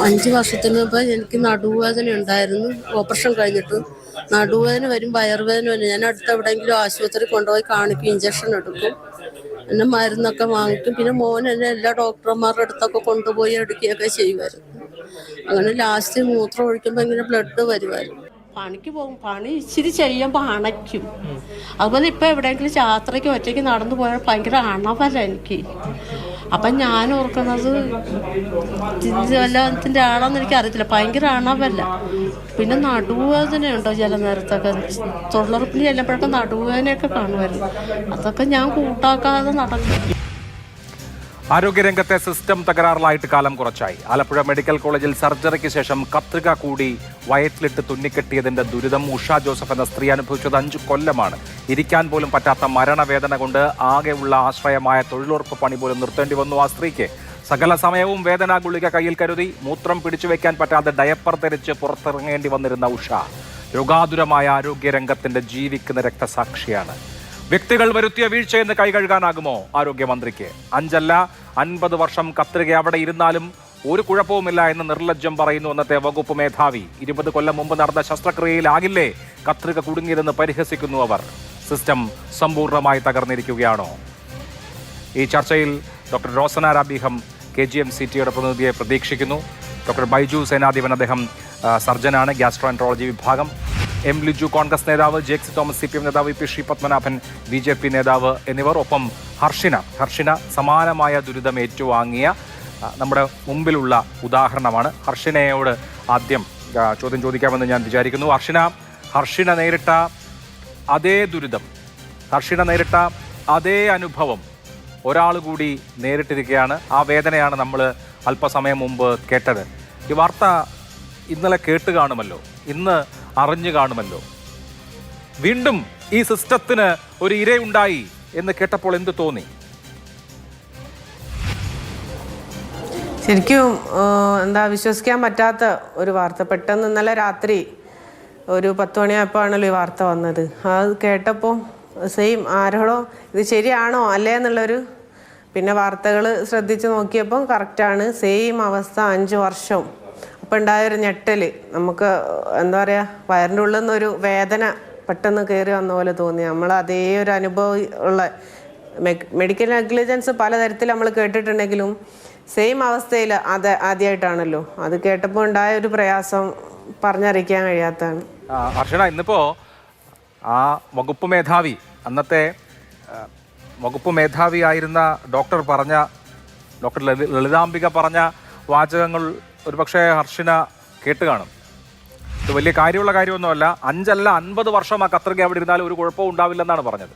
5 വർഷത്തിന് മുമ്പ് എനിക്ക് നടുവേദന ഉണ്ടായിരുന്നു. ഓപ്പറേഷൻ കഴിഞ്ഞിട്ട് നടുവേദന വരും, വയറുവേദന വരും. ഞാൻ അടുത്ത് എവിടെയെങ്കിലും ആശുപത്രി കൊണ്ടുപോയി കാണിക്കും, ഇഞ്ചക്ഷൻ എടുക്കും, പിന്നെ മരുന്നൊക്കെ വാങ്ങിക്കും. പിന്നെ മോൻ എന്നെ എല്ലാ ഡോക്ടർമാരുടെ അടുത്തൊക്കെ കൊണ്ടുപോയി എടുക്കുകയൊക്കെ ചെയ്യുമായിരുന്നു. അങ്ങനെ ലാസ്റ്റ് മൂത്രം ഒഴിക്കുമ്പോൾ ഇങ്ങനെ ബ്ലഡ് വരുമായിരുന്നു. പണിക്ക് പോകും, പണി ഇച്ചിരി ചെയ്യുമ്പോൾ അണയ്ക്കും. അതുപോലെ ഇപ്പം എവിടെയെങ്കിലും യാത്രയ്ക്ക് ഒറ്റയ്ക്ക് നടന്നു പോയാൽ ഭയങ്കര അണവല്ല എനിക്ക്. അപ്പം ഞാൻ ഓർക്കുന്നത് വല്ലതിൻ്റെ ആളെന്ന് എനിക്ക് അറിയത്തില്ല, ഭയങ്കര അണവല്ല. പിന്നെ നടുവേദനയുണ്ടോ ചില നേരത്തൊക്കെ, തൊഴിലുറപ്പിന് ചെല്ലുമ്പോഴൊക്കെ നടുവേദനയൊക്കെ കാണുമായിരുന്നു. അതൊക്കെ ഞാൻ കൂട്ടാക്കാതെ നടക്കും. ആരോഗ്യരംഗത്തെ സിസ്റ്റം തകരാറിലായിട്ട് കാലം കുറച്ചായി. ആലപ്പുഴ മെഡിക്കൽ കോളേജിൽ സർജറിക്ക് ശേഷം കത്രിക കൂടി വയറ്റിലിട്ട് തുന്നിക്കെട്ടിയതിന്റെ ദുരിതം ഉഷ ജോസഫ് എന്ന സ്ത്രീ അനുഭവിച്ചത് 5 കൊല്ലമാണ്. ഇരിക്കാൻ പോലും പറ്റാത്ത മരണവേദന കൊണ്ട് ആകെയുള്ള ആശ്രയമായ തൊഴിലുറപ്പ് പണി പോലും നിർത്തേണ്ടി വന്നു ആ സ്ത്രീക്ക്. സകല സമയവും വേദനാ ഗുളിക കയ്യിൽ കരുതി മൂത്രം പിടിച്ചു വെക്കാൻ പറ്റാതെ ഡയപ്പർ ധരിച്ച് പുറത്തിറങ്ങേണ്ടി വന്നിരുന്ന ഉഷ രോഗാതുരമായ ആരോഗ്യരംഗത്തിന്റെ ജീവിക്കുന്ന രക്തസാക്ഷിയാണ്. വ്യക്തികൾ വരുത്തിയ വീഴ്ചയെന്ന് കൈകഴുകാനാകുമോ ആരോഗ്യമന്ത്രിക്ക്? 5 അല്ല 50 വർഷം കത്രിക അവിടെ ഇരുന്നാലും ഒരു കുഴപ്പവുമില്ല എന്ന് നിർലജ്ജം പറയുന്നു അന്നത്തെ വകുപ്പ് മേധാവി. 20 കൊല്ലം മുമ്പ് നടന്ന ശസ്ത്രക്രിയയിലാകില്ലേ കത്രിക കുടുങ്ങിയതെന്ന് പരിഹസിക്കുന്നു അവർ. സിസ്റ്റം സമ്പൂർണ്ണമായി തകർന്നിരിക്കുകയാണോ? ഈ ചർച്ചയിൽ ഡോക്ടർ റോസന രാബിഹം KGMCTയുടെ പ്രതിനിധിയെ പ്രതീക്ഷിക്കുന്നു. ഡോക്ടർ ബൈജു സേനാധിപൻ, അദ്ദേഹം സർജനാണ്, ഗ്യാസ്ട്രോഎൻട്രോളജി വിഭാഗം. M. ലിജു കോൺഗ്രസ് നേതാവ്, JX തോമസ് CPM നേതാവ്, P. ശ്രീപത്മനാഭൻ BJP നേതാവ് എന്നിവർ. ഒപ്പം ഹർഷിന സമാനമായ ദുരിതം ഏറ്റുവാങ്ങിയ നമ്മുടെ മുമ്പിലുള്ള ഉദാഹരണമാണ്. ഹർഷിനയോട് ആദ്യം ചോദ്യം ചോദിക്കാമെന്ന് ഞാൻ വിചാരിക്കുന്നു. ഹർഷിന നേരിട്ട അതേ ദുരിതം, ഹർഷിന നേരിട്ട അതേ അനുഭവം ഒരാൾ കൂടി നേരിട്ടിരിക്കുകയാണ്. ആ വേദനയാണ് നമ്മൾ അല്പസമയം മുമ്പ് കേട്ടത്. ഈ വാർത്ത ഇന്നലെ കേട്ട് കാണുമല്ലോ, ഇന്ന് അറിഞ്ഞു കാണുമല്ലോ. വീണ്ടും ഈ സിസ്റ്റത്തിന് ഒരു ഇരയുണ്ടായി എന്ന് കേട്ടപ്പോൾ എന്ത് തോന്നി? ശരിക്കും വിശ്വസിക്കാൻ പറ്റാത്ത ഒരു വാർത്ത. പെട്ടെന്ന് ഇന്നലെ രാത്രി ഒരു 10 മണിയായപ്പോഴാണല്ലോ ഈ വാർത്ത വന്നത്. അത് കേട്ടപ്പോൾ സെയിം ആരോടോ ഇത് ശരിയാണോ അല്ലേ എന്നുള്ളൊരു, പിന്നെ വാർത്തകൾ ശ്രദ്ധിച്ച് നോക്കിയപ്പോൾ കറക്റ്റാണ്, സെയിം അവസ്ഥ 5 വർഷം. അപ്പം ഉണ്ടായൊരു ഞെട്ടൽ, നമുക്ക് എന്താ പറയുക, വയറിൻ്റെ ഉള്ളിൽ നിന്നൊരു വേദന പെട്ടെന്ന് കയറി വന്ന പോലെ തോന്നി. നമ്മൾ അതേ ഒരു അനുഭവം ഉള്ള മെഡിക്കൽ നെഗ്ലിജൻസ് പലതരത്തിൽ നമ്മൾ കേട്ടിട്ടുണ്ടെങ്കിലും സെയിം അവസ്ഥയിൽ അത് ആദ്യമായിട്ടാണല്ലോ. അത് കേട്ടപ്പോൾ ഉണ്ടായ ഒരു പ്രയാസം പറഞ്ഞറിയിക്കാൻ കഴിയാത്തതാണ്. ഹർഷന, ഇന്നിപ്പോൾ ആ വകുപ്പ് മേധാവി, അന്നത്തെ വകുപ്പ് മേധാവിയായിരുന്ന ഡോക്ടർ ലളിതാംബിക പറഞ്ഞ വാചകങ്ങൾ ഒരുപക്ഷെ ഹർഷിന കേട്ട് കാണും. ഇത് വലിയ കാര്യമുള്ള കാര്യമൊന്നുമല്ല. 5 അല്ല 50 വർഷം ആ കത്രിക അവിടെ ഇരുന്നാലും ഒരു കുഴപ്പവും ഉണ്ടാവില്ലെന്നാണ് പറഞ്ഞത്.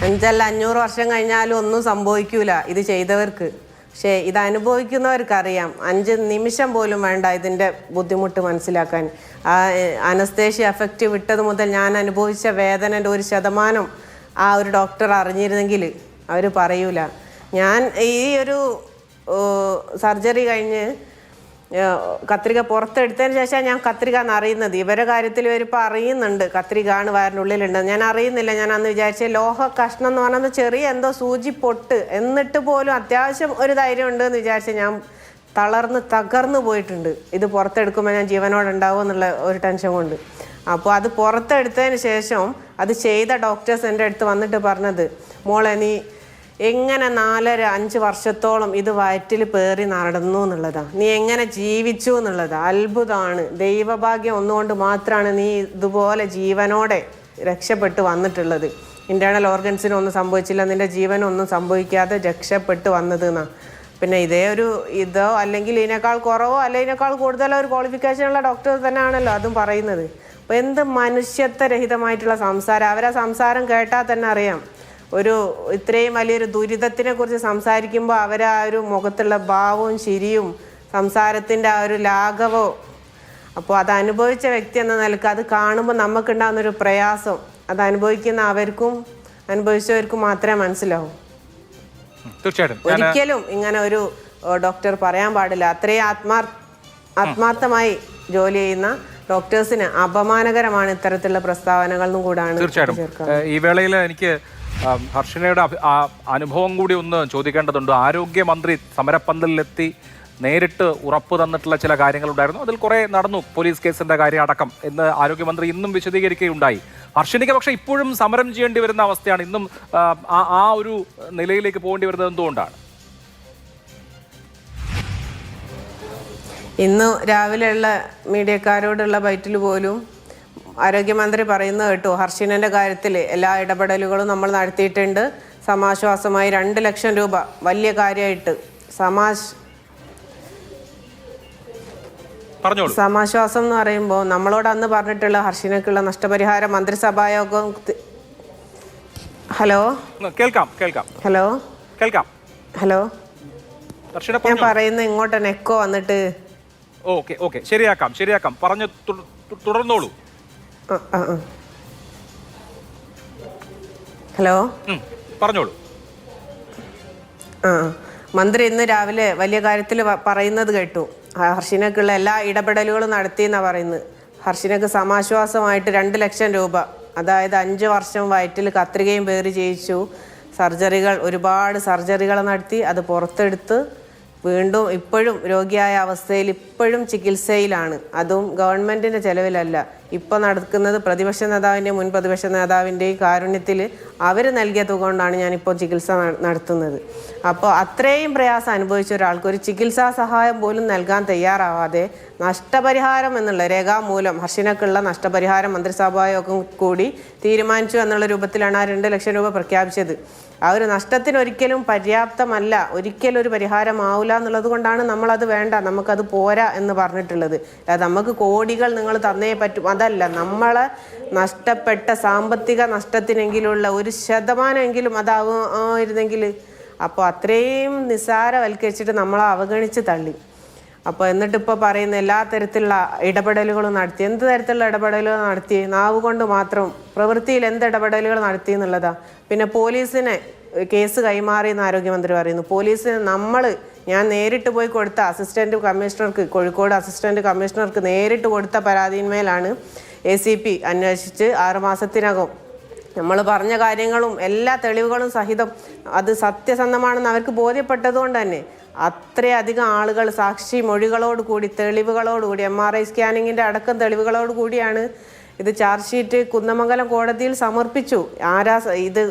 5 അല്ല 500 വർഷം കഴിഞ്ഞാലും ഒന്നും സംഭവിക്കൂല ഇത് ചെയ്തവർക്ക്. പക്ഷേ ഇത് അനുഭവിക്കുന്നവർക്കറിയാം. 5 നിമിഷം പോലും വേണ്ട ഇതിൻ്റെ ബുദ്ധിമുട്ട് മനസ്സിലാക്കാൻ. ആ അനസ്തേഷ്യ എഫക്റ്റ് വിട്ടത് മുതൽ ഞാൻ അനുഭവിച്ച വേദനൻ്റെ 1% ആ ഒരു ഡോക്ടർ അറിഞ്ഞിരുന്നെങ്കിൽ അവർ പറയൂല. ഞാൻ ഈ ഒരു സർജറി കഴിഞ്ഞ് കത്രിക പുറത്തെടുത്തതിന് ശേഷം ഞാൻ കത്രിക എന്ന് അറിയുന്നത്. ഇവരുടെ കാര്യത്തിൽ ഇവരിപ്പോൾ അറിയുന്നുണ്ട് കത്രികയാണ് വയറിനുള്ളിലുണ്ട്. ഞാൻ അറിയുന്നില്ല. ഞാൻ അന്ന് വിചാരിച്ച ലോഹ കഷ്ണം എന്ന് പറയുന്നത് ചെറിയ എന്തോ സൂചി പൊട്ട്, എന്നിട്ട് പോലും അത്യാവശ്യം ഒരു ധൈര്യം ഉണ്ട് എന്ന് വിചാരിച്ച് ഞാൻ തകർന്നു പോയിട്ടുണ്ട്. ഇത് പുറത്തെടുക്കുമ്പോൾ ഞാൻ ജീവനോടെ ഉണ്ടാവും എന്നുള്ള ഒരു ടെൻഷൻ കൊണ്ട്. അപ്പോൾ അത് പുറത്തെടുത്തതിന് ശേഷം അത് ചെയ്ത ഡോക്ടേഴ്സ് എൻ്റെ അടുത്ത് വന്നിട്ട് പറഞ്ഞത്, മോളെ നീ എങ്ങനെ 4-5 വർഷത്തോളം ഇത് വയറ്റിൽ പേറി നടന്നു എന്നുള്ളതാണ്, നീ എങ്ങനെ ജീവിച്ചു എന്നുള്ളതാണ്. അത്ഭുതമാണ്, ദൈവഭാഗ്യം ഒന്നുകൊണ്ട് മാത്രമാണ് നീ ഇതുപോലെ ജീവനോടെ രക്ഷപ്പെട്ട് വന്നിട്ടുള്ളത്. ഇൻറ്റേർണൽ ഓർഗൻസിനൊന്നും സംഭവിച്ചില്ല, നിൻ്റെ ജീവനൊന്നും സംഭവിക്കാതെ രക്ഷപ്പെട്ട് വന്നത് എന്നാണ്. പിന്നെ ഇതോ അല്ലെങ്കിൽ ഇതിനേക്കാൾ കുറവോ അല്ലെങ്കിൽ ഇതിനേക്കാൾ കൂടുതലോ ഒരു ക്വാളിഫിക്കേഷനുള്ള ഡോക്ടർ തന്നെയാണല്ലോ അതും പറയുന്നത്. അപ്പോൾ എന്ത് മനുഷ്യത്വരഹിതമായിട്ടുള്ള സംസാരം. അവരെ സംസാരം കേട്ടാൽ തന്നെ അറിയാം, ഒരു ഇത്രയും വലിയൊരു ദുരിതത്തിനെ കുറിച്ച് സംസാരിക്കുമ്പോൾ അവരാ ഒരു മുഖത്തുള്ള ഭാവവും ചിരിയും സംസാരത്തിൻ്റെ ആ ഒരു ലാഘവവും. അപ്പോൾ അത് അനുഭവിച്ച വ്യക്തി എന്ന നിലക്ക് അത് കാണുമ്പോൾ നമുക്കുണ്ടാകുന്നൊരു പ്രയാസം അത് അനുഭവിക്കുന്ന അവർക്കും അനുഭവിച്ചവർക്കും മാത്രമേ മനസ്സിലാവൂ. ഒരിക്കലും ഇങ്ങനെ ഒരു ഡോക്ടർ പറയാൻ പാടില്ല. അത്രയും ആത്മാർത്ഥമായി ജോലി ചെയ്യുന്ന ഡോക്ടേഴ്സിന് അപമാനകരമാണ് ഇത്തരത്തിലുള്ള പ്രസ്താവനകളെന്നും കൂടാണ്. തീർച്ചയായിട്ടും ഈ വേളയിൽ എനിക്ക് ഹർഷിനയുടെ അനുഭവം കൂടി ഒന്ന് ചോദിക്കേണ്ടതുണ്ട്. ആരോഗ്യമന്ത്രി സമരപ്പന്തലിലെത്തി നേരിട്ട് ഉറപ്പ് തന്നിട്ടുള്ള ചില കാര്യങ്ങളുണ്ടായിരുന്നു. അതിൽ കുറെ നടന്നു, പോലീസ് കേസിന്റെ കാര്യം അടക്കം എന്ന് ആരോഗ്യമന്ത്രി ഇന്നും വിശദീകരിക്കുകയുണ്ടായി. ഹർഷിനിക്ക് പക്ഷേ ഇപ്പോഴും സമരം ചെയ്യേണ്ടി വരുന്ന അവസ്ഥയാണ്. ഇന്നും ആ ഒരു നിലയിലേക്ക് പോകേണ്ടി വരുന്നത് എന്തുകൊണ്ടാണ്? ഇന്ന് രാവിലെയുള്ള മീഡിയക്കാരോടുള്ള ബൈറ്റിൽ പോലും ആരോഗ്യമന്ത്രി പറയുന്നത് കേട്ടു, ഹർഷിനന്റെ കാര്യത്തിൽ എല്ലാ ഇടപെടലുകളും നമ്മൾ നടത്തിയിട്ടുണ്ട്. സമാശ്വാസമായി 2 ലക്ഷം രൂപ വലിയ കാര്യമായിട്ട് സമാശ്വാസം എന്ന് പറയുമ്പോൾ നമ്മളോട് അന്ന് പറഞ്ഞിട്ടുള്ള ഹർഷിനക്കുള്ള നഷ്ടപരിഹാരം മന്ത്രിസഭായോഗം. ഹലോ കേൾക്കാം. ഹലോ കേൾക്കാം. ഹലോ ഞാൻ പറയുന്നത് ഇങ്ങോട്ട് എക്കോ വന്നിട്ട്. ഓക്കെ ശരിയാക്കാം. പറഞ്ഞു തുടർന്നോളൂ. ഹലോ പറഞ്ഞോളൂ. മന്ത്രി ഇന്ന് രാവിലെ വലിയ കാര്യത്തിൽ പറയുന്നത് കേട്ടു, ഹർഷിനക്കുള്ള എല്ലാ ഇടപെടലുകളും നടത്തിയെന്നാണ് പറയുന്നത്. ഹർഷിനക്ക് സമാശ്വാസമായിട്ട് 2 ലക്ഷം രൂപ, അതായത് 5 വർഷം വയറ്റിൽ കത്രികയും പേറി ചെയ്യിച്ചു. ഒരുപാട് സർജറികൾ നടത്തി, അത് പുറത്തെടുത്ത് വീണ്ടും ഇപ്പോഴും രോഗിയായ അവസ്ഥയിൽ ഇപ്പോഴും ചികിത്സയിലാണ്. അതും ഗവൺമെൻറ്റിൻ്റെ ചെലവിലല്ല. ഇപ്പോൾ നടക്കുന്നത് പ്രതിപക്ഷ നേതാവിൻ്റെയും മുൻ പ്രതിപക്ഷ നേതാവിൻ്റെയും കാരുണ്യത്തിൽ അവർ നൽകിയ തുക കൊണ്ടാണ് ഞാനിപ്പോൾ ചികിത്സ നടത്തുന്നത്. അപ്പോൾ അത്രയും പ്രയാസം അനുഭവിച്ച ഒരാൾക്ക് ഒരു ചികിത്സാ സഹായം പോലും നൽകാൻ തയ്യാറാവാതെ നഷ്ടപരിഹാരം എന്നുള്ള രേഖാമൂലം ഹർഷിനക്കുള്ള നഷ്ടപരിഹാരം മന്ത്രിസഭായോഗം കൂടി തീരുമാനിച്ചു എന്നുള്ള രൂപത്തിലാണ് ആ 2 ലക്ഷം രൂപ പ്രഖ്യാപിച്ചത്. ആ ഒരു നഷ്ടത്തിന് ഒരിക്കലും പര്യാപ്തമല്ല, ഒരിക്കലും ഒരു പരിഹാരമാവില്ല എന്നുള്ളത് കൊണ്ടാണ് നമ്മളത് വേണ്ട, നമുക്കത് പോരാ എന്ന് പറഞ്ഞിട്ടുള്ളത്. അതായത് നമുക്ക് കോടികൾ നിങ്ങൾ തന്നേ പറ്റും, അതല്ല. നമ്മളെ നഷ്ടപ്പെട്ട സാമ്പത്തിക നഷ്ടത്തിനെങ്കിലുള്ള 1% അതായിരുന്നെങ്കിൽ, അപ്പോൾ അത്രയും നിസ്സാരവൽക്കരിച്ചിട്ട് നമ്മളെ അവഗണിച്ച് തള്ളി. അപ്പോൾ എന്നിട്ടിപ്പോൾ പറയുന്ന എല്ലാ തരത്തിലുള്ള ഇടപെടലുകളും നടത്തി. എന്ത് തരത്തിലുള്ള ഇടപെടലുകൾ നടത്തി? നാവ് കൊണ്ട് മാത്രം, പ്രവൃത്തിയിൽ എന്ത് ഇടപെടലുകൾ നടത്തി എന്നുള്ളതാണ്. പിന്നെ പോലീസിനെ കേസ് കൈമാറിയെന്ന് ആരോഗ്യമന്ത്രി പറയുന്നു. പോലീസിന് ഞാൻ നേരിട്ട് പോയി കൊടുത്ത അസിസ്റ്റന്റ് കമ്മീഷണർക്ക്, കോഴിക്കോട് അസിസ്റ്റന്റ് കമ്മീഷണർക്ക് നേരിട്ട് കൊടുത്ത പരാതിന്മേലാണ് ACP അന്വേഷിച്ച് 6 മാസത്തിനകം നമ്മൾ പറഞ്ഞ കാര്യങ്ങളും എല്ലാ തെളിവുകളും സഹിതം അത് സത്യസന്ധമാണെന്ന് അവർക്ക് ബോധ്യപ്പെട്ടതുകൊണ്ട് തന്നെ അത്രയധികം ആളുകൾ സാക്ഷി മൊഴികളോടുകൂടി, തെളിവുകളോടുകൂടി, MRI സ്കാനിങ്ങിൻ്റെ അടക്കം തെളിവുകളോട് കൂടിയാണ് ഇത് ചാർജ് ഷീറ്റ് കുന്നമംഗലം കോടതിയിൽ സമർപ്പിച്ചു. ഇത്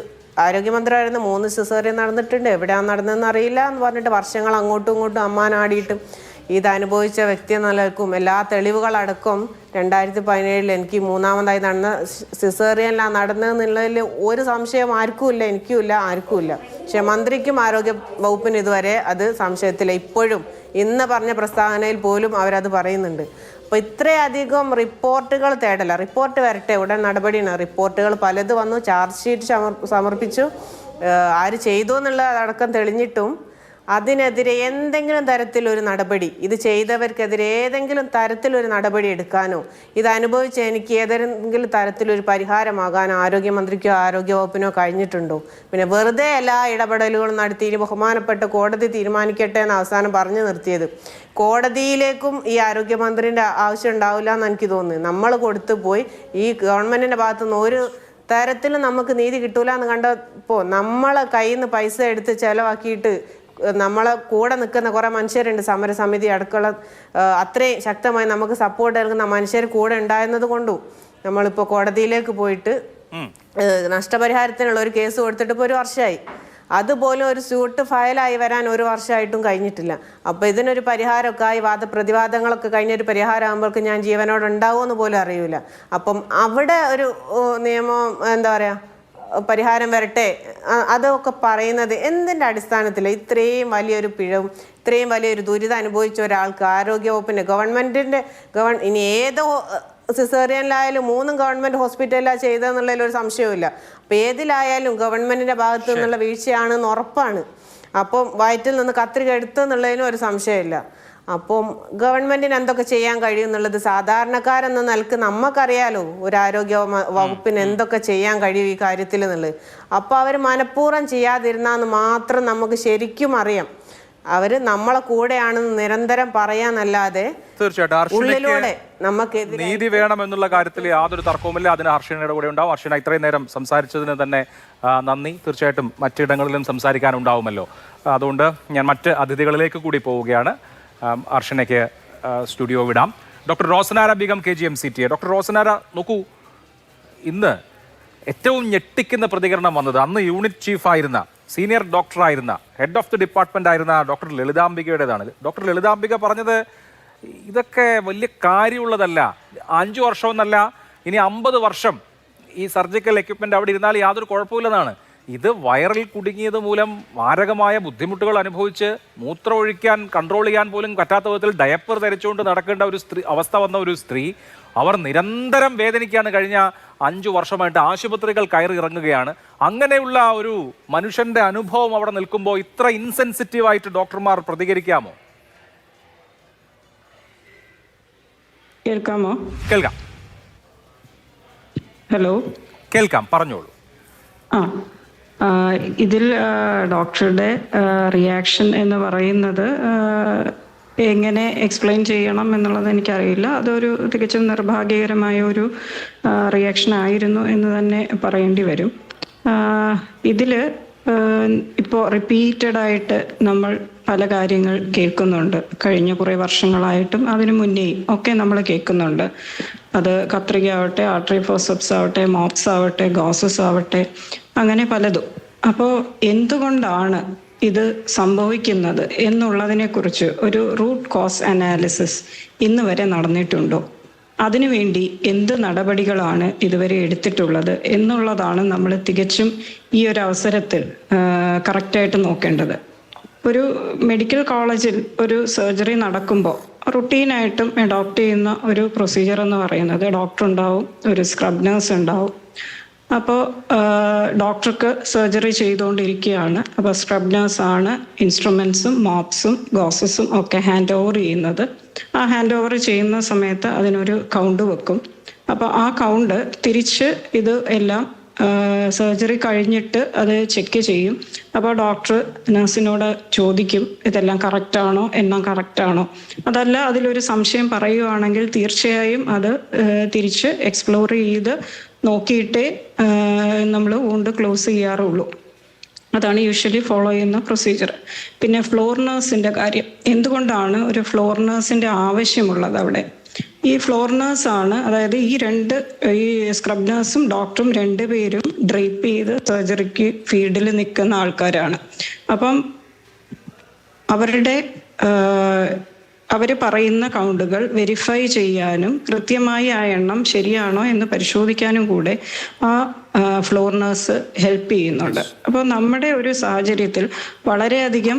ആരോഗ്യമന്ത്രിയായിരുന്നു. 3 സിസേറിയൻ നടന്നിട്ടുണ്ട്, എവിടെയാണ് നടന്നതെന്ന് അറിയില്ല എന്ന് പറഞ്ഞിട്ട് വർഷങ്ങൾ അങ്ങോട്ടും ഇങ്ങോട്ടും അമ്മാനാടിയിട്ടും ഇത് അനുഭവിച്ച വ്യക്തി നിലനിൽക്കും എല്ലാ തെളിവുകളടക്കം 2017 എനിക്ക് 3ാമതായി നടന്ന സിസേറിയനിലാണ് നടന്നതെന്നുള്ളതിൽ ഒരു സംശയം ആർക്കുമില്ല, എനിക്കുമില്ല, ആർക്കുമില്ല. പക്ഷെ മന്ത്രിക്കും ആരോഗ്യ വകുപ്പിനും ഇതുവരെ അത് സംശയത്തില്ല. ഇപ്പോഴും ഇന്ന് പറഞ്ഞ പ്രസ്താവനയിൽ പോലും അവരത് പറയുന്നുണ്ട്. അപ്പോൾ ഇത്രയധികം റിപ്പോർട്ടുകൾ തേടല, റിപ്പോർട്ട് വരട്ടെ, ഉടൻ നടപടിയാണ്. റിപ്പോർട്ടുകൾ പലത് വന്നു, ചാർജ് ഷീറ്റ് സമർപ്പിച്ചു, ആര് ചെയ്തു എന്നുള്ളതടക്കം തെളിഞ്ഞിട്ടും അതിനെതിരെ എന്തെങ്കിലും തരത്തിലൊരു നടപടി, ഇത് ചെയ്തവർക്കെതിരെ ഏതെങ്കിലും തരത്തിലൊരു നടപടി എടുക്കാനോ ഇത് അനുഭവിച്ച എനിക്ക് ഏതെങ്കിലും തരത്തിലൊരു പരിഹാരമാകാനോ ആരോഗ്യമന്ത്രിക്കോ ആരോഗ്യവകുപ്പിനോ കഴിഞ്ഞിട്ടുണ്ടോ? പിന്നെ വെറുതെ എല്ലാ ഇടപെടലുകളും നടത്തി ഇനി ബഹുമാനപ്പെട്ട കോടതി തീരുമാനിക്കട്ടെ എന്ന് അവസാനം പറഞ്ഞു നിർത്തിയത്. കോടതിയിലേക്കും ഈ ആരോഗ്യമന്ത്രിൻ്റെ ആവശ്യം ഉണ്ടാവില്ല എന്ന് എനിക്ക് തോന്നുന്നു. നമ്മൾ കൊടുത്തു പോയി ഈ ഗവൺമെൻറ്റിൻ്റെ ഭാഗത്തുനിന്ന് ഒരു തരത്തിലും നമുക്ക് നീതി കിട്ടൂല എന്ന് കണ്ടപ്പോൾ നമ്മളെ കയ്യിൽ നിന്ന് പൈസ എടുത്ത് ചിലവാക്കിയിട്ട് നമ്മളെ കൂടെ നിൽക്കുന്ന കുറേ മനുഷ്യരുണ്ട്, സമരസമിതി അടക്കമുള്ള അത്രയും ശക്തമായി നമുക്ക് സപ്പോർട്ട് നൽകുന്ന മനുഷ്യർ കൂടെ ഉണ്ടായിരുന്നത് കൊണ്ടും നമ്മളിപ്പോൾ കോടതിയിലേക്ക് പോയിട്ട് നഷ്ടപരിഹാരത്തിനുള്ള ഒരു കേസ് കൊടുത്തിട്ട് ഇപ്പോൾ 1 വർഷമായി. അതുപോലും ഒരു സ്യൂട്ട് ഫയലായി വരാൻ 1 വർഷമായിട്ടും കഴിഞ്ഞിട്ടില്ല. അപ്പോൾ ഇതിനൊരു പരിഹാരമൊക്കെ ആയി വാദപ്രതിവാദങ്ങളൊക്കെ കഴിഞ്ഞൊരു പരിഹാരമാകുമ്പോഴേക്ക് ഞാൻ ജീവനോട് ഉണ്ടാവുമെന്ന് പോലും അറിയില്ല. അപ്പം അവിടെ ഒരു നിയമം എന്താ പറയുക, പരിഹാരം വരട്ടെ അതൊക്കെ പറയുന്നത് എന്തിൻ്റെ അടിസ്ഥാനത്തിൽ? ഇത്രയും വലിയൊരു പിഴവും ഇത്രയും വലിയൊരു ദുരിതം അനുഭവിച്ച ഒരാൾക്ക് ആരോഗ്യവകുപ്പിൻ്റെ ഗവൺമെൻറ്റിൻ്റെ ഇനി ഏതോ സിസേറിയനിലായാലും 3 ഗവൺമെൻറ് ഹോസ്പിറ്റലിലാണ് ചെയ്തതെന്നുള്ളതിൽ ഒരു സംശയവുമില്ല. അപ്പോൾ ഏതിലായാലും ഗവൺമെൻറ്റിൻ്റെ ഭാഗത്തു നിന്നുള്ള വീഴ്ചയാണെന്ന് ഉറപ്പാണ്. അപ്പം വയറ്റിൽ നിന്ന് കത്രിക എടുത്തെന്നുള്ളതിനും ഒരു സംശയമില്ല. അപ്പം ഗവൺമെൻറ്റിന് എന്തൊക്കെ ചെയ്യാൻ കഴിയും എന്നുള്ളത് സാധാരണക്കാരെന്ന നിലക്ക് നമുക്കറിയാലോ, ഒരു ആരോഗ്യ വകുപ്പിന് എന്തൊക്കെ ചെയ്യാൻ കഴിയും ഈ കാര്യത്തിൽ എന്നുള്ളത്. അപ്പോൾ അവർ മനഃപൂർവ്വം ചെയ്യാതിരുന്നാന്ന് മാത്രം നമുക്ക് ശരിക്കും അറിയാം. അവര് നമ്മളെ കൂടെയാണെന്ന് നിരന്തരം പറയാന്നല്ലാതെ തീർച്ചയായിട്ടും ഉള്ളിലൂടെ നമുക്ക് നീതി വേണം എന്നുള്ള കാര്യത്തിൽ യാതൊരു തർക്കവുമില്ല. അതിന് ഹർഷനയുടെ കൂടെ ഉണ്ടാവും. ഹർഷന ഇത്രയും നേരം സംസാരിച്ചതിന് തന്നെ നന്ദി. തീർച്ചയായിട്ടും മറ്റിടങ്ങളിലും സംസാരിക്കാനുണ്ടാവുമല്ലോ. അതുകൊണ്ട് ഞാൻ മറ്റ് അതിഥികളിലേക്ക് കൂടി പോവുകയാണ്. ഹർഷനയ്ക്ക് സ്റ്റുഡിയോ വിടാം. Doctor Rosanara Begum KGMCTA. Doctor Rosanara, നോക്കൂ, ഇന്ന് ഏറ്റവും ഞെട്ടിക്കുന്ന പ്രതികരണം വന്നത് അന്ന് യൂണിറ്റ് ചീഫായിരുന്ന സീനിയർ ഡോക്ടറായിരുന്ന ഹെഡ് ഓഫ് ദി ഡിപ്പാർട്ട്മെന്റ് ആയിരുന്ന ഡോക്ടർ ലളിതാംബികയുടേതാണ്. ഡോക്ടർ ലളിതാംബിക പറഞ്ഞത് ഇതൊക്കെ വലിയ കാര്യമുള്ളതല്ല, 5 വർഷമെന്നല്ല, ഇനി 50 വർഷം ഈ സർജിക്കൽ എക്യുപ്മെന്റ് അവിടെ ഇരുന്നാൽ യാതൊരു കുഴപ്പമില്ലെന്നാണ്. ഇത് വയറിൽ കുടുങ്ങിയത് മൂലം മാരകമായ ബുദ്ധിമുട്ടുകൾ അനുഭവിച്ച് മൂത്രം ഒഴിക്കാൻ കൺട്രോൾ ചെയ്യാൻ പോലും പറ്റാത്ത വിധത്തിൽ ഡയപ്പർ ധരിച്ചുകൊണ്ട് നടക്കേണ്ട ഒരു അവസ്ഥ വന്ന ഒരു സ്ത്രീ, അവർ നിരന്തരം വേദനിക്കുകയാണ്. കഴിഞ്ഞ 5 വർഷമായിട്ട് ആശുപത്രികൾ കയറി ഇറങ്ങുകയാണ്. അങ്ങനെയുള്ള ഒരു മനുഷ്യന്റെ അനുഭവം അവിടെ നിൽക്കുമ്പോൾ ഇത്ര ഇൻസെൻസിറ്റീവായിട്ട് ഡോക്ടർമാർ പ്രതികരിക്കാമോ? കേൾക്കാമോ? കേൾക്കാം. ഹലോ, കേൾക്കാം, പറഞ്ഞോളൂ. ഇതിൽ ഡോക്ടറുടെ റിയാക്ഷൻ എന്ന് പറയുന്നത് എങ്ങനെ എക്സ്പ്ലെയിൻ ചെയ്യണം എന്നുള്ളത് എനിക്കറിയില്ല. അതൊരു തികച്ചും നിർഭാഗ്യകരമായ ഒരു റിയാക്ഷൻ ആയിരുന്നു എന്ന് തന്നെ പറയേണ്ടി വരും. ഇതിൽ ഇപ്പോൾ റിപ്പീറ്റഡായിട്ട് നമ്മൾ പല കാര്യങ്ങൾ കേൾക്കുന്നുണ്ട്. കഴിഞ്ഞ കുറേ വർഷങ്ങളായിട്ടും അതിനു മുന്നേയും ഒക്കെ നമ്മൾ കേൾക്കുന്നുണ്ട്. അത് കത്രിക ആവട്ടെ, ആർട്ടറി ഫോർസെപ്സ് ആവട്ടെ, മോപ്സ് ആവട്ടെ, ഗോസസ് ആവട്ടെ, അങ്ങനെ പലതും. അപ്പോൾ എന്തുകൊണ്ടാണ് ഇത് സംഭവിക്കുന്നത് എന്നുള്ളതിനെക്കുറിച്ച് ഒരു റൂട്ട് കോസ് അനാലിസിസ് ഇന്ന് വരെ നടന്നിട്ടുണ്ടോ? അതിനുവേണ്ടി എന്ത് നടപടികളാണ് ഇതുവരെ എടുത്തിട്ടുള്ളത് എന്നുള്ളതാണ് നമ്മൾ തികച്ചും ഈ ഒരു അവസരത്തിൽ കറക്റ്റായിട്ട് നോക്കേണ്ടത്. ഒരു മെഡിക്കൽ കോളേജിൽ ഒരു സർജറി നടക്കുമ്പോൾ റുട്ടീനായിട്ടും അഡോപ്റ്റ് ചെയ്യുന്ന ഒരു പ്രൊസീജിയർ എന്ന് പറയുന്നത് ഡോക്ടർ ഉണ്ടാവും, ഒരു സ്ക്രബ് നഴ്സ് ഉണ്ടാവും. അപ്പോൾ ഡോക്ടർക്ക് സർജറി ചെയ്തുകൊണ്ടിരിക്കുകയാണ്. അപ്പോൾ സ്ക്രബ് നഴ്സാണ് ഇൻസ്ട്രുമെൻസും മോപ്സും ഗോസസും ഒക്കെ ഹാൻഡ് ഓവർ ചെയ്യുന്നത്. ആ ഹാൻഡ് ഓവർ ചെയ്യുന്ന സമയത്ത് അതിനൊരു കൗണ്ട് വെക്കും. അപ്പോൾ ആ കൗണ്ട് തിരിച്ച് ഇത് എല്ലാം സർജറി കഴിഞ്ഞിട്ട് അത് ചെക്ക് ചെയ്യും. അപ്പോൾ ഡോക്ടർ നഴ്സിനോട് ചോദിക്കും, ഇതെല്ലാം കറക്റ്റാണോ, എല്ലാം കറക്റ്റാണോ. അതല്ല അതിലൊരു സംശയം പറയുകയാണെങ്കിൽ തീർച്ചയായും അത് തിരിച്ച് എക്സ്പ്ലോർ ചെയ്ത് നോക്കിയിട്ടേ നമ്മൾ വൂണ്ട് ക്ലോസ് ചെയ്യാറുള്ളൂ. അതാണ് യൂഷ്വലി ഫോളോ ചെയ്യുന്ന പ്രൊസീജിയർ. പിന്നെ ഫ്ലോർ നഴ്സിൻ്റെ കാര്യം, എന്തുകൊണ്ടാണ് ഒരു ഫ്ലോർ നഴ്സിൻ്റെ ആവശ്യമുള്ളത് അവിടെ? ഈ ഫ്ലോർ നഴ്സാണ്, അതായത് ഈ സ്ക്രബ് നഴ്സും ഡോക്ടറും 2 പേരും ഡ്രൈപ്പ് ചെയ്ത് സർജറിക്ക് ഫീൽഡിൽ നിൽക്കുന്ന ആൾക്കാരാണ്. അപ്പം അവർ പറയുന്ന കൗണ്ടുകൾ വെരിഫൈ ചെയ്യാനും കൃത്യമായി ആ എണ്ണം ശരിയാണോ എന്ന് പരിശോധിക്കാനും കൂടെ ആ ഫ്ലോർ നഴ്സ് ഹെൽപ്പ് ചെയ്യുന്നുണ്ട്. അപ്പോൾ നമ്മുടെ ഒരു സാഹചര്യത്തിൽ വളരെയധികം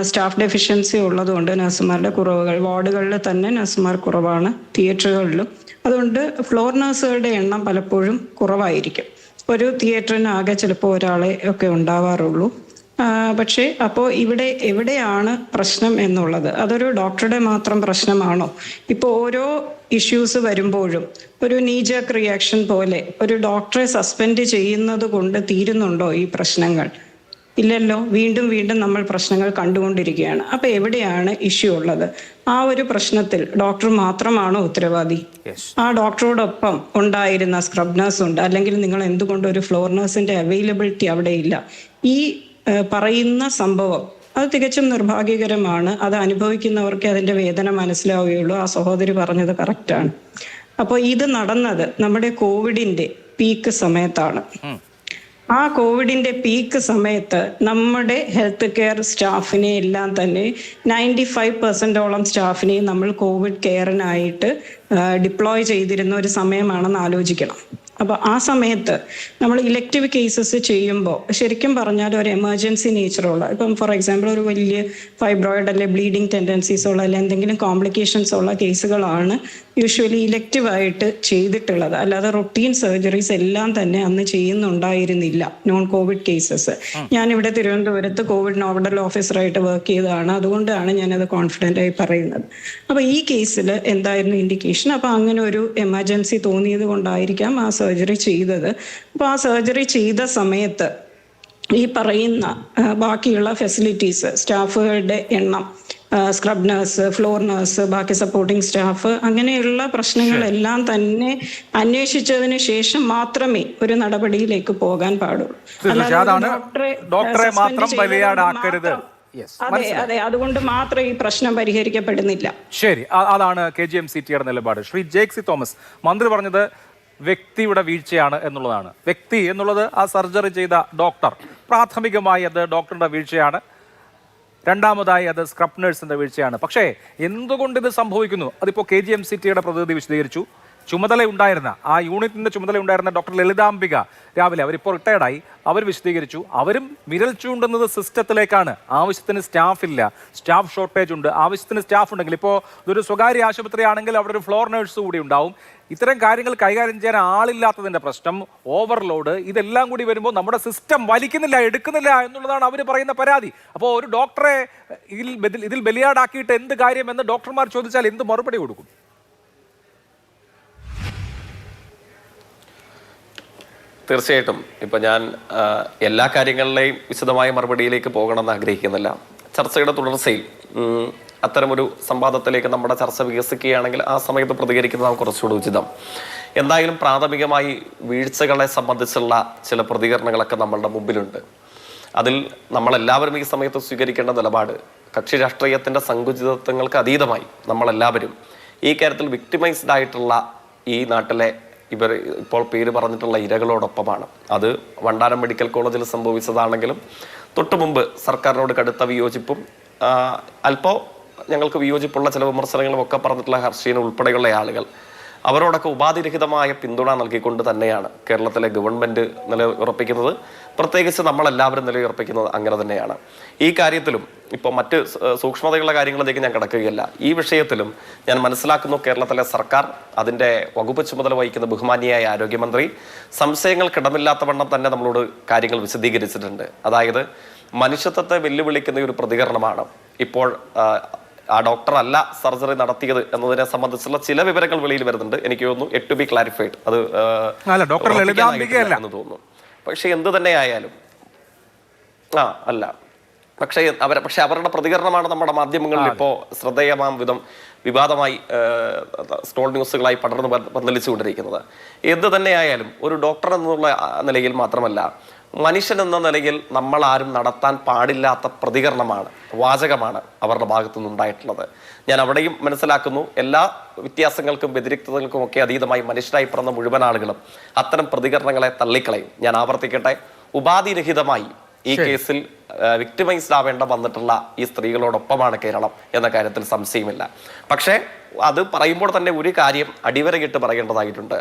സ്റ്റാഫ് ഡെഫിഷ്യൻസി ഉള്ളതുകൊണ്ട് നഴ്സുമാരുടെ കുറവുകൾ, വാർഡുകളിൽ തന്നെ നഴ്സുമാർ കുറവാണ്, തിയേറ്ററുകളിലും. അതുകൊണ്ട് ഫ്ലോർ നഴ്സുകളുടെ എണ്ണം പലപ്പോഴും കുറവായിരിക്കും. ഒരു തിയേറ്ററിന് ആകെ ചിലപ്പോൾ ഒരാളെ ഒക്കെ ഉണ്ടാവാറുള്ളൂ. പക്ഷേ അപ്പോൾ എവിടെയാണ് പ്രശ്നം എന്നുള്ളത്? അതൊരു ഡോക്ടറുടെ മാത്രം പ്രശ്നമാണോ? ഇപ്പോൾ ഓരോ ഇഷ്യൂസ് വരുമ്പോഴും ഒരു നീജർക്ക് റിയാക്ഷൻ പോലെ ഒരു ഡോക്ടറെ സസ്പെൻഡ് ചെയ്യുന്നത് കൊണ്ട് തീരുന്നുണ്ടോ ഈ പ്രശ്നങ്ങൾ? ഇല്ലല്ലോ. വീണ്ടും വീണ്ടും നമ്മൾ പ്രശ്നങ്ങൾ കണ്ടുകൊണ്ടിരിക്കുകയാണ്. അപ്പോൾ എവിടെയാണ് ഇഷ്യൂ ഉള്ളത്? ആ ഒരു പ്രശ്നത്തിൽ ഡോക്ടർ മാത്രമാണോ ഉത്തരവാദി? ആ ഡോക്ടറോടൊപ്പം ഉണ്ടായിരുന്ന സ്ക്രബ് നഴ്സ് ഉണ്ട്, അല്ലെങ്കിൽ നിങ്ങൾ എന്തുകൊണ്ട് ഒരു ഫ്ലോർ നഴ്സിന്റെ അവൈലബിലിറ്റി അവിടെ ഇല്ല? ഈ പറയുന്ന സംഭവം അത് തികച്ചും നിർഭാഗ്യകരമാണ്. അത് അനുഭവിക്കുന്നവർക്ക് അതിൻ്റെ വേദന മനസ്സിലാവുകയുള്ളൂ. ആ സഹോദരി പറഞ്ഞത് കറക്റ്റാണ്. അപ്പോൾ ഇത് നടന്നത് നമ്മുടെ കോവിഡിന്റെ പീക്ക് സമയത്താണ്. ആ കോവിഡിന്റെ പീക്ക് സമയത്ത് നമ്മുടെ ഹെൽത്ത് കെയർ സ്റ്റാഫിനെ എല്ലാം തന്നെ 95% സ്റ്റാഫിനെ നമ്മൾ കോവിഡ് കെയറിനായിട്ട് ഡിപ്ലോയ് ചെയ്തിരുന്ന ഒരു സമയമാണെന്ന് ആലോചിക്കണം. അപ്പോൾ ആ സമയത്ത് നമ്മൾ ഇലക്റ്റീവ് കേസസ് ചെയ്യുമ്പോൾ ശരിക്കും പറഞ്ഞാൽ ഒരു എമർജൻസി നേച്ചറുള്ള, ഇപ്പം ഫോർ എക്സാമ്പിൾ ഒരു വലിയ ഫൈബ്രോയിഡ് അല്ലെ ബ്ലീഡിങ് ടെൻഡൻസീസ് ഉള്ള അല്ലെ എന്തെങ്കിലും കോംപ്ലിക്കേഷൻസ് ഉള്ള കേസുകളാണ് യൂഷ്വലി ഇലക്റ്റീവായിട്ട് ചെയ്തിട്ടുള്ളത്. അല്ലാതെ റൊട്ടീൻ സർജറീസ് എല്ലാം തന്നെ അന്ന് ചെയ്യുന്നുണ്ടായിരുന്നില്ല നോൺ കോവിഡ് കേസസ്. ഞാനിവിടെ തിരുവനന്തപുരത്ത് കോവിഡ് നോഡൽ ഓഫീസറായിട്ട് വർക്ക് ചെയ്തതാണ്, അതുകൊണ്ടാണ് ഞാനത് കോൺഫിഡൻ്റ് ആയി പറയുന്നത്. അപ്പോൾ ഈ കേസിൽ എന്തായിരുന്നു ഇൻഡിക്കേഷൻ? അപ്പോൾ അങ്ങനെ ഒരു എമർജൻസി തോന്നിയത് കൊണ്ടായിരിക്കാം ആ സർജറി ചെയ്തത്. അപ്പോൾ ആ സർജറി ചെയ്ത സമയത്ത് ഈ പറയുന്ന ബാക്കിയുള്ള ഫെസിലിറ്റീസ്, സ്റ്റാഫുകളുടെ എണ്ണം, സ്ക്രബ് നഴ്സ്, ഫ്ലോർ നഴ്സ്, ബാക്കി സപ്പോർട്ടിംഗ് സ്റ്റാഫ്, അങ്ങനെയുള്ള പ്രശ്നങ്ങളെല്ലാം തന്നെ അന്വേഷിച്ചതിന് ശേഷം മാത്രമേ ഒരു നടപടിയിലേക്ക് പോകാൻ പാടുള്ളൂ. അതാണ് ഡോക്ടറെ മാത്രം ബലിയാടാക്കരുത്. അതെ അതെ, അതുകൊണ്ട് മാത്രം ഈ പ്രശ്നം പരിഹരിക്കപ്പെടുന്നില്ല. ശരി, അതാണ് KGMCTയുടെ നിലപാട്. ശ്രീ ജേക്സി തോമസ്, മന്ത്രി പറഞ്ഞത് വ്യക്തിയുടെ വീഴ്ചയാണ് എന്നുള്ളതാണ്. വ്യക്തി എന്നുള്ളത് ആ സർജറി ചെയ്ത ഡോക്ടർ, പ്രാഥമികമായി അത് ഡോക്ടറുടെ വീഴ്ചയാണ്, രണ്ടാമതായി അത് സ്ക്രബ് നഴ്സിന്റെ വീഴ്ചയാണ്. പക്ഷേ എന്തുകൊണ്ട് ഇത് സംഭവിക്കുന്നു? അതിപ്പോൾ KGMCTയുടെ പ്രതിനിധി വിശദീകരിച്ചു. ചുമതലയുണ്ടായിരുന്ന ആ യൂണിറ്റിന്റെ ചുമതലയുണ്ടായിരുന്ന ഡോക്ടർ ലളിതാംബിക രാവിലെ, അവരിപ്പോൾ റിട്ടയർഡായി, അവർ വിശദീകരിച്ചു. അവരും വിരൽ ചൂണ്ടുന്നത് സിസ്റ്റത്തിലേക്കാണ്. ആവശ്യത്തിന് സ്റ്റാഫില്ല, സ്റ്റാഫ് ഷോർട്ടേജ് ഉണ്ട്. ആവശ്യത്തിന് സ്റ്റാഫ് ഉണ്ടെങ്കിൽ, ഇപ്പോൾ ഇതൊരു സ്വകാര്യ ആശുപത്രി ആണെങ്കിൽ അവിടെ ഒരു ഫ്ലോർ നഴ്സ് കൂടി ഉണ്ടാവും. ഇത്തരം കാര്യങ്ങൾ കൈകാര്യം ചെയ്യാൻ ആളില്ലാത്തതിന്റെ പ്രശ്നം, ഓവർലോഡ്, ഇതെല്ലാം കൂടി വരുമ്പോൾ നമ്മുടെ സിസ്റ്റം വലിക്കുന്നില്ല, എടുക്കുന്നില്ല എന്നുള്ളതാണ് അവർ പറയുന്ന പരാതി. അപ്പോൾ ഒരു ഡോക്ടറെ ഇതിൽ ബലിയാടാക്കിയിട്ട് എന്ത് കാര്യം എന്ന് ഡോക്ടർമാർ ചോദിച്ചാൽ എന്ത് മറുപടി കൊടുക്കും? തീർച്ചയായിട്ടും ഇപ്പം ഞാൻ എല്ലാ കാര്യങ്ങളിലെയും വിശദമായ മറുപടിയിലേക്ക് പോകണമെന്ന് ആഗ്രഹിക്കുന്നില്ല. ചർച്ചയുടെ തുടർച്ചയിൽ അത്തരമൊരു സംവാദത്തിലേക്ക് നമ്മുടെ ചർച്ച വികസിക്കുകയാണെങ്കിൽ ആ സമയത്ത് പ്രതികരിക്കുന്നതാണ് കുറച്ചുകൂടി ഉചിതം. എന്തായാലും പ്രാഥമികമായി വീഴ്ചകളെ സംബന്ധിച്ചുള്ള ചില പ്രതികരണങ്ങളൊക്കെ നമ്മളുടെ മുമ്പിലുണ്ട്. അതിൽ നമ്മളെല്ലാവരും ഈ സമയത്ത് സ്വീകരിക്കേണ്ട നിലപാട്, കക്ഷി രാഷ്ട്രീയത്തിൻ്റെ സങ്കുചിതത്വങ്ങൾക്ക് അതീതമായി നമ്മളെല്ലാവരും ഈ കാര്യത്തിൽ വിക്ടിമൈസ്ഡ് ആയിട്ടുള്ള ഈ നാട്ടിലെ ഇവർ ഇപ്പോൾ പേര് പറഞ്ഞിട്ടുള്ള ഇരകളോടൊപ്പമാണ്. അത് വണ്ടാനം മെഡിക്കൽ കോളേജിൽ സംഭവിച്ചതാണെങ്കിലും തൊട്ടു മുമ്പ് സർക്കാരിനോട് കടുത്ത വിയോജിപ്പും അല്പം ഞങ്ങൾക്ക് വിയോജിപ്പുള്ള ചില വിമർശനങ്ങളും ഒക്കെ പറഞ്ഞിട്ടുള്ള ഹർഷീൻ ഉൾപ്പെടെയുള്ള ആളുകൾ, അവരോടൊക്കെ ഉപാധിരഹിതമായ പിന്തുണ നൽകിക്കൊണ്ട് തന്നെയാണ് കേരളത്തിലെ ഗവൺമെൻറ് നിലയുറപ്പിക്കുന്നത്. പ്രത്യേകിച്ച് നമ്മളെല്ലാവരും നിലയുറപ്പിക്കുന്നത് അങ്ങനെ തന്നെയാണ്. ഈ കാര്യത്തിലും ഇപ്പോൾ മറ്റ് സൂക്ഷ്മതയുള്ള കാര്യങ്ങളിലേക്ക് ഞാൻ കിടക്കുകയല്ല. ഈ വിഷയത്തിലും ഞാൻ മനസ്സിലാക്കുന്നു കേരളത്തിലെ സർക്കാർ, അതിൻ്റെ വകുപ്പ് ചുമതല വഹിക്കുന്ന ബഹുമാനിയായ ആരോഗ്യമന്ത്രി സംശയങ്ങൾക്കിടമില്ലാത്തവണ്ണം തന്നെ നമ്മളോട് കാര്യങ്ങൾ വിശദീകരിച്ചിട്ടുണ്ട്. അതായത് മനുഷ്യത്വത്തെ വെല്ലുവിളിക്കുന്ന ഒരു പ്രതികരണമാണ് ഇപ്പോൾ ആ ഡോക്ടർ അല്ല സർജറി നടത്തിയത് എന്നതിനെ സംബന്ധിച്ചുള്ള ചില വിവരങ്ങൾ വെളിയിൽ വരുന്നുണ്ട്. എനിക്ക് തോന്നുന്നു ഇറ്റ് ടു ബി ക്ലാരിഫൈഡ്, അത് ഡോക്ടർ എന്ന് തോന്നുന്നു. പക്ഷെ എന്ത് തന്നെ ആയാലും അല്ല, പക്ഷേ അവരുടെ പ്രതികരണമാണ് നമ്മുടെ മാധ്യമങ്ങളിൽ ഇപ്പോൾ ശ്രദ്ധേയമാം വിധം വിവാദമായി സ്റ്റോൾ ന്യൂസുകളായി പടർന്ന് പന്തലിച്ചുകൊണ്ടിരിക്കുന്നത്. എന്ത് തന്നെയായാലും ഒരു ഡോക്ടർ എന്നുള്ള നിലയിൽ മാത്രമല്ല, മനുഷ്യൻ എന്ന നിലയിൽ നമ്മൾ ആരും നടത്താൻ പാടില്ലാത്ത പ്രതികരണമാണ്, വാചകമാണ് അവരുടെ ഭാഗത്തു നിന്നുണ്ടായിട്ടുള്ളത്. ഞാൻ അവിടെയും മനസ്സിലാക്കുന്നു എല്ലാ വ്യത്യാസങ്ങൾക്കും വ്യതിരിക്തതകൾക്കും ഒക്കെ അതീതമായി മനുഷ്യരായി പിറന്ന മുഴുവൻ ആളുകളും അത്തരം പ്രതികരണങ്ങളെ തള്ളിക്കളയും. ഞാൻ ആവർത്തിക്കട്ടെ, ഉപാധിരഹിതമായി ഈ കേസിൽ വിക്ടിമൈസ്ഡ് ആവേണ്ട വന്നിട്ടുള്ള ഈ സ്ത്രീകളോടൊപ്പമാണ് കേരളം എന്ന കാര്യത്തിൽ സംശയമില്ല. പക്ഷേ അത് പറയുമ്പോൾ തന്നെ ഒരു കാര്യം അടിവരയിട്ട് പറയേണ്ടതായിട്ടുണ്ട്.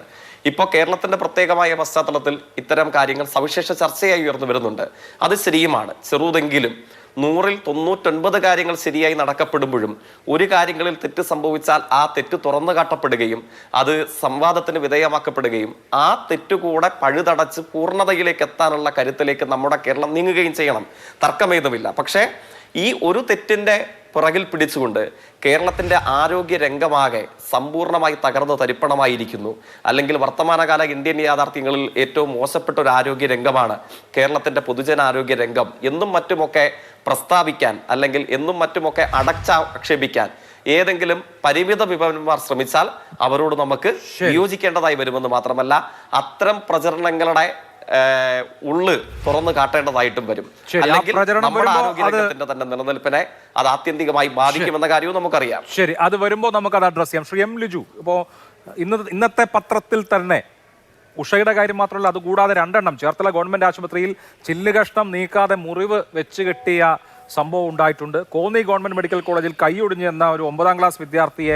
ഇപ്പോൾ കേരളത്തിന്റെ പ്രത്യേകമായ പശ്ചാത്തലത്തിൽ ഇത്തരം കാര്യങ്ങൾ സവിശേഷ ചർച്ചയായി ഉയർന്നു വരുന്നുണ്ട്. അത് ശരിയുമാണ്. ചെറുതെങ്കിലും 100-ൽ 99 കാര്യങ്ങൾ ശരിയായി നടക്കപ്പെടുമ്പോഴും ഒരു കാര്യങ്ങളിൽ തെറ്റ് സംഭവിച്ചാൽ ആ തെറ്റ് തുറന്നു കാട്ടപ്പെടുകയും അത് സംവാദത്തിന് വിധേയമാക്കപ്പെടുകയും ആ തെറ്റുകൂടെ പഴുതടച്ച് പൂർണ്ണതയിലേക്ക് എത്താനുള്ള കരുത്തിലേക്ക് നമ്മുടെ കേരളം നീങ്ങുകയും ചെയ്യണം. തർക്കമേതുമില്ല. പക്ഷേ ഈ ഒരു തെറ്റിന്റെ പുറകിൽ പിടിച്ചുകൊണ്ട് കേരളത്തിന്റെ ആരോഗ്യ രംഗമാകെ സമ്പൂർണ്ണമായി തകർന്ന് തരിപ്പണമായിരിക്കുന്നു. അല്ലെങ്കിൽ വർത്തമാനകാല ഇന്ത്യൻ യാഥാർത്ഥ്യങ്ങളിൽ ഏറ്റവും മോശപ്പെട്ട ഒരു ആരോഗ്യ രംഗമാണ് കേരളത്തിന്റെ പൊതുജനാരോഗ്യ രംഗം എന്നും മറ്റുമൊക്കെ പ്രസ്താവിക്കാൻ, അല്ലെങ്കിൽ എന്നും മറ്റുമൊക്കെ അടച്ചാക്ഷേപിക്കാൻ ഏതെങ്കിലും പരിമിത വിപന്നന്മാർ ശ്രമിച്ചാൽ അവരോട് നമുക്ക് വിയോജിക്കേണ്ടതായി വരുമെന്ന് മാത്രമല്ല, അത്തരം പ്രചരണങ്ങളുടെ ഉള്ള് തുറന്നു കാട്ടേണ്ടതായിട്ടും വരും. അല്ലെങ്കിൽ നമ്മുടെ ആരോഗ്യരംഗത്തിന്റെ തന്നെ നിലനിൽപ്പിനെ അത് ആത്യന്തികമായി ബാധിക്കുമെന്ന കാര്യവും നമുക്കറിയാം. ശരി, അത് വരുമ്പോൾ നമുക്ക് അത് അഡ്രസ് ചെയ്യാം. ശ്രീ എം ലിജു, ഇപ്പോൾ ഇന്നത്തെ പത്രത്തിൽ തന്നെ ഉഷയുടെ കാര്യം മാത്രമല്ല, അതുകൂടാതെ 2 എണ്ണം ചേർത്തല ഗവൺമെന്റ് ആശുപത്രിയിൽ ചില്ലുകഷ്ണം നീക്കാതെ മുറിവ് വെച്ച് കെട്ടിയ സംഭവം ഉണ്ടായിട്ടുണ്ട്. കോന്നി ഗവൺമെന്റ് മെഡിക്കൽ കോളേജിൽ കൈയൊടിഞ്ഞെന്ന ഒരു 9ാം ക്ലാസ് വിദ്യാർത്ഥിയെ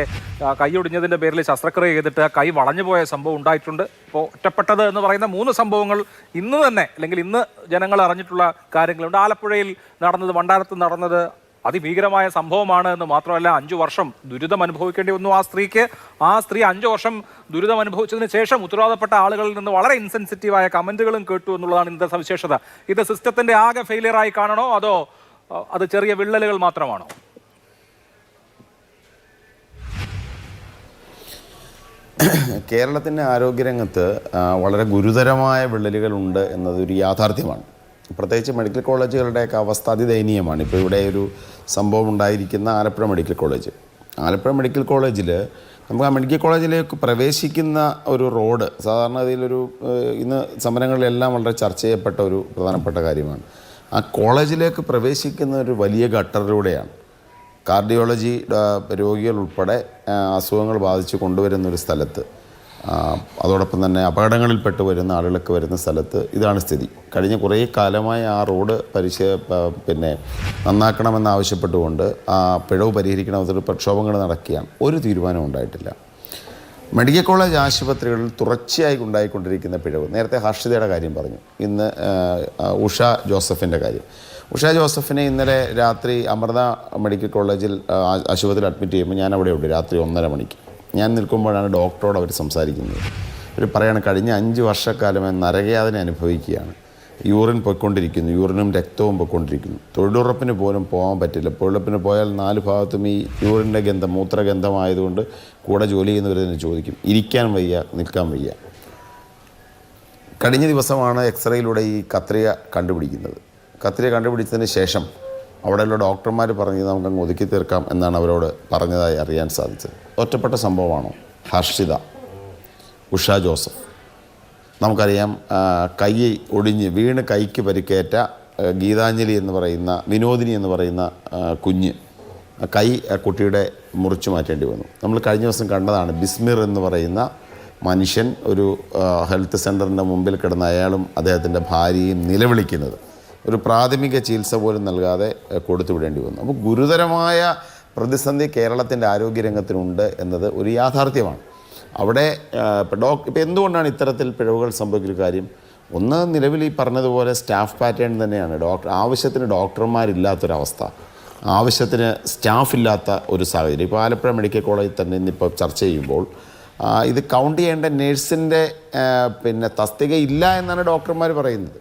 കൈയൊടിഞ്ഞതിന്റെ പേരിൽ ശസ്ത്രക്രിയ ചെയ്തിട്ട് കൈ വളഞ്ഞുപോയ സംഭവം ഉണ്ടായിട്ടുണ്ട്. ഇപ്പോൾ ഒറ്റപ്പെട്ടത് എന്ന് പറയുന്ന 3 സംഭവങ്ങൾ ഇന്ന് തന്നെ, അല്ലെങ്കിൽ ഇന്ന് ജനങ്ങൾ അറിഞ്ഞിട്ടുള്ള കാര്യങ്ങളുണ്ട്. ആലപ്പുഴയിൽ നടന്നത്, വണ്ടാനത്ത് നടന്നത് അതിഭീകരമായ സംഭവമാണ് എന്ന് മാത്രമല്ല, 5 വർഷം ദുരിതം അനുഭവിക്കേണ്ടി വന്നു ആ സ്ത്രീക്ക്. ആ സ്ത്രീ 5 വർഷം ദുരിതം അനുഭവിച്ചതിന് ശേഷം ഉത്തരവാദപ്പെട്ട ആളുകളിൽ നിന്ന് വളരെ ഇൻസെൻസിറ്റീവായ കമന്റുകളും കേട്ടു എന്നുള്ളതാണ് ഇന്നത്തെ സവിശേഷത. ഇത് സിസ്റ്റത്തിന്റെ ആകെ ഫെയിലിയറായി കാണണോ, അതോ അത് ചെറിയ വിള്ളലുകൾ മാത്രമാണോ? കേരളത്തിൻ്റെ ആരോഗ്യരംഗത്ത് വളരെ ഗുരുതരമായ വിള്ളലുകളുണ്ട് എന്നതൊരു യാഥാർത്ഥ്യമാണ്. പ്രത്യേകിച്ച് മെഡിക്കൽ കോളേജുകളുടെയൊക്കെ അവസ്ഥ അതിദയനീയമാണ്. ഇപ്പോൾ ഇവിടെ ഒരു സംഭവം ഉണ്ടായിരിക്കുന്ന Alappuzha medical college. Alappuzha medical കോളേജിൽ നമുക്ക് ആ മെഡിക്കൽ കോളേജിലേക്ക് പ്രവേശിക്കുന്ന ഒരു റോഡ് സാധാരണ ഇതിലൊരു ഇന്ന് സമരങ്ങളിലെല്ലാം വളരെ ചർച്ച ചെയ്യപ്പെട്ട ഒരു പ്രധാനപ്പെട്ട കാര്യമാണ്. ആ കോളേജിലേക്ക് പ്രവേശിക്കുന്ന ഒരു വലിയ ഗട്ടറിലൂടെയാണ് കാർഡിയോളജി രോഗികൾ ഉൾപ്പെടെ അസുഖങ്ങൾ ബാധിച്ച് കൊണ്ടുവരുന്ന ഒരു സ്ഥലത്ത്, അതോടൊപ്പം തന്നെ അപകടങ്ങളിൽപ്പെട്ട് വരുന്ന ആളുകളൊക്കെ വരുന്ന സ്ഥലത്ത് ഇതാണ് സ്ഥിതി. കഴിഞ്ഞ കുറേ കാലമായി ആ റോഡ് നന്നാക്കണമെന്നാവശ്യപ്പെട്ടുകൊണ്ട് ആ പിഴവ് പരിഹരിക്കണമെന്നൊരു പ്രക്ഷോഭങ്ങൾ നടക്കുകയാണ്. ഒരു തീരുമാനം ഉണ്ടായിട്ടില്ല. മെഡിക്കൽ കോളേജ് ആശുപത്രികളിൽ തുടർച്ചയായി ഉണ്ടായിക്കൊണ്ടിരിക്കുന്ന പിഴവ്, നേരത്തെ ഹർഷിതയുടെ കാര്യം പറഞ്ഞു, ഇന്ന് ഉഷ ജോസഫിൻ്റെ കാര്യം. ഉഷ ജോസഫിനെ ഇന്നലെ രാത്രി അമൃത മെഡിക്കൽ കോളേജിൽ ആശുപത്രിയിൽ അഡ്മിറ്റ് ചെയ്യുമ്പോൾ ഞാൻ അവിടെ ഉണ്ട് രാത്രി 1:30 മണിക്ക്. ഞാൻ നിൽക്കുമ്പോഴാണ് ഡോക്ടറോട് അവർ സംസാരിക്കുന്നത്. അവർ പറയുകയാണ് കഴിഞ്ഞ 5 വർഷക്കാലമായി നരകയാതന അനുഭവിക്കുകയാണ്. യൂറിൻ പൊയ്ക്കൊണ്ടിരിക്കുന്നു, യൂറിനും രക്തവും പൊയ്ക്കൊണ്ടിരിക്കുന്നു. തൊഴിലുറപ്പിന് പോലും പോകാൻ പറ്റില്ല. തൊഴിലുറപ്പിന് പോയാൽ 4 ഭാഗത്തും ഈ യൂറിൻ്റെ ഗന്ധം, മൂത്രഗന്ധമായതുകൊണ്ട് കൂടെ ജോലി ചെയ്യുന്നവർ തന്നെ ചോദിക്കും, ഇരിക്കാൻ വയ്യ, നിൽക്കാൻ വയ്യ. കഴിഞ്ഞ ദിവസമാണ് എക്സ്റേയിലൂടെ ഈ കത്രിക കണ്ടുപിടിക്കുന്നത്. കത്രിക കണ്ടുപിടിച്ചതിന് ശേഷം അവിടെയുള്ള ഡോക്ടർമാർ പറഞ്ഞത് നമുക്കങ്ങ് ഒതുക്കി തീർക്കാം എന്നാണ് അവരോട് പറഞ്ഞതായി അറിയാൻ സാധിച്ചത്. ഒറ്റപ്പെട്ട സംഭവമാണോ? ഹർഷിത, ഉഷ ജോസഫ്, നമുക്കറിയാം കൈ ഒടിഞ്ഞ് വീണ് കൈക്ക് പരിക്കേറ്റ ഗീതാഞ്ജലി എന്ന് പറയുന്ന, വിനോദിനി എന്ന് പറയുന്ന കുഞ്ഞ്, കൈ കുട്ടിയുടെ മുറിച്ചു മാറ്റേണ്ടി വന്നു. നമ്മൾ കഴിഞ്ഞ ദിവസം കണ്ടതാണ് ബിസ്മിർ എന്ന് പറയുന്ന മനുഷ്യൻ ഒരു ഹെൽത്ത് സെൻ്ററിൻ്റെ മുമ്പിൽ കിടന്ന അയാളും അദ്ദേഹത്തിൻ്റെ ഭാര്യയും നിലവിളിക്കുന്നത്. ഒരു പ്രാഥമിക ചികിത്സ പോലും നൽകാതെ കൊടുത്തു വിടേണ്ടി വന്നു. അപ്പോൾ ഗുരുതരമായ പ്രതിസന്ധി കേരളത്തിൻ്റെ ആരോഗ്യരംഗത്തിനുണ്ട് എന്നത് ഒരു യാഥാർത്ഥ്യമാണ്. അവിടെ ഇപ്പോൾ എന്തുകൊണ്ടാണ് ഇത്തരത്തിൽ പിഴവുകൾ സംഭവിക്കുന്ന കാര്യം? ഒന്ന്, നിലവിൽ ഈ പറഞ്ഞതുപോലെ സ്റ്റാഫ് പാറ്റേൺ തന്നെയാണ്. ആവശ്യത്തിന് ഡോക്ടർമാരില്ലാത്തൊരവസ്ഥ, ആവശ്യത്തിന് സ്റ്റാഫില്ലാത്ത ഒരു സാഹചര്യം. ഇപ്പോൾ ആലപ്പുഴ മെഡിക്കൽ കോളേജിൽ തന്നെ ഇന്നിപ്പോൾ ചർച്ച ചെയ്യുമ്പോൾ ഇത് കൗണ്ട് ചെയ്യേണ്ട നേഴ്സിൻ്റെ തസ്തിക ഇല്ല എന്നാണ് ഡോക്ടർമാർ പറയുന്നത്.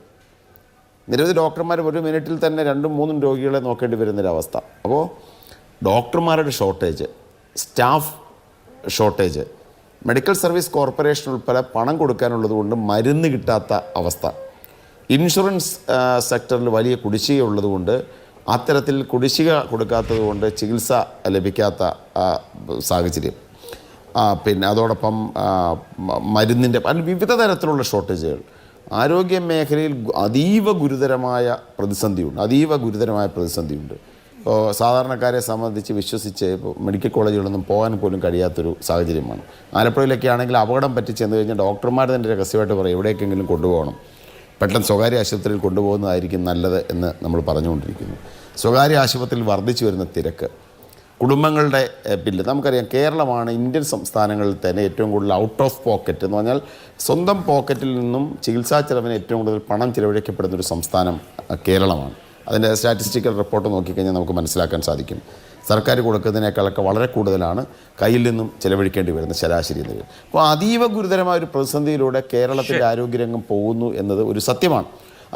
നിരവധി ഡോക്ടർമാർ ഒരു മിനിറ്റിൽ തന്നെ 2-3 രോഗികളെ നോക്കേണ്ടി വരുന്നൊരവസ്ഥ. അപ്പോൾ ഡോക്ടർമാരുടെ shortage, staff shortage, medical service corporation ഉൾപ്പെടെ പണം കൊടുക്കാനുള്ളത് കൊണ്ട് മരുന്ന് കിട്ടാത്ത അവസ്ഥ, ഇൻഷുറൻസ് സെക്ടറിൽ വലിയ കുടിശ്ശിക ഉള്ളതുകൊണ്ട് അത്തരത്തിൽ കുടിശ്ശിക കൊടുക്കാത്തത് കൊണ്ട് ചികിത്സ ലഭിക്കാത്ത സാഹചര്യം, അതോടൊപ്പം മരുന്നിൻ്റെ വിവിധ തരത്തിലുള്ള ഷോർട്ടേജുകൾ. ആരോഗ്യ മേഖലയിൽ അതീവ ഗുരുതരമായ പ്രതിസന്ധിയുണ്ട്. ഇപ്പോൾ സാധാരണക്കാരെ സംബന്ധിച്ച് വിശ്വസിച്ച് ഇപ്പോൾ മെഡിക്കൽ കോളേജുകളൊന്നും പോകാൻ പോലും കഴിയാത്തൊരു സാഹചര്യമാണ്. ആലപ്പുഴയിലൊക്കെ ആണെങ്കിൽ അപകടം പറ്റി ചെന്ന് കഴിഞ്ഞാൽ ഡോക്ടർമാർ തന്നെ രഹസ്യമായിട്ട് പറയും എവിടേക്കെങ്കിലും കൊണ്ടുപോകണം, പെട്ടെന്ന് സ്വകാര്യ ആശുപത്രിയിൽ കൊണ്ടുപോകുന്നതായിരിക്കും നല്ലത് എന്ന് നമ്മൾ പറഞ്ഞുകൊണ്ടിരിക്കുന്നു. സ്വകാര്യ ആശുപത്രിയിൽ വർദ്ധിച്ചു വരുന്ന തിരക്ക്, കുടുംബങ്ങളുടെ ബില്ല്. നമുക്കറിയാം കേരളമാണ് ഇന്ത്യൻ സംസ്ഥാനങ്ങളിൽ തന്നെ ഏറ്റവും കൂടുതൽ ഔട്ട് ഓഫ് പോക്കറ്റ് എന്ന് പറഞ്ഞാൽ സ്വന്തം പോക്കറ്റിൽ നിന്നും ചികിത്സാ ചെലവിന് ഏറ്റവും കൂടുതൽ പണം ചിലവഴിക്കപ്പെടുന്നൊരു സംസ്ഥാനം കേരളമാണ്. അതിൻ്റെ സ്റ്റാറ്റിസ്റ്റിക്കൽ റിപ്പോർട്ട് നോക്കിക്കഴിഞ്ഞാൽ നമുക്ക് മനസ്സിലാക്കാൻ സാധിക്കും. സർക്കാർ കൊടുക്കുന്നതിനേക്കാളൊക്കെ വളരെ കൂടുതലാണ് കയ്യിൽ നിന്നും ചിലവഴിക്കേണ്ടി വരുന്ന ശരാശരി നില. അപ്പോൾ അതീവ ഗുരുതരമായ ഒരു പ്രതിസന്ധിയിലൂടെ കേരളത്തിൻ്റെ ആരോഗ്യരംഗം പോകുന്നു എന്നത് ഒരു സത്യമാണ്.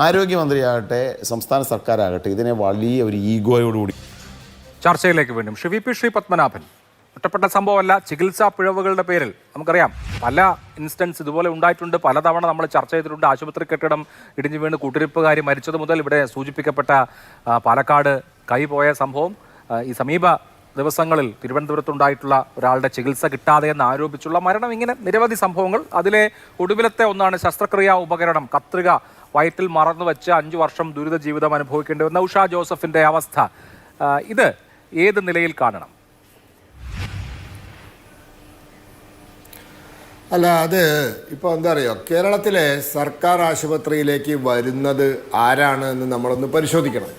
ആരോഗ്യമന്ത്രിയാകട്ടെ സംസ്ഥാന സർക്കാരാകട്ടെ ഇതിനെ വലിയ ഒരു ഈഗോയോടുകൂടി. ചർച്ചയിലേക്ക് വീണ്ടും ശ്രീ പത്മനാഭൻ, ഒറ്റപ്പെട്ട സംഭവമല്ല, ചികിത്സാ പിഴവുകളുടെ പേരിൽ നമുക്കറിയാം പല ഇൻസ്റ്റൻസ് ഇതുപോലെ ഉണ്ടായിട്ടുണ്ട്. പലതവണ നമ്മൾ ചർച്ച ചെയ്തിട്ടുണ്ട്. ആശുപത്രി കെട്ടിടം ഇടിഞ്ഞു വീണ് കൂട്ടിരിപ്പുകാരി മരിച്ചത് മുതൽ ഇവിടെ സൂചിപ്പിക്കപ്പെട്ട പാലക്കാട് കൈ പോയ സംഭവം, ഈ സമീപ ദിവസങ്ങളിൽ തിരുവനന്തപുരത്തുണ്ടായിട്ടുള്ള ഒരാളുടെ ചികിത്സ കിട്ടാതെ എന്ന് ആരോപിച്ചുള്ള മരണം, ഇങ്ങനെ നിരവധി സംഭവങ്ങൾ. അതിലെ ഒടുവിലത്തെ ഒന്നാണ് ശസ്ത്രക്രിയാ ഉപകരണം കത്രിക വയറ്റിൽ മറന്നു വെച്ച് 5 വർഷം ദുരിത ജീവിതം അനുഭവിക്കേണ്ടി വന്ന ഉഷ ജോസഫിന്റെ അവസ്ഥ. ഇത് ഏത് നിലയിൽ കാണണം? അല്ല, അത് ഇപ്പോൾ എന്താ പറയുക, കേരളത്തിലെ സർക്കാർ ആശുപത്രിയിലേക്ക് വരുന്നത് ആരാണ് എന്ന് നമ്മളൊന്ന് പരിശോധിക്കണം.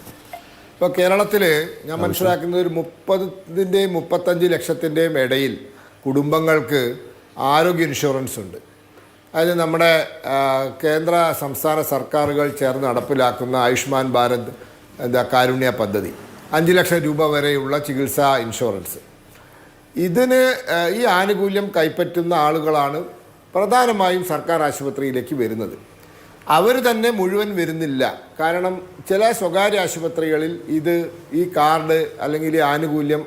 ഇപ്പോൾ കേരളത്തിൽ ഞാൻ മനസ്സിലാക്കുന്നത് ഒരു 30-ൻ്റെയും 35 ലക്ഷത്തിൻ്റെയും ഇടയിൽ കുടുംബങ്ങൾക്ക് ആരോഗ്യ ഇൻഷുറൻസ് ഉണ്ട്. അതായത് നമ്മുടെ കേന്ദ്ര സംസ്ഥാന സർക്കാരുകൾ ചേർന്ന് നടപ്പിലാക്കുന്ന ആയുഷ്മാൻ ഭാരത് കാരുണ്യ പദ്ധതി, 5 ലക്ഷം രൂപ വരെയുള്ള ചികിത്സാ ഇൻഷുറൻസ്. ഇതിന് ഈ ആനുകൂല്യം കൈപ്പറ്റുന്ന ആളുകളാണ് പ്രധാനമായും സർക്കാർ ആശുപത്രിയിലേക്ക് വരുന്നത്. അവർ തന്നെ മുഴുവൻ വരുന്നില്ല. കാരണം ചില സ്വകാര്യ ആശുപത്രികളിൽ ഈ കാർഡ് അല്ലെങ്കിൽ ഈ ആനുകൂല്യം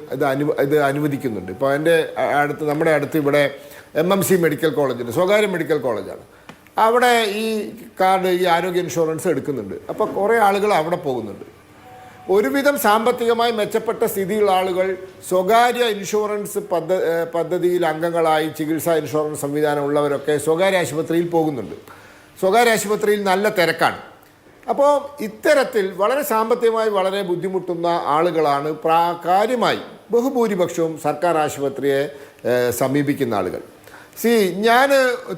ഇത് അനുവദിക്കുന്നുണ്ട്. ഇപ്പോൾ നമ്മുടെ അടുത്ത് ഇവിടെ MMC മെഡിക്കൽ കോളേജുണ്ട്, സ്വകാര്യ മെഡിക്കൽ കോളേജാണ്. അവിടെ ഈ കാർഡ്, ഈ ആരോഗ്യ ഇൻഷുറൻസ് എടുക്കുന്നുണ്ട്. അപ്പോൾ കുറേ ആളുകൾ അവിടെ പോകുന്നുണ്ട്. ഒരുവിധം സാമ്പത്തികമായി മെച്ചപ്പെട്ട സ്ഥിതിയുള്ള ആളുകൾ സ്വകാര്യ ഇൻഷുറൻസ് പദ്ധതിയിൽ അംഗങ്ങളായി ചികിത്സാ ഇൻഷുറൻസ് സംവിധാനം ഉള്ളവരൊക്കെ സ്വകാര്യ ആശുപത്രിയിൽ പോകുന്നുണ്ട്. സ്വകാര്യ ആശുപത്രിയിൽ നല്ല തിരക്കാണ്. അപ്പോൾ ഇത്തരത്തിൽ വളരെ സാമ്പത്തികമായി വളരെ ബുദ്ധിമുട്ടുന്ന ആളുകളാണ് കാര്യമായി ബഹുഭൂരിപക്ഷവും സർക്കാർ ആശുപത്രിയെ സമീപിക്കുന്ന ആളുകൾ. ഞാൻ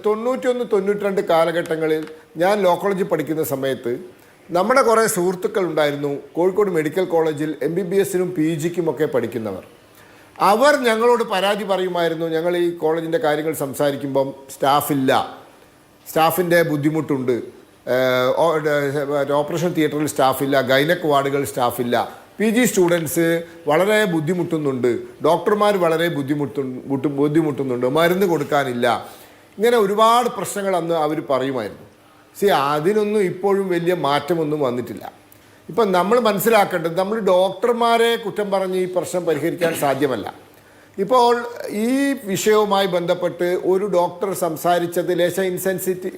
91-92 കാലഘട്ടങ്ങളിൽ ഞാൻ ലോ കോളേജിൽ പഠിക്കുന്ന സമയത്ത് നമ്മുടെ കുറേ സുഹൃത്തുക്കൾ ഉണ്ടായിരുന്നു കോഴിക്കോട് മെഡിക്കൽ കോളേജിൽ MBBS-നും PG-ക്കുമൊക്കെ പഠിക്കുന്നവർ. അവർ ഞങ്ങളോട് പരാതി പറയുമായിരുന്നു, ഞങ്ങൾ ഈ കോളേജിൻ്റെ കാര്യങ്ങൾ സംസാരിക്കുമ്പം സ്റ്റാഫില്ല, സ്റ്റാഫിൻ്റെ ബുദ്ധിമുട്ടുണ്ട്, ഓപ്പറേഷൻ തിയേറ്ററിൽ സ്റ്റാഫില്ല, ഗൈനക് വാർഡുകൾ സ്റ്റാഫില്ല, PG സ്റ്റുഡൻസ് വളരെ ബുദ്ധിമുട്ടുന്നുണ്ട്, ഡോക്ടർമാർ വളരെ ബുദ്ധിമുട്ടുന്നുണ്ട്, മരുന്ന് കൊടുക്കാനില്ല, ഇങ്ങനെ ഒരുപാട് പ്രശ്നങ്ങൾ അന്ന് അവർ പറയുമായിരുന്നു. അതിനൊന്നും ഇപ്പോഴും വലിയ മാറ്റമൊന്നും വന്നിട്ടില്ല. ഇപ്പം നമ്മൾ മനസ്സിലാക്കേണ്ടത്, നമ്മൾ ഡോക്ടർമാരെ കുറ്റം പറഞ്ഞ് ഈ പ്രശ്നം പരിഹരിക്കാൻ സാധ്യമല്ല. ഇപ്പോൾ ഈ വിഷയവുമായി ബന്ധപ്പെട്ട് ഒരു ഡോക്ടർ സംസാരിച്ചത് ലേശം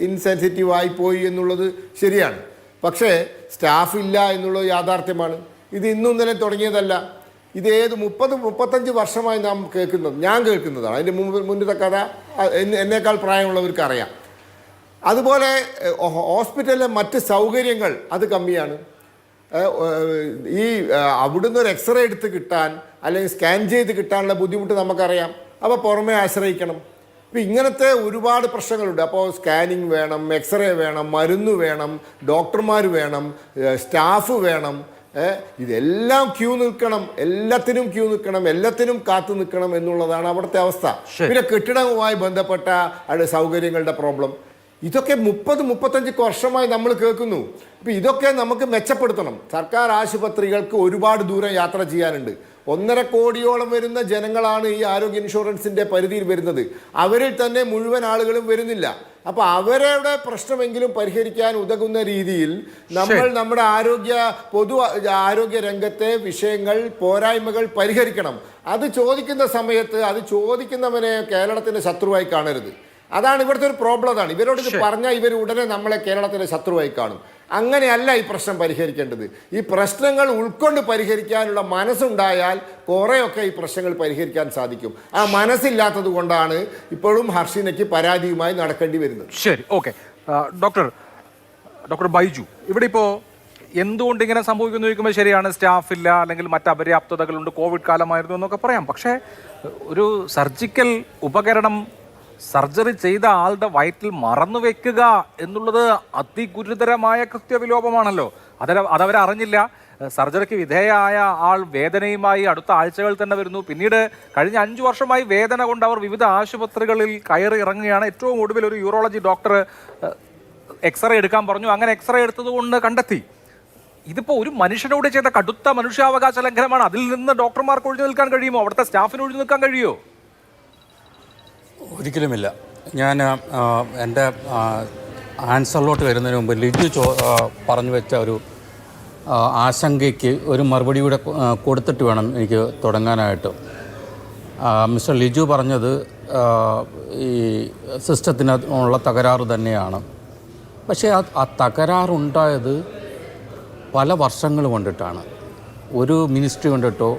ഇൻസെൻസിറ്റീവായി പോയി എന്നുള്ളത് ശരിയാണ്. പക്ഷേ സ്റ്റാഫ് ഇല്ല എന്നുള്ളത് യാഥാർത്ഥ്യമാണ്. ഇത് ഇന്നും തന്നെ തുടങ്ങിയതല്ല. ഇത് 30-35 വർഷമായി ഞാൻ കേൾക്കുന്നതാണ്. അതിൻ്റെ മുന്നത്തെ കഥ എന്നേക്കാൾ പ്രായമുള്ളവർക്ക് അറിയാം. അതുപോലെ ഹോസ്പിറ്റലിലെ മറ്റ് സൗകര്യങ്ങൾ അത് കമ്മിയാണ്. ഈ അവിടുന്ന് ഒരു എക്സ്റേ എടുത്ത് കിട്ടാൻ അല്ലെങ്കിൽ സ്കാൻ ചെയ്ത് കിട്ടാനുള്ള ബുദ്ധിമുട്ട് നമുക്കറിയാം. അപ്പോൾ പുറമേ ആശ്രയിക്കണം. അപ്പോൾ ഇങ്ങനത്തെ ഒരുപാട് പ്രശ്നങ്ങളുണ്ട്. അപ്പോൾ സ്കാനിങ് വേണം, എക്സ്റേ വേണം, മരുന്ന് വേണം, ഡോക്ടർമാർ വേണം, സ്റ്റാഫ് വേണം. ഇതെല്ലാം ക്യൂ നിൽക്കണം, എല്ലാത്തിനും ക്യൂ നിൽക്കണം, എല്ലാത്തിനും കാത്തു നിൽക്കണം എന്നുള്ളതാണ് അവിടുത്തെ അവസ്ഥ. പിന്നെ കെട്ടിടവുമായി ബന്ധപ്പെട്ട സൗകര്യങ്ങളുടെ പ്രോബ്ലം, ഇതൊക്കെ 30-35 വർഷമായി നമ്മൾ കേൾക്കുന്നു. അപ്പോൾ ഇതൊക്കെ നമുക്ക് മെച്ചപ്പെടുത്തണം. സർക്കാർ ആശുപത്രികൾക്ക് ഒരുപാട് ദൂരം യാത്ര ചെയ്യാനുണ്ട്. 1.5 കോടിയോളം വരുന്ന ജനങ്ങളാണ് ഈ ആരോഗ്യ ഇൻഷുറൻസിൻ്റെ പരിധിയിൽ വരുന്നത്. അവരിൽ തന്നെ മുഴുവൻ ആളുകളും വരുന്നില്ല. അപ്പോൾ അവരുടെ പ്രശ്നമെങ്കിലും പരിഹരിക്കാൻ ഉതകുന്ന രീതിയിൽ നമ്മൾ നമ്മുടെ ആരോഗ്യ രംഗത്തെ വിഷയങ്ങൾ, പോരായ്മകൾ പരിഹരിക്കണം. അത് ചോദിക്കുന്ന സമയത്ത് അത് ചോദിക്കുന്നവനെ കേരളത്തിൻ്റെ ശത്രുവായി കാണരുത്. അതാണ് ഇവിടുത്തെ ഒരു പ്രോബ്ലം. അതാണ് ഇവരോട് ഇത് പറഞ്ഞാൽ ഇവർ ഉടനെ നമ്മളെ കേരളത്തിലെ ശത്രുവായി കാണും. അങ്ങനെയല്ല ഈ പ്രശ്നം പരിഹരിക്കേണ്ടത്. ഈ പ്രശ്നങ്ങൾ ഉൾക്കൊണ്ട് പരിഹരിക്കാനുള്ള മനസ്സുണ്ടായാൽ കുറേയൊക്കെ ഈ പ്രശ്നങ്ങൾ പരിഹരിക്കാൻ സാധിക്കും. ആ മനസ്സില്ലാത്തത് കൊണ്ടാണ് ഇപ്പോഴും ഹർഷിനയ്ക്ക് പരാതിയുമായി നടക്കേണ്ടി വരുന്നത്. ശരി, ഓക്കെ. ഡോക്ടർ ബൈജു, ഇവിടെ ഇപ്പോൾ എന്തുകൊണ്ട് ഇങ്ങനെ സംഭവിക്കുന്നു ചോദിക്കുമ്പോൾ ശരിയാണ്, സ്റ്റാഫില്ല, അല്ലെങ്കിൽ മറ്റ് അപര്യാപ്തതകളുണ്ട്, കോവിഡ് കാലമായിരുന്നു എന്നൊക്കെ പറയാം. പക്ഷേ ഒരു സർജിക്കൽ ഉപകരണം സർജറി ചെയ്ത ആളുടെ വയറ്റിൽ മറന്നു വെക്കുക എന്നുള്ളത് അതിഗുരുതരമായ കൃത്യവിലോപമാണല്ലോ. അതവരറിഞ്ഞില്ല. സർജറിക്ക് വിധേയമായ ആൾ വേദനയുമായി അടുത്ത ആഴ്ചകൾ തന്നെ വരുന്നു. പിന്നീട് കഴിഞ്ഞ 5 വർഷമായി വേദന കൊണ്ട് അവർ വിവിധ ആശുപത്രികളിൽ കയറി ഇറങ്ങുകയാണ്. ഏറ്റവും ഒടുവിൽ ഒരു യൂറോളജി ഡോക്ടർ എക്സ്റേ എടുക്കാൻ പറഞ്ഞു. അങ്ങനെ എക്സ്റേ എടുത്തത് കൊണ്ട് കണ്ടെത്തി. ഇതിപ്പോൾ ഒരു മനുഷ്യനോട് ചെയ്ത കടുത്ത മനുഷ്യാവകാശ ലംഘനമാണ്. അതിൽ നിന്ന് ഡോക്ടർമാർക്ക് ഒഴിഞ്ഞു നിൽക്കാൻ കഴിയുമോ? അവിടുത്തെ സ്റ്റാഫിന് ഒഴിഞ്ഞു നിൽക്കാൻ കഴിയുമോ? ഒരിക്കലുമില്ല. ഞാൻ എൻ്റെ ആൻസറിലോട്ട് വരുന്നതിന് മുമ്പ് ലിജു പറഞ്ഞു വെച്ച ഒരു ആശങ്കയ്ക്ക് ഒരു മറുപടി കൂടെ കൊടുത്തിട്ട് വേണം എനിക്ക് തുടങ്ങാനായിട്ട്. മിസ്റ്റർ ലിജു പറഞ്ഞത് ഈ സിസ്റ്റത്തിന് ഉള്ള തകരാറ് തന്നെയാണ്. പക്ഷേ ആ തകരാറുണ്ടായത് പല വർഷങ്ങൾ കൊണ്ടിട്ടാണ്. ഒരു മിനിസ്ട്രി കൊണ്ടിട്ടോ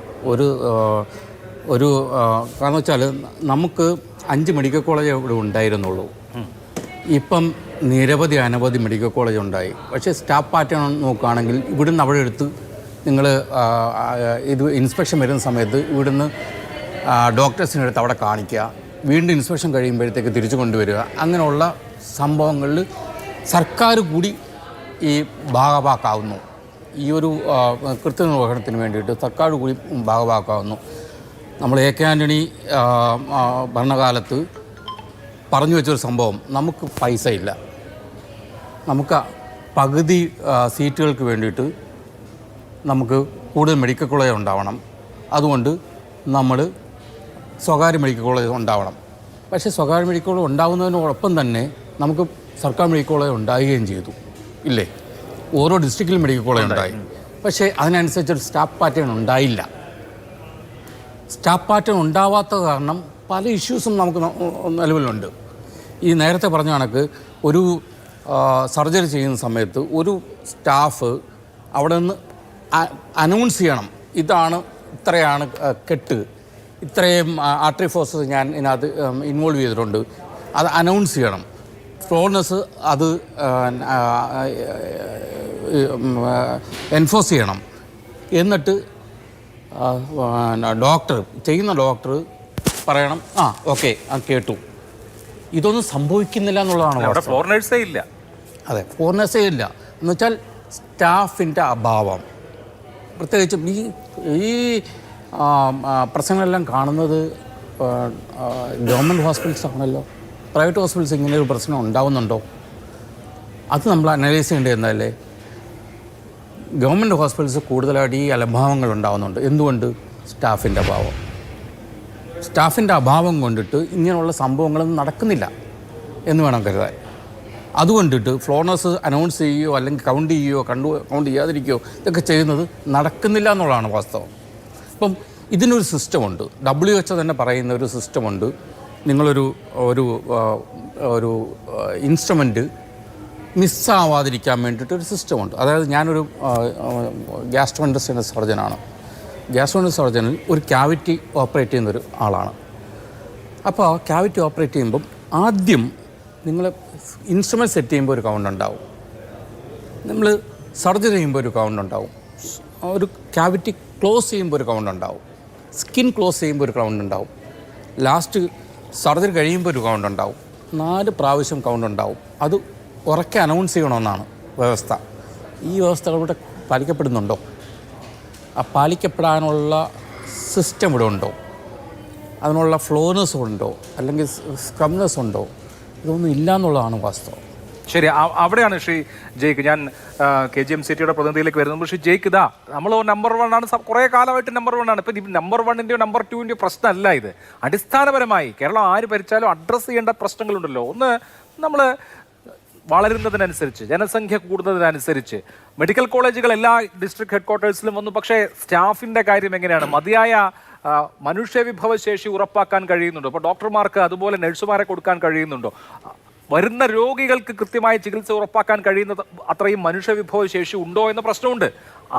കാരണം വെച്ചാൽ നമുക്ക് 5 മെഡിക്കൽ കോളേജ് ഇവിടെ ഉണ്ടായിരുന്നുള്ളൂ. ഇപ്പം അനവധി മെഡിക്കൽ കോളേജ് ഉണ്ടായി. പക്ഷേ സ്റ്റാഫ് പാറ്റേൺ നോക്കുകയാണെങ്കിൽ ഇവിടുന്ന് അവിടെ എടുത്ത് നിങ്ങൾ ഇത് ഇൻസ്പെക്ഷൻ വരുന്ന സമയത്ത് ഇവിടുന്ന് ഡോക്ടേഴ്സിൻ്റെ അടുത്ത് അവിടെ കാണിക്കുക, വീണ്ടും ഇൻസ്പെക്ഷൻ കഴിയുമ്പോഴത്തേക്ക് തിരിച്ചു കൊണ്ടുവരിക, അങ്ങനെയുള്ള സംഭവങ്ങളിൽ സർക്കാർ കൂടി ഈ ഭാഗവാക്കാവുന്നു. ഈ ഒരു കൃത്യനിർവഹണത്തിന് വേണ്ടിയിട്ട് സർക്കാർ കൂടി ഭാഗവാക്കാവുന്നു. നമ്മൾ AK ആൻ്റണി ഭരണകാലത്ത് പറഞ്ഞു വെച്ചൊരു സംഭവം, നമുക്ക് പൈസ ഇല്ല, നമുക്ക് പകുതി സീറ്റുകൾക്ക് വേണ്ടിയിട്ട് നമുക്ക് കൂടുതൽ മെഡിക്കൽ കോളേജ് ഉണ്ടാവണം, അതുകൊണ്ട് നമ്മൾ സ്വകാര്യ മെഡിക്കൽ കോളേജ് ഉണ്ടാവണം. പക്ഷേ സ്വകാര്യ മെഡിക്കൽ കോളേജ് ഉണ്ടാകുന്നതിനോടൊപ്പം തന്നെ നമുക്ക് സർക്കാർ മെഡിക്കൽ കോളേജ് ഉണ്ടാവുകയും ചെയ്തു, ഇല്ലേ? ഓരോ ഡിസ്ട്രിക്റ്റിലും മെഡിക്കൽ കോളേജ് ഉണ്ടായി. പക്ഷേ അതിനനുസരിച്ചൊരു സ്റ്റാഫ് പാറ്റേൺ ഉണ്ടായില്ല. സ്റ്റാഫ് പാറ്റേൺ ഉണ്ടാവാത്ത കാരണം പല ഇഷ്യൂസും നമുക്ക് നിലവിലുണ്ട്. ഈ നേരത്തെ പറഞ്ഞ കണക്ക് ഒരു സർജറി ചെയ്യുന്ന സമയത്ത് ഒരു സ്റ്റാഫ് അവിടെ നിന്ന് അനൗൺസ് ചെയ്യണം, ഇതാണ് ഇത്രയാണ് കെട്ട്, ഇത്രയും ആർട്ടറി ഫോഴ്സസ് ഞാൻ ഇതിനകത്ത് ഇൻവോൾവ് ചെയ്തിട്ടുണ്ട്, അത് അനൗൺസ് ചെയ്യണം. ഫ്ലോർനെസ് അത് എൻഫോഴ്സ് ചെയ്യണം. എന്നിട്ട് ചെയ്യുന്ന ഡോക്ടർ പറയണം, ഓക്കെ കേട്ടു. ഇതൊന്നും സംഭവിക്കുന്നില്ല എന്നുള്ളതാണ്. ഫ്ലോർ നഴ്സേ ഇല്ല. അതെ, ഫ്ലോർ നഴ്സേ ഇല്ല എന്ന് വെച്ചാൽ സ്റ്റാഫിൻ്റെ അഭാവം. പ്രത്യേകിച്ചും ഈ പ്രശ്നങ്ങളെല്ലാം കാണുന്നത് ഗവൺമെൻറ് ഹോസ്പിറ്റൽസ് ആണല്ലോ. പ്രൈവറ്റ് ഹോസ്പിറ്റൽസ് ഇങ്ങനെ ഒരു പ്രശ്നം ഉണ്ടാവുന്നുണ്ടോ? അത് നമ്മൾ അനലൈസ് ചെയ്യേണ്ടത് എന്നല്ലേ. ഗവൺമെൻറ് ഹോസ്പിറ്റൽസ് കൂടുതലായിട്ട് ഈ അലംഭാവങ്ങൾ ഉണ്ടാകുന്നുണ്ട്. എന്തുകൊണ്ട്? സ്റ്റാഫിൻ്റെ അഭാവം. സ്റ്റാഫിൻ്റെ അഭാവം കൊണ്ടിട്ട് ഇങ്ങനെയുള്ള സംഭവങ്ങളൊന്നും നടക്കുന്നില്ല എന്ന് വേണം കരുതാൻ. അതുകൊണ്ടിട്ട് ഫ്ലോർനസ് അനൗൺസ് ചെയ്യുകയോ അല്ലെങ്കിൽ കൗണ്ട് ചെയ്യുകയോ കൗണ്ട് ചെയ്യാതിരിക്കുകയോ ഇതൊക്കെ ചെയ്യുന്നത് നടക്കുന്നില്ല എന്നുള്ളതാണ് വാസ്തവം. ഇപ്പം ഇതിനൊരു സിസ്റ്റമുണ്ട്. WHO തന്നെ പറയുന്ന ഒരു സിസ്റ്റമുണ്ട്. നിങ്ങളൊരു ഒരു ഒരു ഇൻസ്ട്രുമെൻറ്റ് മിസ്സാവാതിരിക്കാൻ വേണ്ടിയിട്ടൊരു സിസ്റ്റമുണ്ട്. അതായത് ഞാനൊരു ഗ്യാസ്ട്രോഇൻറ്റസ്റ്റിനൽ സർജനാണ്. ഗ്യാസ്ട്രോഇൻറ്റസ്റ്റിനൽ സർജനിൽ ഒരു ക്യാവിറ്റി ഓപ്പറേറ്റ് ചെയ്യുന്നൊരു ആളാണ്. അപ്പോൾ ആ ക്യാവിറ്റി ഓപ്പറേറ്റ് ചെയ്യുമ്പം ആദ്യം നിങ്ങൾ ഇൻസ്ട്രുമെൻറ്റ് സെറ്റ് ചെയ്യുമ്പോൾ ഒരു കൗണ്ട് ഉണ്ടാവും, നമ്മൾ സർജറി ചെയ്യുമ്പോൾ ഒരു കൗണ്ട് ഉണ്ടാവും, ഒരു ക്യാവിറ്റി ക്ലോസ് ചെയ്യുമ്പോൾ ഒരു കൗണ്ട് ഉണ്ടാവും, സ്കിൻ ക്ലോസ് ചെയ്യുമ്പോൾ ഒരു കൗണ്ട് ഉണ്ടാവും, ലാസ്റ്റ് സർജറി കഴിയുമ്പോൾ ഒരു കൗണ്ട് ഉണ്ടാവും. 4 പ്രാവശ്യം കൗണ്ട് ഉണ്ടാവും. അത് ഉറക്കെ അനൗൺസ് ചെയ്യണമെന്നാണ് വ്യവസ്ഥ. ഈ വ്യവസ്ഥകൾ ഇവിടെ പാലിക്കപ്പെടുന്നുണ്ടോ? ആ പാലിക്കപ്പെടാനുള്ള സിസ്റ്റം ഇവിടെ ഉണ്ടോ? അതിനുള്ള ഫ്ലോനെസ് ഉണ്ടോ? അല്ലെങ്കിൽ സ്ക്രംനെസ് ഉണ്ടോ? ഇതൊന്നും ഇല്ല എന്നുള്ളതാണ് വാസ്തവം. ശരി, അവിടെയാണ് ശ്രീ ജയ്ക്ക് ഞാൻ KGMCTയുടെ പ്രതിനിധിയിലേക്ക് വരുന്നത്. ശ്രീ ജയ്ക്ക്, ഇതാ നമ്മൾ നമ്പർ 1 ആണ്, കുറേ കാലമായിട്ട് നമ്പർ 1 ആണ്. ഇപ്പം നമ്പർ 1ൻ്റെയോ നമ്പർ 2ൻ്റെയോ പ്രശ്നമല്ല ഇത്. അടിസ്ഥാനപരമായി കേരളം ആര് ഭരിച്ചാലും അഡ്രസ്സ് ചെയ്യേണ്ട പ്രശ്നങ്ങളുണ്ടല്ലോ. ഒന്ന്, നമ്മൾ വളരുന്നതിനനുസരിച്ച്, ജനസംഖ്യ കൂടുന്നതിനനുസരിച്ച് മെഡിക്കൽ കോളേജുകൾ എല്ലാ ഡിസ്ട്രിക്ട് ഹെഡ്ക്വാർട്ടേഴ്സിലും വന്നു. പക്ഷേ സ്റ്റാഫിൻ്റെ കാര്യം എങ്ങനെയാണ്? മതിയായ മനുഷ്യവിഭവശേഷി ഉറപ്പാക്കാൻ കഴിയുന്നുണ്ടോ? ഇപ്പോൾ ഡോക്ടർമാർക്ക് അതുപോലെ നഴ്സുമാരെ കൊടുക്കാൻ കഴിയുന്നുണ്ടോ? വരുന്ന രോഗികൾക്ക് കൃത്യമായ ചികിത്സ ഉറപ്പാക്കാൻ കഴിയുന്നത് അത്രയും മനുഷ്യവിഭവശേഷി ഉണ്ടോ എന്ന പ്രശ്നമുണ്ട്.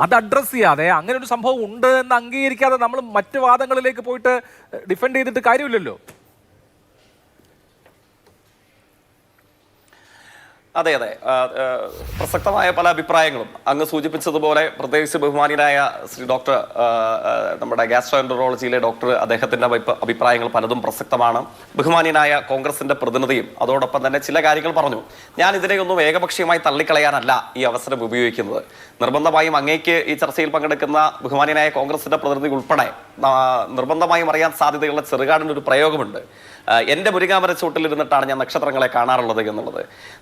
അത് അഡ്രസ്സ് ചെയ്യാതെ, അങ്ങനെ ഒരു സംഭവം ഉണ്ട് എന്ന് അംഗീകരിക്കാതെ നമ്മൾ മറ്റ് വാദങ്ങളിലേക്ക് പോയിട്ട് ഡിഫെൻഡ് ചെയ്തിട്ട് കാര്യമില്ലല്ലോ. അതെ, പ്രസക്തമായ പല അഭിപ്രായങ്ങളും അങ്ങ് സൂചിപ്പിച്ചതുപോലെ, പ്രത്യേകിച്ച് ബഹുമാനിയായ ശ്രീ ഡോക്ടർ, നമ്മുടെ ഗ്യാസ്ട്രോഎൻട്രോളജിയിലെ ഡോക്ടർ, അദ്ദേഹത്തിന്റെ അഭിപ്രായങ്ങൾ പലതും പ്രസക്തമാണ്. ബഹുമാനിയനായ കോൺഗ്രസിന്റെ പ്രതിനിധിയും അതോടൊപ്പം തന്നെ ചില കാര്യങ്ങൾ പറഞ്ഞു. ഞാൻ ഇതിനെയൊന്നും ഏകപക്ഷീയമായി തള്ളിക്കളയാനല്ല ഈ അവസരം ഉപയോഗിക്കുന്നത്. നിർബന്ധമായും അങ്ങേക്ക് ഈ ചർച്ചയിൽ പങ്കെടുക്കുന്ന ബഹുമാനിയനായ കോൺഗ്രസിന്റെ പ്രതിനിധി ഉൾപ്പെടെ നിർബന്ധമായും അറിയാൻ സാധ്യതയുള്ള ചെറുകാടിൻ്റെ ഒരു പ്രയോഗമുണ്ട്. എൻ്റെ മുരിങ്ങാമര ചൂട്ടിലിരുന്നിട്ടാണ് ഞാൻ നക്ഷത്രങ്ങളെ കാണാറുള്ളത് എന്നുള്ളത്.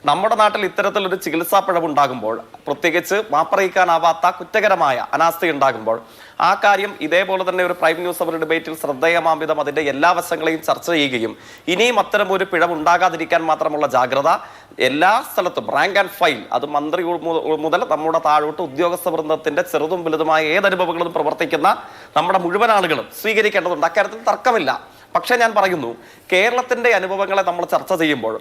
നമ്മുടെ നാട്ടിൽ ഇത്തരത്തിലൊരു ചികിത്സാ പിഴവുണ്ടാകുമ്പോൾ, പ്രത്യേകിച്ച് മാപ്പറിയിക്കാനാവാത്ത കുറ്റകരമായ അനാസ്ഥയുണ്ടാകുമ്പോൾ, ആ കാര്യം ഇതേപോലെ തന്നെ ഒരു പ്രൈം ന്യൂസ് അവർ ഡിബേറ്റിൽ ശ്രദ്ധേയമാം വിധം അതിൻ്റെ എല്ലാ വശങ്ങളെയും ചർച്ച ചെയ്യുകയും ഇനിയും അത്തരം ഒരു പിഴവ് ഉണ്ടാകാതിരിക്കാൻ മാത്രമുള്ള ജാഗ്രത എല്ലാ സ്ഥലത്തും റാങ്ക് ആൻഡ് ഫൈൽ, അത് മന്ത്രി മുതൽ നമ്മുടെ താഴോട്ട് ഉദ്യോഗസ്ഥ വൃന്ദത്തിന്റെ ചെറുതും വലുതുമായ ഏതനുഭവങ്ങളും പ്രവർത്തിക്കുന്ന നമ്മുടെ മുഴുവൻ ആളുകളും സ്വീകരിക്കേണ്ടതുണ്ട്. അക്കാര്യത്തിൽ തർക്കമില്ല. പക്ഷെ ഞാൻ പറയുന്നു, കേരളത്തിന്റെ അനുഭവങ്ങളെ നമ്മൾ ചർച്ച ചെയ്യുമ്പോൾ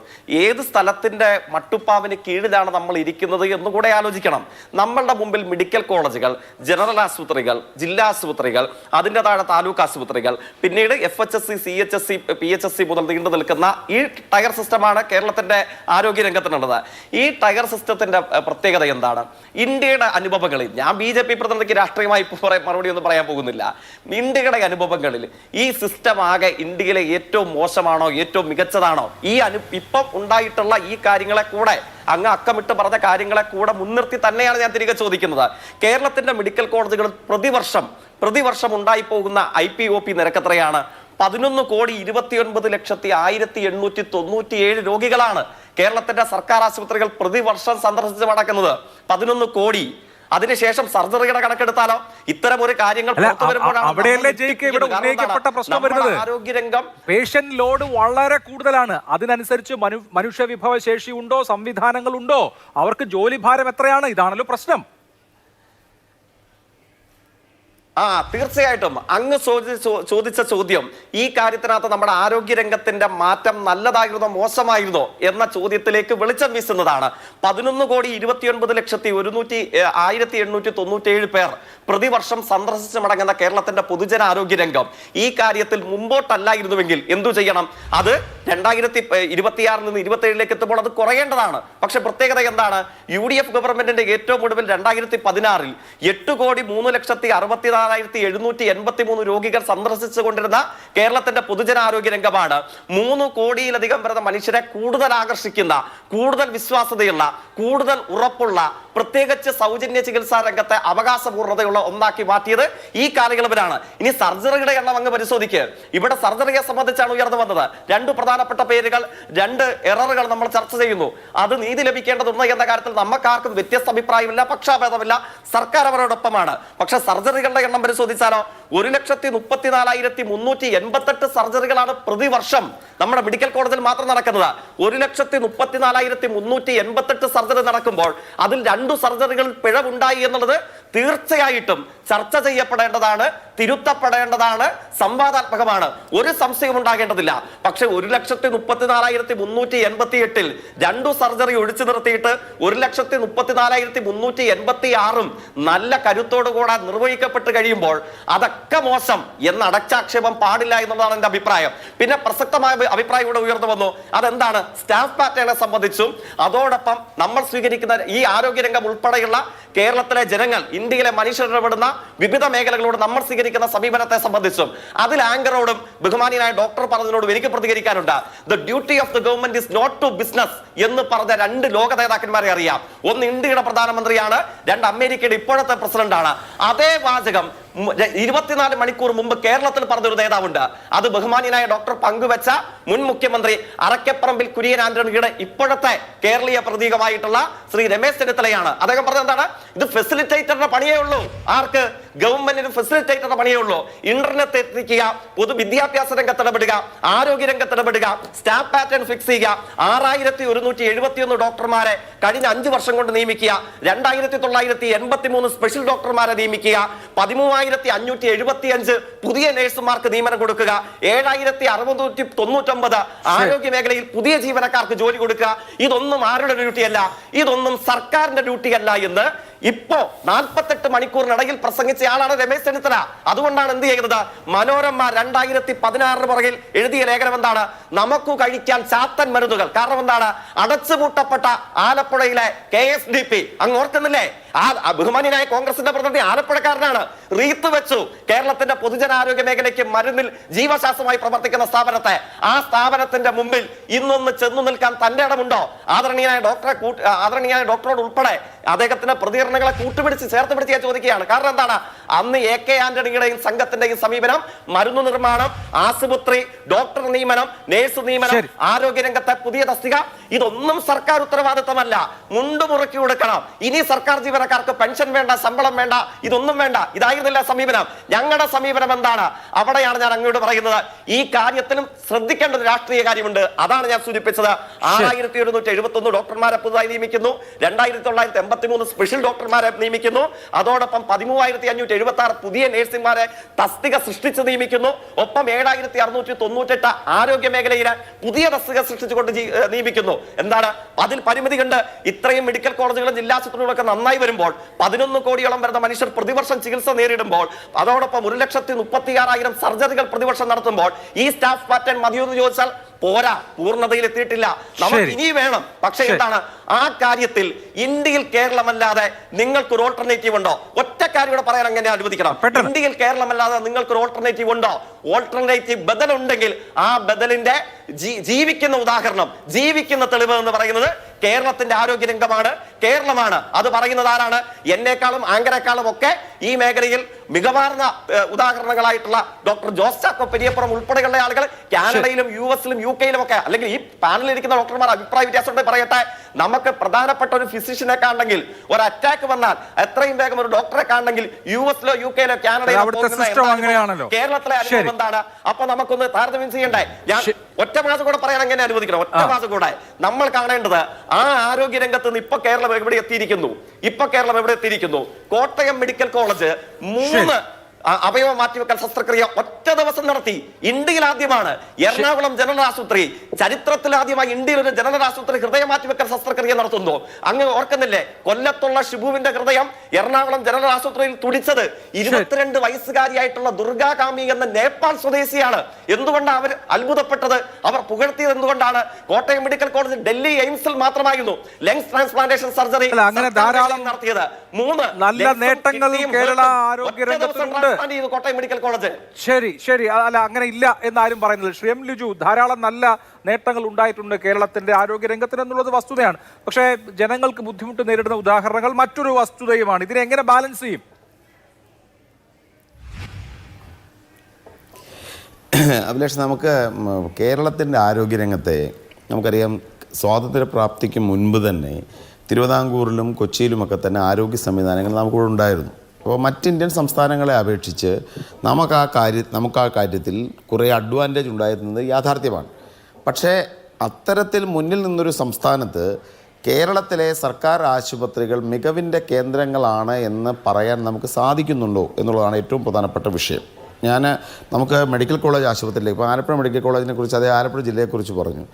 ഏത് സ്ഥലത്തിന്റെ മട്ടുപ്പാവിന് കീഴിലാണ് നമ്മൾ ഇരിക്കുന്നത് എന്നുകൂടെ ആലോചിക്കണം. നമ്മളുടെ മുമ്പിൽ മെഡിക്കൽ കോളേജുകൾ, ജനറൽ ആശുപത്രികൾ, ജില്ലാ ആശുപത്രികൾ, അതിൻ്റെ താഴെ താലൂക്ക് ആശുപത്രികൾ, പിന്നീട് FHSC, CHSC, PHSC മുതൽ നീണ്ടു നിൽക്കുന്ന ഈ ടയർ സിസ്റ്റമാണ് കേരളത്തിന്റെ ആരോഗ്യ രംഗത്തിനുള്ളത്. ഈ ടയർ സിസ്റ്റത്തിന്റെ പ്രത്യേകത എന്താണ്? ഇന്ത്യയുടെ അനുഭവങ്ങളിൽ, ഞാൻ BJP പ്രതിനിധിക്ക് രാഷ്ട്രീയമായി മറുപടി ഒന്നും പറയാൻ പോകുന്നില്ല. ഇന്ത്യയുടെ അനുഭവങ്ങളിൽ ഈ സിസ്റ്റം ആകെ ഇന്ത്യയിലെ ഏറ്റവും മോശമാണോ ഏറ്റവും മികച്ചതാണോ? ഇപ്പം ഉണ്ടായിട്ടുള്ള ഈ കാര്യങ്ങളെ കൂടെ, അങ്ങ് അക്കമിട്ട് പറഞ്ഞ കാര്യങ്ങളെ കൂടെ മുൻനിർത്തി തന്നെയാണ് ഞാൻ തിരികെ ചോദിക്കുന്നത്. കേരളത്തിന്റെ മെഡിക്കൽ കോളേജുകളിൽ പ്രതിവർഷം ഉണ്ടായി പോകുന്ന IPOP നിരക്ക് എത്രയാണ്? 11,29,1897 രോഗികളാണ് കേരളത്തിന്റെ സർക്കാർ ആശുപത്രികൾ പ്രതിവർഷം സന്ദർശിച്ച് മടക്കുന്നത്. 11 കോടി. അതിനുശേഷം സർജറിയുടെ കണക്കെടുത്താലോ? ഇത്തരം ഒരു കാര്യങ്ങൾ ആരോഗ്യരംഗം പേഷ്യന്റ് ലോഡ് വളരെ കൂടുതലാണ്. അതിനനുസരിച്ച് മനുഷ്യവിഭവശേഷി ഉണ്ടോ? സംവിധാനങ്ങൾ ഉണ്ടോ? അവർക്ക് ജോലി ഭാരം എത്രയാണ്? ഇതാണല്ലോ പ്രശ്നം. തീർച്ചയായിട്ടും അങ്ങ് ചോദിച്ച ചോദ്യം ഈ കാര്യത്തിനകത്ത് നമ്മുടെ ആരോഗ്യരംഗത്തിന്റെ മാറ്റം നല്ലതായിരുന്നോ മോശമായിരുന്നോ എന്ന ചോദ്യത്തിലേക്ക് വെളിച്ചം വീശുന്നതാണ്. 11,29,197 പേർ പ്രതിവർഷം സന്ദർശിച്ച് മടങ്ങുന്ന കേരളത്തിന്റെ പൊതുജനാരോഗ്യ രംഗം ഈ കാര്യത്തിൽ മുമ്പോട്ടല്ലായിരുന്നുവെങ്കിൽ എന്തു ചെയ്യണം? അത് 2026 നിന്ന് 27 എത്തുമ്പോൾ അത് കുറയേണ്ടതാണ്. പക്ഷെ പ്രത്യേകത എന്താണ്? UDF ഗവൺമെന്റിന്റെ ഏറ്റവും ഒടുവിൽ 2016 8,64,64,783 രോഗികൾ സന്ദർശിച്ചുകൊണ്ടിരുന്ന കേരളത്തിന്റെ പൊതുജനാരോഗ്യ രംഗമാണ് 3 കോടിയിലധികം വരുന്ന മനുഷ്യരെ കൂടുതൽ ആകർഷിക്കുന്ന, കൂടുതൽ വിശ്വാസ്യതയുള്ള, കൂടുതൽ ഉറപ്പുള്ള, പ്രത്യേകിച്ച് സൗജന്യ ചികിത്സാ രംഗത്തെ അവകാശപൂർണ്ണതയുള്ള ഒന്നാക്കി മാറ്റിയത് ഈ കാലയളവിലാണ്. ഇനി സർജറിയുടെ എണ്ണം അങ്ങ് പരിശോധിക്കുക. ഇവിടെ സർജറിയെ സംബന്ധിച്ചാണ് ഉയർന്നു വന്നത് 2 പ്രധാനപ്പെട്ട പേരുകൾ, 2 എററുകൾ നമ്മൾ ചർച്ച ചെയ്യുന്നു. അത് നീതി ലഭിക്കേണ്ടതുണ്ട് എന്ന കാര്യത്തിൽ നമുക്കാർക്കും വ്യത്യസ്ത അഭിപ്രായമില്ല, പക്ഷാഭേദമില്ല. സർക്കാർ അവരോടൊപ്പമാണ്. പക്ഷെ സർജറികളുടെ എണ്ണം പരിശോധിച്ചാലോ 1,34,388 സർജറികളാണ് പ്രതിവർഷം നമ്മുടെ മെഡിക്കൽ കോളേജിൽ മാത്രം നടക്കുന്നത്. 1,34,388 സർജറി നടക്കുമ്പോൾ അതിൽ 2 സർജറികളിൽ പിഴവുണ്ടായി എന്നുള്ളത് തീർച്ചയായിട്ടും ചർച്ച ചെയ്യപ്പെടേണ്ടതാണ്, തിരുത്തപ്പെടേണ്ടതാണ്, സംവാദാത്മകമാണ്. ഒരു സംശയം ഉണ്ടാകേണ്ടതില്ല. പക്ഷെ 1,34,388 2 സർജറി ഒഴിച്ചു നിർത്തിയിട്ട് 1,34,386 നല്ല കരുത്തോടുകൂടെ നിർവഹിക്കപ്പെട്ട് കഴിയുമ്പോൾ അതൊക്കെ മോശം എന്ന അടച്ചാക്ഷേപം പാടില്ല എന്നുള്ളതാണ് എന്റെ അഭിപ്രായം. പിന്നെ പ്രസക്തമായ അഭിപ്രായം ഇവിടെ ഉയർന്നു വന്നു. അതെന്താണ്? സ്റ്റാഫ് പാറ്റേണെ സംബന്ധിച്ചും അതോടൊപ്പം നമ്മൾ സ്വീകരിക്കുന്ന ഈ ആരോഗ്യരംഗം ഉൾപ്പെടെയുള്ള കേരളത്തിലെ ജനങ്ങൾ, ഇന്ത്യയിലെ മനുഷ്യരിടപെടുന്ന വിവിധ മേഖലകളോട് നമ്മൾ സ്വീകരിക്കുന്ന സമീപനത്തെ സംബന്ധിച്ചും അതിൽ ആങ്കറോടും ബഹുമാനിയായ ഡോക്ടർ പറഞ്ഞതിനോടും എനിക്ക് പ്രതികരിക്കാനുണ്ട്. The duty of the government is not to business എന്ന് പറഞ്ഞ 2 ലോക നേതാക്കന്മാരെ അറിയാം. ഒന്ന് ഇന്ത്യയുടെ പ്രധാനമന്ത്രിയാണ്, 2 അമേരിക്കയുടെ ഇപ്പോഴത്തെ പ്രസിഡന്റാണ്. അതേ വാചകം 24 മണിക്കൂർ മുമ്പ് കേരളത്തിൽ പറഞ്ഞൊരു നേതാവുണ്ട്. അത് ബഹുമാനിയായ ഡോക്ടർ പങ്കുവെച്ച മുൻ മുഖ്യമന്ത്രി അറക്കപ്പറമ്പിൽ കുര്യൻ ആന്റണിയുടെ ഇപ്പോഴത്തെ കേരളീയ പ്രതീകമായിട്ടുള്ള ശ്രീ രമേശ് ചെന്നിത്തലയാണ്. അദ്ദേഹം പറഞ്ഞത് എന്താണ്? ഇത് ഫെസിലിറ്റേറ്ററുടെ പണിയേ ഉള്ളൂ. ആർക്ക്? ഗവൺമെന്റിന് ഫെസിലിറ്റേറ്ററുടെ പണിയേ ഉള്ളൂ. ഇന്റർനെറ്റ് എത്തിക്കുക, പൊതുവിദ്യാഭ്യാസ രംഗത്ത് ഇടപെടുക, ആരോഗ്യ രംഗത്ത് ഇടപെടുക, സ്റ്റാഫ് പാറ്റേൺ ഫിക്സ് ചെയ്യുക. 6,171 ഡോക്ടർമാരെ കഴിഞ്ഞ 5 വർഷം കൊണ്ട് നിയമിക്കുക. 2,983 സ്പെഷ്യൽ ഡോക്ടർമാരെ നിയമിക്കുക. 13,575 പുതിയ നഴ്സുമാർക്ക് നിയമനം കൊടുക്കുക. 7,699 ആരോഗ്യ മേഖലയിൽ പുതിയ ജീവനക്കാർക്ക് ജോലി കൊടുക്കുക. ഇതൊന്നും ആരുടെ ഡ്യൂട്ടിയല്ല, ഇതൊന്നും സർക്കാരിന്റെ ഡ്യൂട്ടിയല്ല എന്ന് ഇപ്പോ 48 മണിക്കൂറിനിടയിൽ പ്രസംഗിച്ച ആളാണ് രമേശ് ചെന്നിത്തല. അതുകൊണ്ടാണ് എന്ത് ചെയ്യുന്നത്? മനോരമ 2016 പുറകിൽ എഴുതിയ ലേഖനം എന്താണ്? നമുക്ക് കഴിക്കാൻ ചാത്തൻ മരുന്നുകൾ. കാരണം എന്താണ്? അടച്ചുപൂട്ടപ്പെട്ട ആലപ്പുഴയിലെ KSDP അങ്ങ് ഓർക്കുന്നില്ലേ? ബഹുമാനിയായ കോൺഗ്രസിന്റെ പ്രതിനിധി ആലപ്പുഴക്കാരനാണ്. റീത്ത് വെച്ചു കേരളത്തിന്റെ പൊതുജനാരോഗ്യ മേഖലയ്ക്ക് മരുന്നിൽ ജീവശാസ്ത്രമായി പ്രവർത്തിക്കുന്ന സ്ഥാപനത്തെ. ആ സ്ഥാപനത്തിന്റെ മുമ്പിൽ ഇന്നൊന്ന് ചെന്നു നിൽക്കാൻ തന്റെ ഇടമുണ്ടോ? ആദരണീയനായ ഡോക്ടറോട് ഉൾപ്പെടെ അദ്ദേഹത്തിന്റെ പ്രതികരണങ്ങളെ കൂട്ടുപിടിച്ച് ചേർത്ത് പിടിച്ച് ചോദിക്കുകയാണ്. കാരണം എന്താണ്? അന്ന് AK ആന്റണിയുടെയും സംഘത്തിന്റെയും സമീപനം മരുന്ന് നിർമ്മാണം, ആശുപത്രി, ഡോക്ടർ നിയമനം, നേഴ്സ് നിയമനം, ആരോഗ്യരംഗത്തെ പുതിയ തസ്തിക, ഇതൊന്നും സർക്കാർ ഉത്തരവാദിത്തമല്ല. മുണ്ടു മുറുക്കി കൊടുക്കണം. ഇനി സർക്കാർ ജീവനക്കാർക്ക് പെൻഷൻ വേണ്ട, ശമ്പളം വേണ്ട, ഇതൊന്നും വേണ്ട. ഇതായിരുന്നില്ല സമീപനം. ഞങ്ങളുടെ സമീപനം എന്താണ്? അവിടെയാണ് ഞാൻ അങ്ങോട്ട് പറയുന്നത്. ഈ കാര്യത്തിലും ശ്രദ്ധിക്കേണ്ട ഒരു രാഷ്ട്രീയ കാര്യമുണ്ട്. അതാണ് ഞാൻ സൂചിപ്പിച്ചത്. 6,171 ഡോക്ടർമാരെ പുതുതായി നിയമിക്കുന്നു. 2,983 സ്പെഷ്യൽ ഡോക്ടർമാരെ നിയമിക്കുന്നു. അതോടൊപ്പം 13,576 പുതിയ നഴ്സുമാരെ തസ്തിക സൃഷ്ടിച്ച് നിയമിക്കുന്നു. ഒപ്പം 7,698 ആരോഗ്യ മേഖലയിലെ പുതിയ തസ്തിക സൃഷ്ടിച്ചുകൊണ്ട് നിയമിക്കുന്നു. എന്താണ്? അതിൽ പരിമിതി കണ്ട് ഇത്രയും മെഡിക്കൽ കോളേജുകളും ജില്ലാശുപത്രികളൊക്കെ നന്നായി വരുമ്പോൾ 11 കോടിയോളം വരുന്ന മനുഷ്യർ പ്രതിവർഷം ചികിത്സ നേരിടുമ്പോൾ അതോടൊപ്പം 1,36,000 സർജറികൾ പ്രതിവർഷം നടത്തുമ്പോൾ ഈ സ്റ്റാഫ് പാറ്റേൺ മതിയെന്ന് ചോദിച്ചാൽ പോരാ, പൂർണ്ണതയിൽ എത്തിയിട്ടില്ല. നമുക്ക് ഇനി വേണം. പക്ഷേ എന്താണ് ആ കാര്യത്തിൽ ഇന്ത്യയിൽ കേരളമല്ലാതെ നിങ്ങൾക്കൊരു ഓൾട്ടർനേറ്റീവ് ഉണ്ടോ? ഒറ്റ കാര്യം ഇവിടെ പറയാൻ അങ്ങനെ അനുവദിക്കണം. ഇന്ത്യയിൽ കേരളമല്ലാതെ നിങ്ങൾക്കൊരു ഓൾട്ടർനേറ്റീവ് ഉണ്ടോ? ഓൾട്ടർനേറ്റീവ് ബദൽ ഉണ്ടെങ്കിൽ ആ ബദലിന്റെ ജീവിക്കുന്ന ഉദാഹരണം, ജീവിക്കുന്ന തെളിവ് എന്ന് പറയുന്നത് കേരളത്തിന്റെ ആരോഗ്യ രംഗമാണ്, കേരളമാണ്. അത് പറയുന്നത് ആരാണ്? എന്നെക്കാളും ആങ്കറെക്കാളും ഒക്കെ ഈ മേഖലയിൽ മികവാർന്ന ഉദാഹരണങ്ങളായിട്ടുള്ള ഡോക്ടർ ജോസ് ചാക്കോ പെരിയപ്പുറം ഉൾപ്പെടെയുള്ള ആളുകൾ കാനഡയിലും US-ലും UK-ലും ഒക്കെ, അല്ലെങ്കിൽ ഈ പാനലിൽ ഇരിക്കുന്ന ഡോക്ടർമാർ അഭിപ്രായ വ്യത്യാസം പറയട്ടെ. നമുക്ക് പ്രധാനപ്പെട്ട ഒരു ഫിസിഷ്യനെ കാണണമെങ്കിൽ, ഒരു അറ്റാക്ക് വന്നാൽ എത്രയും വേഗം ഒരു ഡോക്ടറെ കാണണമെങ്കിൽ US-ലോ UK-ലോ കാനഡയിലോ കേരളത്തിലെ അനുഭവം എന്താണ്? അപ്പൊ നമുക്കൊന്ന് താരതമ്യം ചെയ്യണ്ടേ? ഞാൻ ഒറ്റ മാസം കൂടെ പറയാൻ എങ്ങനെ അനുവദിക്കണം? ഒറ്റ മാസം കൂടെ നമ്മൾ കാണേണ്ടത് ആ ആരോഗ്യ രംഗത്ത് നിന്ന് ഇപ്പൊ കേരളം എവിടെ എത്തിയിരിക്കുന്നു? കോട്ടയം മെഡിക്കൽ കോളേജ് 3 അവയവ മാറ്റിവെക്കൽ ശസ്ത്രക്രിയ ഒറ്റ ദിവസം നടത്തി. ഇന്ത്യയിൽ ആദ്യമാണ്. എറണാകുളം ജനറൽ ആശുപത്രി, ചരിത്രത്തിൽ ആദ്യമായി ഇന്ത്യയിൽ ഒരു ജനറൽ ആശുപത്രി ഹൃദയ മാറ്റിവെക്കൽ ശസ്ത്രക്രിയ നടത്തുന്നു. അങ്ങ് ഓർക്കുന്നില്ലേ, കൊല്ലത്തുള്ള ഷിബുവിന്റെ ഹൃദയം എറണാകുളം ജനറൽ ആശുപത്രിയിൽ തുടിച്ചത് 22 വയസ്സുകാരിയായിട്ടുള്ള ദുർഗാകാമി എന്ന നേപ്പാൾ സ്വദേശിയാണ്. എന്തുകൊണ്ടാണ് അവർ അത്ഭുതപ്പെട്ടത്, അവർ പുകഴ്ത്തിയത് എന്തുകൊണ്ടാണ്? കോട്ടയം മെഡിക്കൽ കോളേജ്, ഡൽഹി എയിംസിൽ മാത്രമായിരുന്നു ലങ്സ് ട്രാൻസ്പ്ലാന്റേഷൻ സർജറി അങ്ങനെ ധാരാളം നടത്തിയത്. 3 നല്ല നേട്ടങ്ങൾ കേരള ആരോഗ്യ രംഗത്തുണ്ട്. Kottayam medical college. ശരി, അല്ല അങ്ങനെ ഇല്ല എന്നാരും പറയുന്നില്ല. ശ്രീ എം ലിജു, ധാരാളം നല്ല നേട്ടങ്ങൾ ഉണ്ടായിട്ടുണ്ട് കേരളത്തിന്റെ ആരോഗ്യ രംഗത്തിന് എന്നുള്ളത് വസ്തുതയാണ്. പക്ഷേ ജനങ്ങൾക്ക് ബുദ്ധിമുട്ട് നേരിടുന്ന ഉദാഹരണങ്ങൾ മറ്റൊരു വസ്തുതയുമാണ്. ഇതിനെ എങ്ങനെ ബാലൻസ് ചെയ്യും? അഭിലാഷ്, നമുക്ക് കേരളത്തിൻ്റെ ആരോഗ്യരംഗത്തെ നമുക്കറിയാം, സ്വാതന്ത്ര്യപ്രാപ്തിക്ക് മുൻപ് തന്നെ തിരുവിതാംകൂറിലും കൊച്ചിയിലുമൊക്കെ തന്നെ ആരോഗ്യ സംവിധാനങ്ങൾ നമുക്കിവിടെ ഉണ്ടായിരുന്നു. അപ്പോൾ മറ്റ് ഇന്ത്യൻ സംസ്ഥാനങ്ങളെ അപേക്ഷിച്ച് നമുക്ക് ആ കാര്യത്തിൽ കുറേ അഡ്വാൻറ്റേജ് ഉണ്ടായിരുന്നത് യാഥാർത്ഥ്യമാണ്. പക്ഷേ അത്തരത്തിൽ മുന്നിൽ നിന്നൊരു സംസ്ഥാനത്ത് കേരളത്തിലെ സർക്കാർ ആശുപത്രികൾ മികവിൻ്റെ കേന്ദ്രങ്ങളാണ് എന്ന് പറയാൻ നമുക്ക് സാധിക്കുന്നുണ്ടോ എന്നുള്ളതാണ് ഏറ്റവും പ്രധാനപ്പെട്ട വിഷയം. നമുക്ക് മെഡിക്കൽ കോളേജ് ആശുപത്രിയിലേക്ക്, ഇപ്പോൾ ആലപ്പുഴ മെഡിക്കൽ കോളേജിനെ കുറിച്ച്, അതേ ആലപ്പുഴ ജില്ലയെക്കുറിച്ച് പറഞ്ഞു.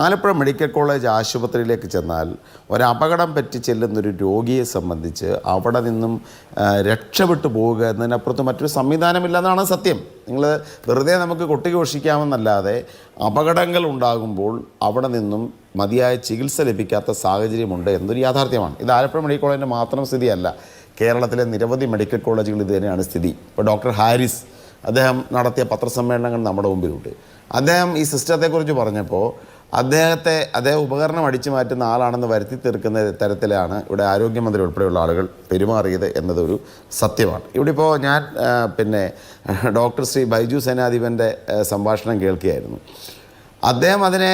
ആലപ്പുഴ മെഡിക്കൽ കോളേജ് ആശുപത്രിയിലേക്ക് ചെന്നാൽ ഒരപകടം പറ്റി ചെല്ലുന്നൊരു രോഗിയെ സംബന്ധിച്ച് അവിടെ നിന്നും രക്ഷപ്പെട്ടു പോവുക എന്നതിനപ്പുറത്ത് മറ്റൊരു സംവിധാനമില്ലെന്നാണ് സത്യം. നിങ്ങൾ വെറുതെ നമുക്ക് കൊട്ടിഘോഷിക്കാമെന്നല്ലാതെ അപകടങ്ങൾ ഉണ്ടാകുമ്പോൾ അവിടെ നിന്നും മതിയായ ചികിത്സ ലഭിക്കാത്ത സാഹചര്യമുണ്ട് എന്നൊരു യാഥാർത്ഥ്യമാണ്. ഇത് ആലപ്പുഴ മെഡിക്കൽ കോളേജിൻ്റെ മാത്രം സ്ഥിതിയല്ല, കേരളത്തിലെ നിരവധി മെഡിക്കൽ കോളേജുകൾ ഇത് തന്നെയാണ് സ്ഥിതി. ഇപ്പോൾ ഡോക്ടർ ഹാരിസ് അദ്ദേഹം നടത്തിയ പത്രസമ്മേളനങ്ങൾ നമ്മുടെ മുമ്പിലുണ്ട്. അദ്ദേഹം ഈ സിസ്റ്റത്തെക്കുറിച്ച് പറഞ്ഞപ്പോൾ അദ്ദേഹം ഉപകരണം അടിച്ചു മാറ്റുന്ന ആളാണെന്ന് വരുത്തി തീർക്കുന്ന തരത്തിലാണ് ഇവിടെ ആരോഗ്യമന്ത്രി ഉൾപ്പെടെയുള്ള ആളുകൾ പെരുമാറിയത് എന്നതൊരു സത്യമാണ്. ഇവിടെ ഇപ്പോൾ ഞാൻ ഡോക്ടർ ശ്രീ ബൈജു സേനാധിപൻ്റെ സംഭാഷണം കേൾക്കുകയായിരുന്നു. അദ്ദേഹം അതിനെ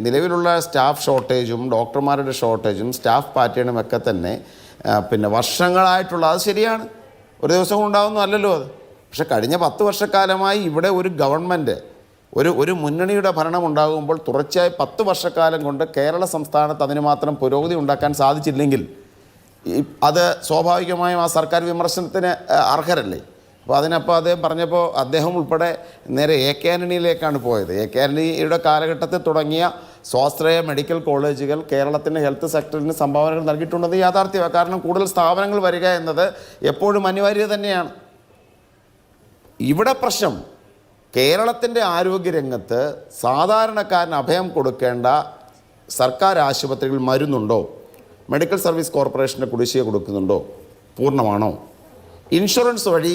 നിലവിലുള്ള സ്റ്റാഫ് ഷോർട്ടേജും ഡോക്ടർമാരുടെ ഷോർട്ടേജും സ്റ്റാഫ് പാറ്റേണും ഒക്കെ തന്നെ വർഷങ്ങളായിട്ടുള്ള, അത് ശരിയാണ്, ഒരു ദിവസം കൊണ്ടാവുന്നു അല്ലല്ലോ അത്. പക്ഷെ കഴിഞ്ഞ 10 വർഷക്കാലമായി ഇവിടെ ഒരു ഗവൺമെൻറ്, ഒരു മുന്നണിയുടെ ഭരണം ഉണ്ടാകുമ്പോൾ തുടർച്ചയായി 10 വർഷക്കാലം കൊണ്ട് കേരള സംസ്ഥാനത്ത് അതിന് മാത്രം പുരോഗതി ഉണ്ടാക്കാൻ സാധിച്ചില്ലെങ്കിൽ അത് സ്വാഭാവികമായും ആ സർക്കാർ വിമർശനത്തിന് അർഹരല്ലേ. അപ്പോൾ അദ്ദേഹം പറഞ്ഞപ്പോൾ അദ്ദേഹം ഉൾപ്പെടെ നേരെ AK ആൻ്റണിയിലേക്കാണ് പോയത്. AK ആൻ്റണിയുടെ കാലഘട്ടത്തിൽ തുടങ്ങിയ സ്വാശ്രയ മെഡിക്കൽ കോളേജുകൾ കേരളത്തിൻ്റെ ഹെൽത്ത് സെക്ടറിന് സംഭാവനകൾ നൽകിയിട്ടുള്ളത് യാഥാർത്ഥ്യമാണ്. കാരണം കൂടുതൽ സ്ഥാപനങ്ങൾ വരിക എന്നത് എപ്പോഴും അനിവാര്യത തന്നെയാണ്. ഇവിടെ പ്രശ്നം കേരളത്തിൻ്റെ ആരോഗ്യരംഗത്ത് സാധാരണക്കാരന് അഭയം കൊടുക്കേണ്ട സർക്കാർ ആശുപത്രികൾ മരുന്നുണ്ടോ? മെഡിക്കൽ സർവീസ് കോർപ്പറേഷന് കുടിശ്ശിക കൊടുക്കുന്നുണ്ടോ? പൂർണ്ണമാണോ? ഇൻഷുറൻസ് വഴി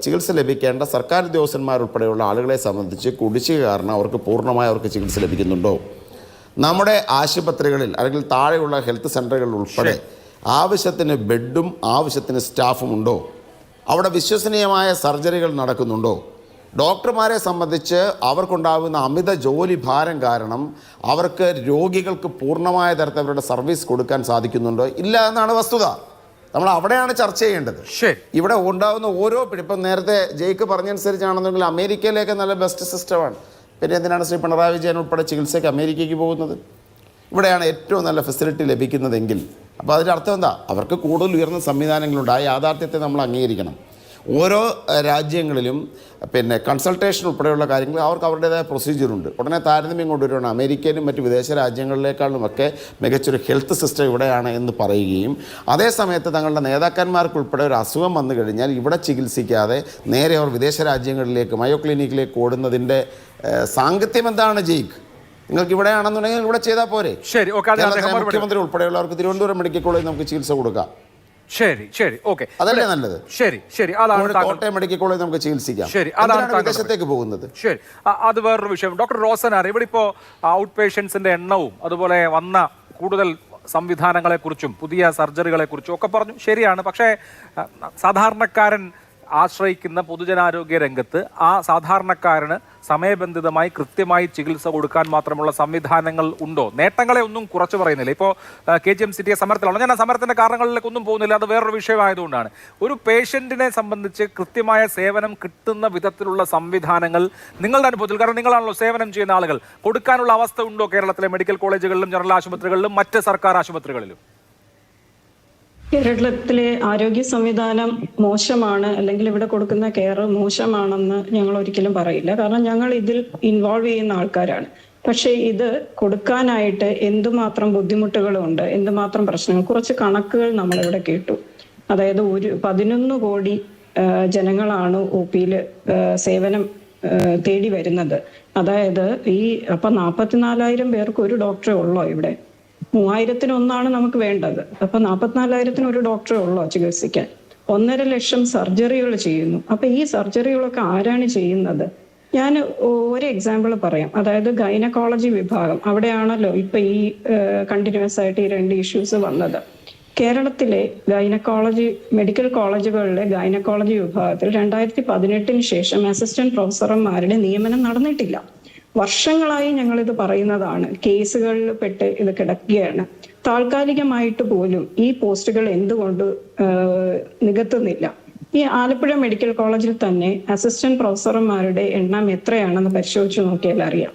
ചികിത്സ ലഭിക്കേണ്ട സർക്കാർ ഉദ്യോഗസ്ഥന്മാരുൾപ്പെടെയുള്ള ആളുകളെ സംബന്ധിച്ച് കുടിശ്ശിക കാരണം അവർക്ക് പൂർണ്ണമായി ചികിത്സ ലഭിക്കുന്നുണ്ടോ? നമ്മുടെ ആശുപത്രികളിൽ അല്ലെങ്കിൽ താഴെയുള്ള ഹെൽത്ത് സെൻ്ററുകളിൽ ഉൾപ്പെടെ ആവശ്യത്തിന് ബെഡും ആവശ്യത്തിന് സ്റ്റാഫും ഉണ്ടോ? അവിടെ വിശ്വസനീയമായ സർജറികൾ നടക്കുന്നുണ്ടോ? ഡോക്ടർമാരെ സംബന്ധിച്ച് അവർക്കുണ്ടാകുന്ന അമിത ജോലി ഭാരം കാരണം അവർക്ക് രോഗികൾക്ക് പൂർണ്ണമായ തരത്തിൽ അവരുടെ സർവീസ് കൊടുക്കാൻ സാധിക്കുന്നുണ്ടോ? ഇല്ല എന്നാണ് വസ്തുത. നമ്മൾ അവിടെയാണ് ചർച്ച ചെയ്യേണ്ടത്. ഇവിടെ ഉണ്ടാകുന്ന ഓരോ ഇപ്പം നേരത്തെ ജയ്ക്ക് പറഞ്ഞനുസരിച്ചാണെന്നുണ്ടെങ്കിൽ അമേരിക്കയിലേക്ക് നല്ല ബെസ്റ്റ് സിസ്റ്റമാണ്. പിന്നെ എന്തിനാണ് ശ്രീ പിണറായി വിജയൻ ഉൾപ്പെടെ ചികിത്സയ്ക്ക് അമേരിക്കയ്ക്ക് പോകുന്നത്? ഇവിടെയാണ് ഏറ്റവും നല്ല ഫെസിലിറ്റി ലഭിക്കുന്നതെങ്കിൽ അപ്പോൾ അതിൻ്റെ അർത്ഥം എന്താ? അവർക്ക് കൂടുതൽ ഉയർന്ന സംവിധാനങ്ങളുണ്ട്. ആ യാഥാർത്ഥ്യത്തെ നമ്മൾ അംഗീകരിക്കണം. ഓരോ രാജ്യങ്ങളിലും കൺസൾട്ടേഷൻ ഉൾപ്പെടെയുള്ള കാര്യങ്ങൾ അവർക്ക് അവരുടേതായ പ്രൊസീജിയറുണ്ട്. ഉടനെ താരതമ്യം കൊണ്ടുവരികയാണ്. അമേരിക്കയിലും മറ്റ് വിദേശ രാജ്യങ്ങളിലേക്കാളുമൊക്കെ മികച്ചൊരു ഹെൽത്ത് സിസ്റ്റം ഇവിടെയാണ് എന്ന് പറയുകയും അതേസമയത്ത് തങ്ങളുടെ നേതാക്കന്മാർക്കുൾപ്പെടെ ഒരു അസുഖം വന്നു കഴിഞ്ഞാൽ ഇവിടെ ചികിത്സിക്കാതെ നേരെ അവർ വിദേശ രാജ്യങ്ങളിലേക്ക് മയോ ക്ലിനിക്കിലേക്ക് ഓടുന്നതിൻ്റെ സാങ്കത്യം എന്താണ് ജയ്ക്ക്? നിങ്ങൾക്ക് ഇവിടെയാണെന്നുണ്ടെങ്കിൽ ഇവിടെ ചെയ്താൽ പോരെ? ശരി, മുഖ്യമന്ത്രി ഉൾപ്പെടെയുള്ളവർക്ക് തിരുവനന്തപുരം മെഡിക്കൽ കോളേജിൽ നമുക്ക് ചികിത്സ കൊടുക്കാം. ഓക്കെ, അതല്ലേ നല്ലത്? കോട്ടയം മെഡിക്കൽ കോളേജ് നമുക്ക് ചികിത്സിക്കാം. വിദേശത്തേക്ക് പോകുന്നത് അത് വേറൊരു വിഷയം. ഡോക്ടർ റോസനാർ, ഇവിടെ ഇപ്പോൾ ഔട്ട് പേഷ്യൻസിന്റെ എണ്ണവും അതുപോലെ വന്ന കൂടുതൽ സംവിധാനങ്ങളെക്കുറിച്ചും പുതിയ സർജറികളെക്കുറിച്ചും ഒക്കെ പറഞ്ഞു. ശരിയാണ്. പക്ഷേ സാധാരണക്കാരൻ ആശ്രയിക്കുന്ന പൊതുജനാരോഗ്യ രംഗത്ത് ആ സാധാരണക്കാരന് സമയബന്ധിതമായി കൃത്യമായി ചികിത്സ കൊടുക്കാൻ മാത്രമുള്ള സംവിധാനങ്ങൾ ഉണ്ടോ? നേട്ടങ്ങളെ ഒന്നും കുറച്ച് പറയുന്നില്ല. ഇപ്പോൾ KGM-CTA സമരത്തിലാണ്. ഞാൻ ആ സമരത്തിൻ്റെ കാരണങ്ങളിലേക്കൊന്നും പോകുന്നില്ല, അത് വേറൊരു വിഷയമായതുകൊണ്ടാണ്. ഒരു പേഷ്യൻറ്റിനെ സംബന്ധിച്ച് കൃത്യമായ സേവനം കിട്ടുന്ന വിധത്തിലുള്ള സംവിധാനങ്ങൾ നിങ്ങളുടെ അനുഭവത്തിൽ, കാരണം നിങ്ങളാണല്ലോ സേവനം ചെയ്യുന്ന ആളുകൾ, കൊടുക്കാനുള്ള അവസ്ഥ ഉണ്ടോ കേരളത്തിലെ മെഡിക്കൽ കോളേജുകളിലും ജനറൽ ആശുപത്രികളിലും മറ്റ് സർക്കാർ ആശുപത്രികളിലും? കേരളത്തിലെ ആരോഗ്യ സംവിധാനം മോശമാണ് അല്ലെങ്കിൽ ഇവിടെ കൊടുക്കുന്ന കെയർ മോശമാണെന്ന് ഞങ്ങൾ ഒരിക്കലും പറയില്ല. കാരണം ഞങ്ങൾ ഇതിൽ ഇൻവോൾവ് ചെയ്യുന്ന ആൾക്കാരാണ്. പക്ഷേ ഇത് കൊടുക്കാനായിട്ട് എന്തുമാത്രം ബുദ്ധിമുട്ടുകളുണ്ട്, എന്തുമാത്രം പ്രശ്നങ്ങൾ. കുറച്ച് കണക്കുകൾ നമ്മളിവിടെ കേട്ടു. അതായത് 11 കോടി ജനങ്ങളാണ് OP-യിൽ സേവനം തേടി വരുന്നത്. അതായത് അപ്പൊ 44,000 പേർക്ക് ഒരു ഡോക്ടറെ ഉള്ളോ ഇവിടെ? 3001 നമുക്ക് വേണ്ടത്. അപ്പൊ 44,000 ഒരു ഡോക്ടറെ ഉള്ളോ ചികിത്സിക്കാൻ? 1.5 ലക്ഷം സർജറികൾ ചെയ്യുന്നു. അപ്പൊ ഈ സർജറികളൊക്കെ ആരാണ് ചെയ്യുന്നത്? ഞാൻ ഒരു എക്സാമ്പിൾ പറയാം. അതായത് ഗൈനക്കോളജി വിഭാഗം, അവിടെയാണല്ലോ ഇപ്പൊ ഈ കണ്ടിന്യൂസ് ആയിട്ട് ഈ 2 ഇഷ്യൂസ് വന്നത്. കേരളത്തിലെ ഗൈനക്കോളജി മെഡിക്കൽ കോളേജുകളിലെ ഗൈനക്കോളജി വിഭാഗത്തിൽ 2018 ശേഷം അസിസ്റ്റന്റ് പ്രൊഫസർമാരുടെ നിയമനം നടന്നിട്ടില്ല. വർഷങ്ങളായി ഞങ്ങളിത് പറയുന്നതാണ്. കേസുകളിൽ പെട്ട് ഇത് കിടക്കുകയാണ്. താൽക്കാലികമായിട്ട് പോലും ഈ പോസ്റ്റുകൾ എന്തുകൊണ്ട് നികത്തുന്നില്ല? ഈ ആലപ്പുഴ മെഡിക്കൽ കോളേജിൽ തന്നെ അസിസ്റ്റന്റ് പ്രൊഫസർമാരുടെ എണ്ണം എത്രയാണെന്ന് പരിശോധിച്ച് നോക്കിയാൽ അറിയാം.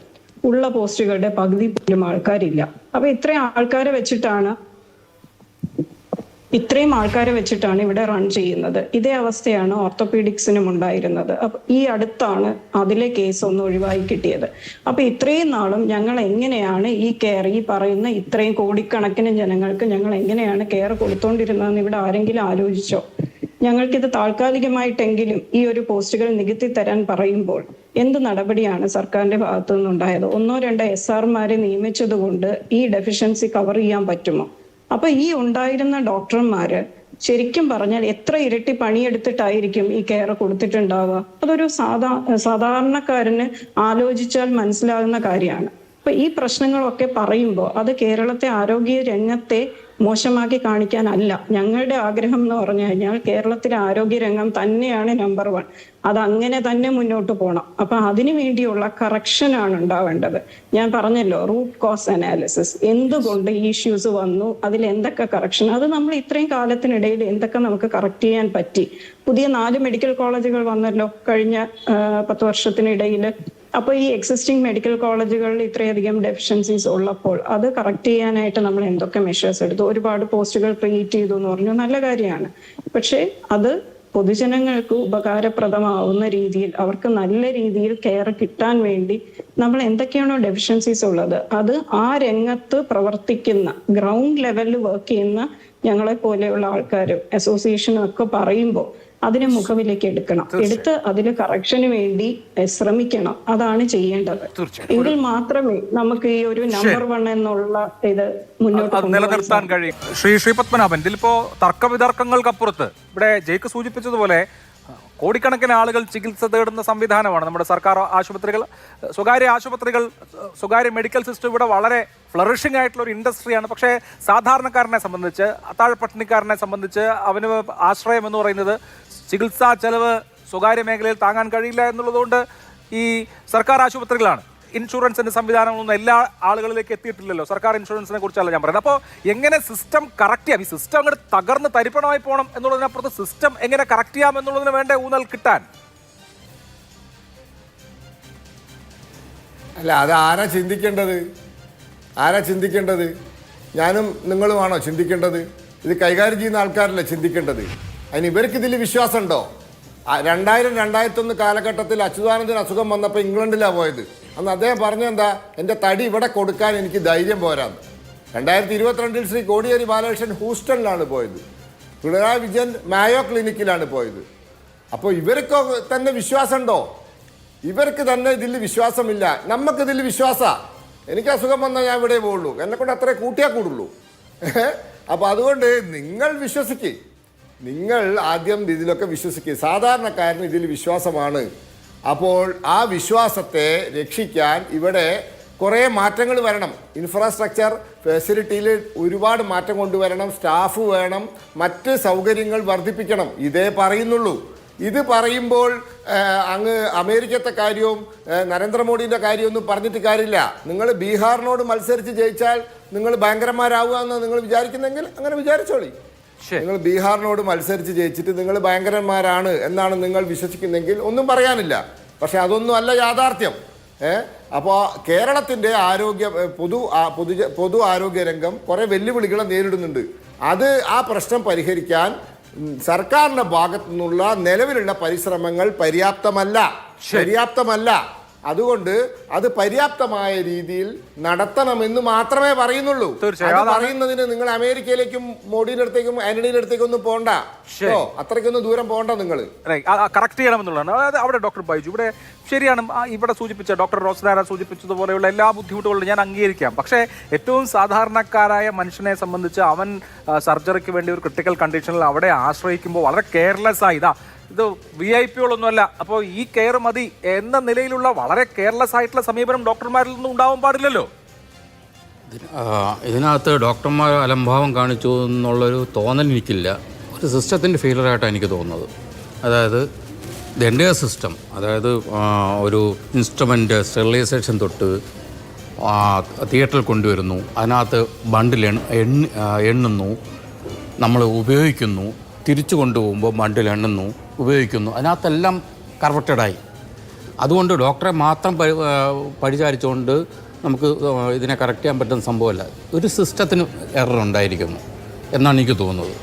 ഉള്ള പോസ്റ്റുകളുടെ പകുതി പോലും ആൾക്കാരില്ല. അപ്പൊ ഇത്രയും ആൾക്കാരെ വെച്ചിട്ടാണ് ഇവിടെ റൺ ചെയ്യുന്നത്. ഇതേ അവസ്ഥയാണ് ഓർത്തോപീഡിക്സിനും ഉണ്ടായിരുന്നത്. അപ്പൊ ഈ അടുത്താണ് അതിലെ കേസ് ഒന്ന് ഒഴിവായി കിട്ടിയത്. അപ്പൊ ഇത്രയും നാളും ഞങ്ങൾ എങ്ങനെയാണ് ഈ കെയർ, ഈ പറയുന്ന ഇത്രയും കോടിക്കണക്കിന് ജനങ്ങൾക്ക് ഞങ്ങൾ എങ്ങനെയാണ് കെയർ കൊടുത്തോണ്ടിരുന്നതെന്ന് ഇവിടെ ആരെങ്കിലും ആലോചിച്ചോ? ഞങ്ങൾക്കിത് താൽക്കാലികമായിട്ടെങ്കിലും ഈ ഒരു പോസ്റ്റുകൾ നികത്തി തരാൻ പറയുമ്പോൾ എന്ത് നടപടിയാണ് സർക്കാരിന്റെ ഭാഗത്തു നിന്നുണ്ടായത്? 1-2 SR-മാരെ നിയമിച്ചത് കൊണ്ട് ഈ ഡെഫിഷ്യൻസി കവർ ചെയ്യാൻ പറ്റുമോ? അപ്പൊ ഈ ഉണ്ടായിരുന്ന ഡോക്ടർമാര് ശരിക്കും പറഞ്ഞാൽ എത്ര ഇരട്ടി പണിയെടുത്തിട്ടായിരിക്കും ഈ കെയർ കൊടുത്തിട്ടുണ്ടാവുക? അതൊരു സാധാരണക്കാരന് ആലോചിച്ചാൽ മനസ്സിലാകുന്ന കാര്യമാണ്. അപ്പൊ ഈ പ്രശ്നങ്ങളൊക്കെ പറയുമ്പോൾ അത് കേരളത്തെ ആരോഗ്യ രംഗത്തെ മോശമാക്കി കാണിക്കാനല്ല. ഞങ്ങളുടെ ആഗ്രഹം എന്ന് പറഞ്ഞു കഴിഞ്ഞാൽ കേരളത്തിലെ ആരോഗ്യരംഗം തന്നെയാണ് നമ്പർ 1. അത് അങ്ങനെ തന്നെ മുന്നോട്ട് പോകണം. അപ്പൊ അതിനു വേണ്ടിയുള്ള കറക്ഷനാണ് ഉണ്ടാവേണ്ടത്. ഞാൻ പറഞ്ഞല്ലോ, റൂട്ട് കോസ് അനാലിസിസ്. എന്തുകൊണ്ട് ഈ ഇഷ്യൂസ് വന്നു, അതിൽ എന്തൊക്കെ കറക്ഷൻ, അത് നമ്മൾ ഇത്രയും കാലത്തിനിടയിൽ എന്തൊക്കെ നമുക്ക് കറക്റ്റ് ചെയ്യാൻ പറ്റി. പുതിയ 4 മെഡിക്കൽ കോളേജുകൾ വന്നല്ലോ കഴിഞ്ഞ 10 വർഷത്തിനിടയിൽ. അപ്പൊ ഈ എക്സിസ്റ്റിംഗ് മെഡിക്കൽ കോളേജുകളിൽ ഇത്രയധികം ഡെഫിഷ്യൻസീസ് ഉള്ളപ്പോൾ അത് കറക്റ്റ് ചെയ്യാനായിട്ട് നമ്മൾ എന്തൊക്കെ മെഷേഴ്സ് എടുത്തു? ഒരുപാട് പോസ്റ്റുകൾ ക്രിയേറ്റ് ചെയ്തു എന്ന് പറഞ്ഞു, നല്ല കാര്യമാണ്. പക്ഷെ അത് പൊതുജനങ്ങൾക്ക് ഉപകാരപ്രദമാവുന്ന രീതിയിൽ, അവർക്ക് നല്ല രീതിയിൽ കെയർ കിട്ടാൻ വേണ്ടി നമ്മൾ എന്തൊക്കെയാണോ ഡെഫിഷ്യൻസീസ് ഉള്ളത് അത് ആ രംഗത്ത് പ്രവർത്തിക്കുന്ന ഗ്രൗണ്ട് ലെവലിൽ വർക്ക് ചെയ്യുന്ന ഞങ്ങളെ പോലെയുള്ള ആൾക്കാരും അസോസിയേഷനും ഒക്കെ പറയുമ്പോൾ അതിനെ മുഖവിലേക്ക് എടുത്ത് അതിൽ കറക്ഷന് വേണ്ടി ശ്രമിക്കണം. അതാണ് ചെയ്യേണ്ടത്. എങ്കിൽ മാത്രമേ നമുക്ക് ഈ ഒരു നമ്പർ 1 എന്നുള്ള ഇത് മുന്നോട്ട് നിലനിർത്താൻ കഴിയും. ശ്രീ പത്മനാഭൻ, ഇതിലിപ്പോ തർക്കവിതർക്കങ്ങൾക്കപ്പുറത്ത് ഇവിടെ ജയ്ക്ക് സൂചിപ്പിച്ചതുപോലെ കോടിക്കണക്കിന് ആളുകൾ ചികിത്സ തേടുന്ന സംവിധാനമാണ് നമ്മുടെ സർക്കാർ ആശുപത്രികൾ. സ്വകാര്യ മെഡിക്കൽ സിസ്റ്റം ഇവിടെ വളരെ ഫ്ലറിഷിംഗ് ആയിട്ടുള്ള ഒരു ഇൻഡസ്ട്രിയാണ്. പക്ഷേ സാധാരണക്കാരനെ സംബന്ധിച്ച്, അത്താഴപ്പട്ടിണിക്കാരനെ സംബന്ധിച്ച് അവന് ആശ്രയം എന്ന് പറയുന്നത് ചികിത്സാ ചെലവ് സ്വകാര്യ മേഖലയിൽ താങ്ങാൻ കഴിയില്ല എന്നുള്ളതുകൊണ്ട് ഈ സർക്കാർ ആശുപത്രികളാണ്. ഇൻഷുറൻസിന്റെ സംവിധാനങ്ങളൊന്നും എല്ലാ ആളുകളിലേക്ക് എത്തിയിട്ടില്ലല്ലോ. സർക്കാർ ഇൻഷുറൻസിനെ കുറിച്ചല്ല ഞാൻ പറയുന്നത്. അപ്പോൾ എങ്ങനെ സിസ്റ്റം കറക്റ്റ് ചെയ്യാം? ഈ സിസ്റ്റം അങ്ങോട്ട് തകർന്ന് തരിപ്പണമായി പോകണം എന്നുള്ളതിനപ്പുറത്ത് സിസ്റ്റം എങ്ങനെ കറക്റ്റ് ചെയ്യാം എന്നുള്ളതിന് വേണ്ട ഊന്നൽ കിട്ടാൻ. അല്ല, അത് ആരാ ചിന്തിക്കേണ്ടത്? ഞാനും നിങ്ങളുമാണോ ചിന്തിക്കേണ്ടത്? ഇത് കൈകാര്യം ചെയ്യുന്ന ആൾക്കാരല്ലേ ചിന്തിക്കേണ്ടത്. അതിന് ഇവർക്ക് ഇതിൽ വിശ്വാസമുണ്ടോ? 2000-2001 കാലഘട്ടത്തിൽ അച്യുതാനന്ദന് അസുഖം വന്നപ്പോൾ ഇംഗ്ലണ്ടിലാണ് പോയത്. അന്ന് അദ്ദേഹം പറഞ്ഞെന്താ, എൻ്റെ തടി ഇവിടെ കൊടുക്കാൻ എനിക്ക് ധൈര്യം പോരാന്ന്. 2022 ശ്രീ കോടിയേരി ബാലകൃഷ്ണൻ ഹൂസ്റ്റണിലാണ് പോയത്. പിണറായി വിജയൻ മായോ ക്ലിനിക്കിലാണ് പോയത്. അപ്പോൾ ഇവർക്ക് തന്നെ വിശ്വാസമുണ്ടോ? ഇവർക്ക് തന്നെ ഇതിൽ വിശ്വാസമില്ല. നമുക്കിതിൽ വിശ്വാസമാണ്. എനിക്ക് അസുഖം വന്നാൽ ഞാൻ ഇവിടെ പോകുള്ളൂ, എന്നെക്കൊണ്ട് അത്രേ കൂട്ടിയാൽ കൂടുള്ളൂ. അപ്പോൾ അതുകൊണ്ട് നിങ്ങൾ ആദ്യം ഇതിലൊക്കെ വിശ്വസിക്കുക. സാധാരണക്കാരന് ഇതിൽ വിശ്വാസമാണ്. അപ്പോൾ ആ വിശ്വാസത്തെ രക്ഷിക്കാൻ ഇവിടെ കുറേ മാറ്റങ്ങൾ വരണം. ഇൻഫ്രാസ്ട്രക്ചർ ഫെസിലിറ്റിയിൽ ഒരുപാട് മാറ്റം കൊണ്ടുവരണം. സ്റ്റാഫ് വേണം, മറ്റ് സൗകര്യങ്ങൾ വർദ്ധിപ്പിക്കണം. ഇതേ പറയുന്നുള്ളൂ. ഇത് പറയുമ്പോൾ അങ്ങ് അമേരിക്കത്തെ കാര്യവും നരേന്ദ്രമോദിൻ്റെ കാര്യമൊന്നും പറഞ്ഞിട്ട് കാര്യമില്ല. നിങ്ങൾ ബീഹാറിനോട് മത്സരിച്ച് ജയിച്ചാൽ നിങ്ങൾ ഭയങ്കരന്മാരാവുക എന്ന് നിങ്ങൾ വിചാരിക്കുന്നെങ്കിൽ അങ്ങനെ വിചാരിച്ചോളി. നിങ്ങൾ ബീഹാറിനോട് മത്സരിച്ച് ജയിച്ചിട്ട് നിങ്ങൾ ഭയങ്കരന്മാരാണ് എന്നാണ് നിങ്ങൾ വിശ്വസിക്കുന്നെങ്കിൽ ഒന്നും പറയാനില്ല. പക്ഷെ അതൊന്നും അല്ല യാഥാർത്ഥ്യം. അപ്പോൾ കേരളത്തിൻ്റെ പൊതു ആരോഗ്യ രംഗം കുറേ വെല്ലുവിളികളെ നേരിടുന്നുണ്ട്. ആ പ്രശ്നം പരിഹരിക്കാൻ സർക്കാരിൻ്റെ ഭാഗത്തു നിന്നുള്ള നിലവിലുള്ള പരിശ്രമങ്ങൾ പര്യാപ്തമല്ല. അതുകൊണ്ട് അത് പര്യാപ്തമായ രീതിയിൽ നടത്തണമെന്ന് മാത്രമേ പറയുന്നുള്ളൂ. പറയുന്നതിന് നിങ്ങൾ അമേരിക്കയിലേക്കും മോഡിയുടെ അടുത്തേക്കും ആന്റണിയുടെ അടുത്തേക്കും ഒന്നും പോകണ്ട, അത്രയ്ക്കൊന്നും ദൂരം പോകണ്ട. നിങ്ങൾ കറക്റ്റ് ചെയ്യണമെന്നുള്ളതാണ്. അതായത് അവിടെ ഡോക്ടർ ബൈജു ഇവിടെ ശരിയാണ്, ഇവിടെ സൂചിപ്പിച്ച ഡോക്ടർ റോസ്നാര സൂചിപ്പിച്ചതുപോലെയുള്ള എല്ലാ ബുദ്ധിമുട്ടുകളും ഞാൻ അംഗീകരിക്കാം. പക്ഷേ ഏറ്റവും സാധാരണക്കാരായ മനുഷ്യനെ സംബന്ധിച്ച് അവൻ സർജറിക്ക് വേണ്ടി ഒരു ക്രിട്ടിക്കൽ കണ്ടീഷനിൽ അവിടെ ആശ്രയിക്കുമ്പോൾ വളരെ കെയർലെസ് ആയി ഇത് VIP കളൊന്നുമല്ല. അപ്പോൾ ഈ കെയർ മതി എന്ന നിലയിലുള്ള വളരെ കെയർലെസ് ആയിട്ടുള്ള സമീപനം ഡോക്ടർമാരിൽ നിന്നും ഉണ്ടാവാൻ പാടില്ലല്ലോ. ഇതിനകത്ത് ഡോക്ടർമാർ അലംഭാവം കാണിച്ചു എന്നുള്ളൊരു തോന്നൽ എനിക്കില്ല. ഒരു സിസ്റ്റത്തിൻ്റെ ഫെയിലറായിട്ടാണ് എനിക്ക് തോന്നുന്നത്. അതായത് എൻ്റെ സിസ്റ്റം, അതായത് ഒരു ഇൻസ്ട്രുമെൻ്റ് സ്റ്റെറിലൈസേഷൻ തൊട്ട് തിയേറ്ററിൽ കൊണ്ടുവരുന്നു, അതിനകത്ത് ബണ്ടിൽ എണ്ണുന്നു, നമ്മൾ ഉപയോഗിക്കുന്നു, തിരിച്ചു കൊണ്ടുപോകുമ്പോൾ ബണ്ടിൽ എണ്ണുന്നു, ഉപയോഗിക്കുന്നു, അതിനകത്തെല്ലാം കറക്റ്റഡായി. അതുകൊണ്ട് ഡോക്ടറെ മാത്രം പരിചാരിച്ചുകൊണ്ട് നമുക്ക് ഇതിനെ കറക്റ്റ് ചെയ്യാൻ പറ്റുന്ന സംഭവമല്ല. ഒരു സിസ്റ്റത്തിന് എറർ ഉണ്ടായിരിക്കുന്നു എന്നാണ് എനിക്ക് തോന്നുന്നത്.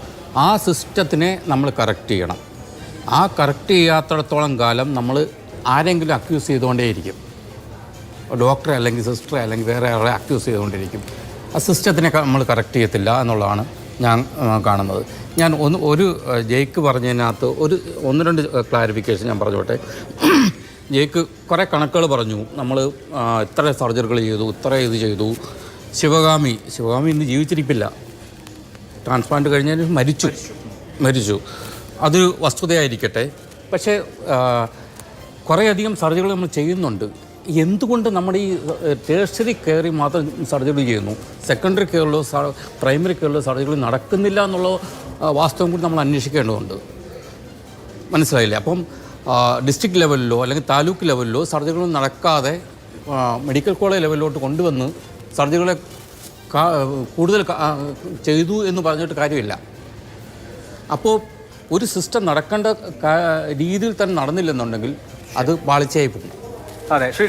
ആ സിസ്റ്റത്തിനെ നമ്മൾ കറക്റ്റ് ചെയ്യണം. ആ കറക്റ്റ് ചെയ്യാത്തിടത്തോളം കാലം നമ്മൾ ആരെങ്കിലും അക്യൂസ് ചെയ്തുകൊണ്ടേയിരിക്കും. ഡോക്ടറെ അല്ലെങ്കിൽ സിസ്റ്ററെ അല്ലെങ്കിൽ വേറെ ആളെ അക്യൂസ് ചെയ്തുകൊണ്ടിരിക്കും. ആ സിസ്റ്റത്തിനെ നമ്മൾ കറക്റ്റ് ചെയ്യത്തില്ല എന്നുള്ളതാണ് ഞാൻ കാണുന്നത്. ഞാൻ ഒരു ജയ്ക്ക് പറഞ്ഞതിനകത്ത് ഒന്ന് രണ്ട് ക്ലാരിഫിക്കേഷൻ ഞാൻ പറഞ്ഞോട്ടെ. ജയ്ക്ക് കുറേ കണക്കുകൾ പറഞ്ഞു. നമ്മൾ ഇത്ര സർജറികൾ ചെയ്തു, ഇത്ര ഇത് ചെയ്തു. ശിവഗാമി ഇന്ന് ജീവിച്ചിരിപ്പില്ല. ട്രാൻസ്പ്ലാന്റ് കഴിഞ്ഞതിന് മരിച്ചു. അതൊരു വസ്തുതയായിരിക്കട്ടെ. പക്ഷേ കുറേയധികം സർജറികൾ നമ്മൾ ചെയ്യുന്നുണ്ട്. എന്തുകൊണ്ട് നമ്മുടെ ഈ ടേഴ്സറി കെയറിൽ മാത്രം സർജറി ചെയ്യുന്നു, സെക്കൻഡറി കെയറിലോ പ്രൈമറി കെയറിലോ സർജറി നടക്കുന്നില്ല എന്നുള്ള വാസ്തവം കൂടി നമ്മൾ അന്വേഷിക്കേണ്ടതുണ്ട്. മനസ്സിലായില്ലേ? അപ്പം ഡിസ്ട്രിക്ട് ലെവലിലോ അല്ലെങ്കിൽ താലൂക്ക് ലെവലിലോ സർജറികൾ നടക്കാതെ മെഡിക്കൽ കോളേജ് ലെവലിലോട്ട് കൊണ്ടുവന്ന് സർജറികളെ കൂടുതൽ ചെയ്തു എന്ന് പറഞ്ഞിട്ട് കാര്യമില്ല. അപ്പോൾ ഒരു സിസ്റ്റം നടക്കേണ്ട രീതിയിൽ തന്നെ നടന്നില്ലെന്നുണ്ടെങ്കിൽ അത് പാളിച്ചയായി പോകും. അതെ, ശ്രീ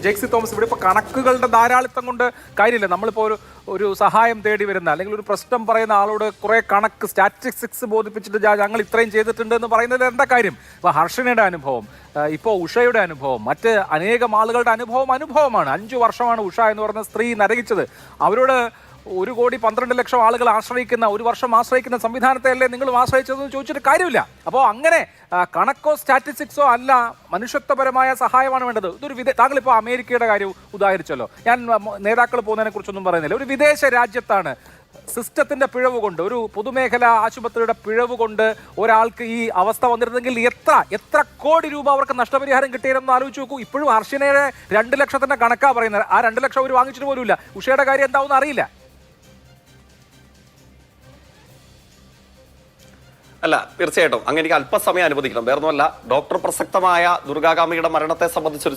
ജെയ്ക്സി തോമസ്, ഇവിടെ ഇപ്പോൾ കണക്കുകളുടെ ധാരാളിത്തം കൊണ്ട് കാര്യമില്ല. നമ്മളിപ്പോൾ ഒരു സഹായം തേടി വരുന്ന അല്ലെങ്കിൽ ഒരു പ്രശ്നം പറയുന്ന ആളോട് കുറേ കണക്ക് സ്റ്റാറ്റിസ്റ്റിക്സ് ബോധിപ്പിച്ചിട്ട് ഞങ്ങൾ ഇത്രയും ചെയ്തിട്ടുണ്ട് എന്ന് പറയുന്നത് എന്താ കാര്യം? ഇപ്പോൾ ഹർഷനയുടെ അനുഭവം, ഇപ്പോൾ ഉഷയുടെ അനുഭവം, മറ്റ് അനേകം ആളുകളുടെ അനുഭവമാണ്. 5 വർഷമാണ് ഉഷ എന്ന് പറയുന്ന സ്ത്രീ നരകിച്ചത്. അവരോട് 1,12,00,000 ആളുകൾ ആശ്രയിക്കുന്ന, ഒരു വർഷം ആശ്രയിക്കുന്ന സംവിധാനത്തെ അല്ലേ നിങ്ങൾ ആശ്രയിച്ചതെന്ന് ചോദിച്ചിട്ട് കാര്യമില്ല. അപ്പോൾ അങ്ങനെ കണക്കോ സ്റ്റാറ്റിസ്റ്റിക്സോ അല്ല, മനുഷ്യത്വപരമായ സഹായമാണ് വേണ്ടത്. താങ്കളിപ്പോൾ അമേരിക്കയുടെ കാര്യം ഉദാഹരിച്ചല്ലോ. ഞാൻ നേതാക്കൾ പോകുന്നതിനെ കുറിച്ചൊന്നും പറയുന്നില്ല. ഒരു വിദേശ രാജ്യത്താണ് സിസ്റ്റത്തിന്റെ പിഴവ് കൊണ്ട്, ഒരു പൊതുമേഖലാ ആശുപത്രിയുടെ പിഴവ് കൊണ്ട് ഒരാൾക്ക് ഈ അവസ്ഥ വന്നിരുന്നെങ്കിൽ എത്ര കോടി രൂപ അവർക്ക് നഷ്ടപരിഹാരം കിട്ടിയെന്ന് ആലോചിച്ച് നോക്കൂ. ഇപ്പോഴും ഹർഷനയുടെ 2 ലക്ഷത്തിന്റെ കണക്കാ പറയുന്നത്. ആ 2 ലക്ഷം അവർ വാങ്ങിച്ചിട്ട് പോലുമില്ല. ഉഷയുടെ കാര്യം എന്താവുമെന്ന് അറിയില്ല. അല്ല, തീർച്ചയായിട്ടും അങ്ങനെ എനിക്ക് അല്പസമയം അനുവദിക്കണം. വേറൊന്നുമല്ല, ഡോക്ടർ പ്രസക്തമായ ദുർഗാകാമിയുടെ മരണത്തെ സംബന്ധിച്ചൊരു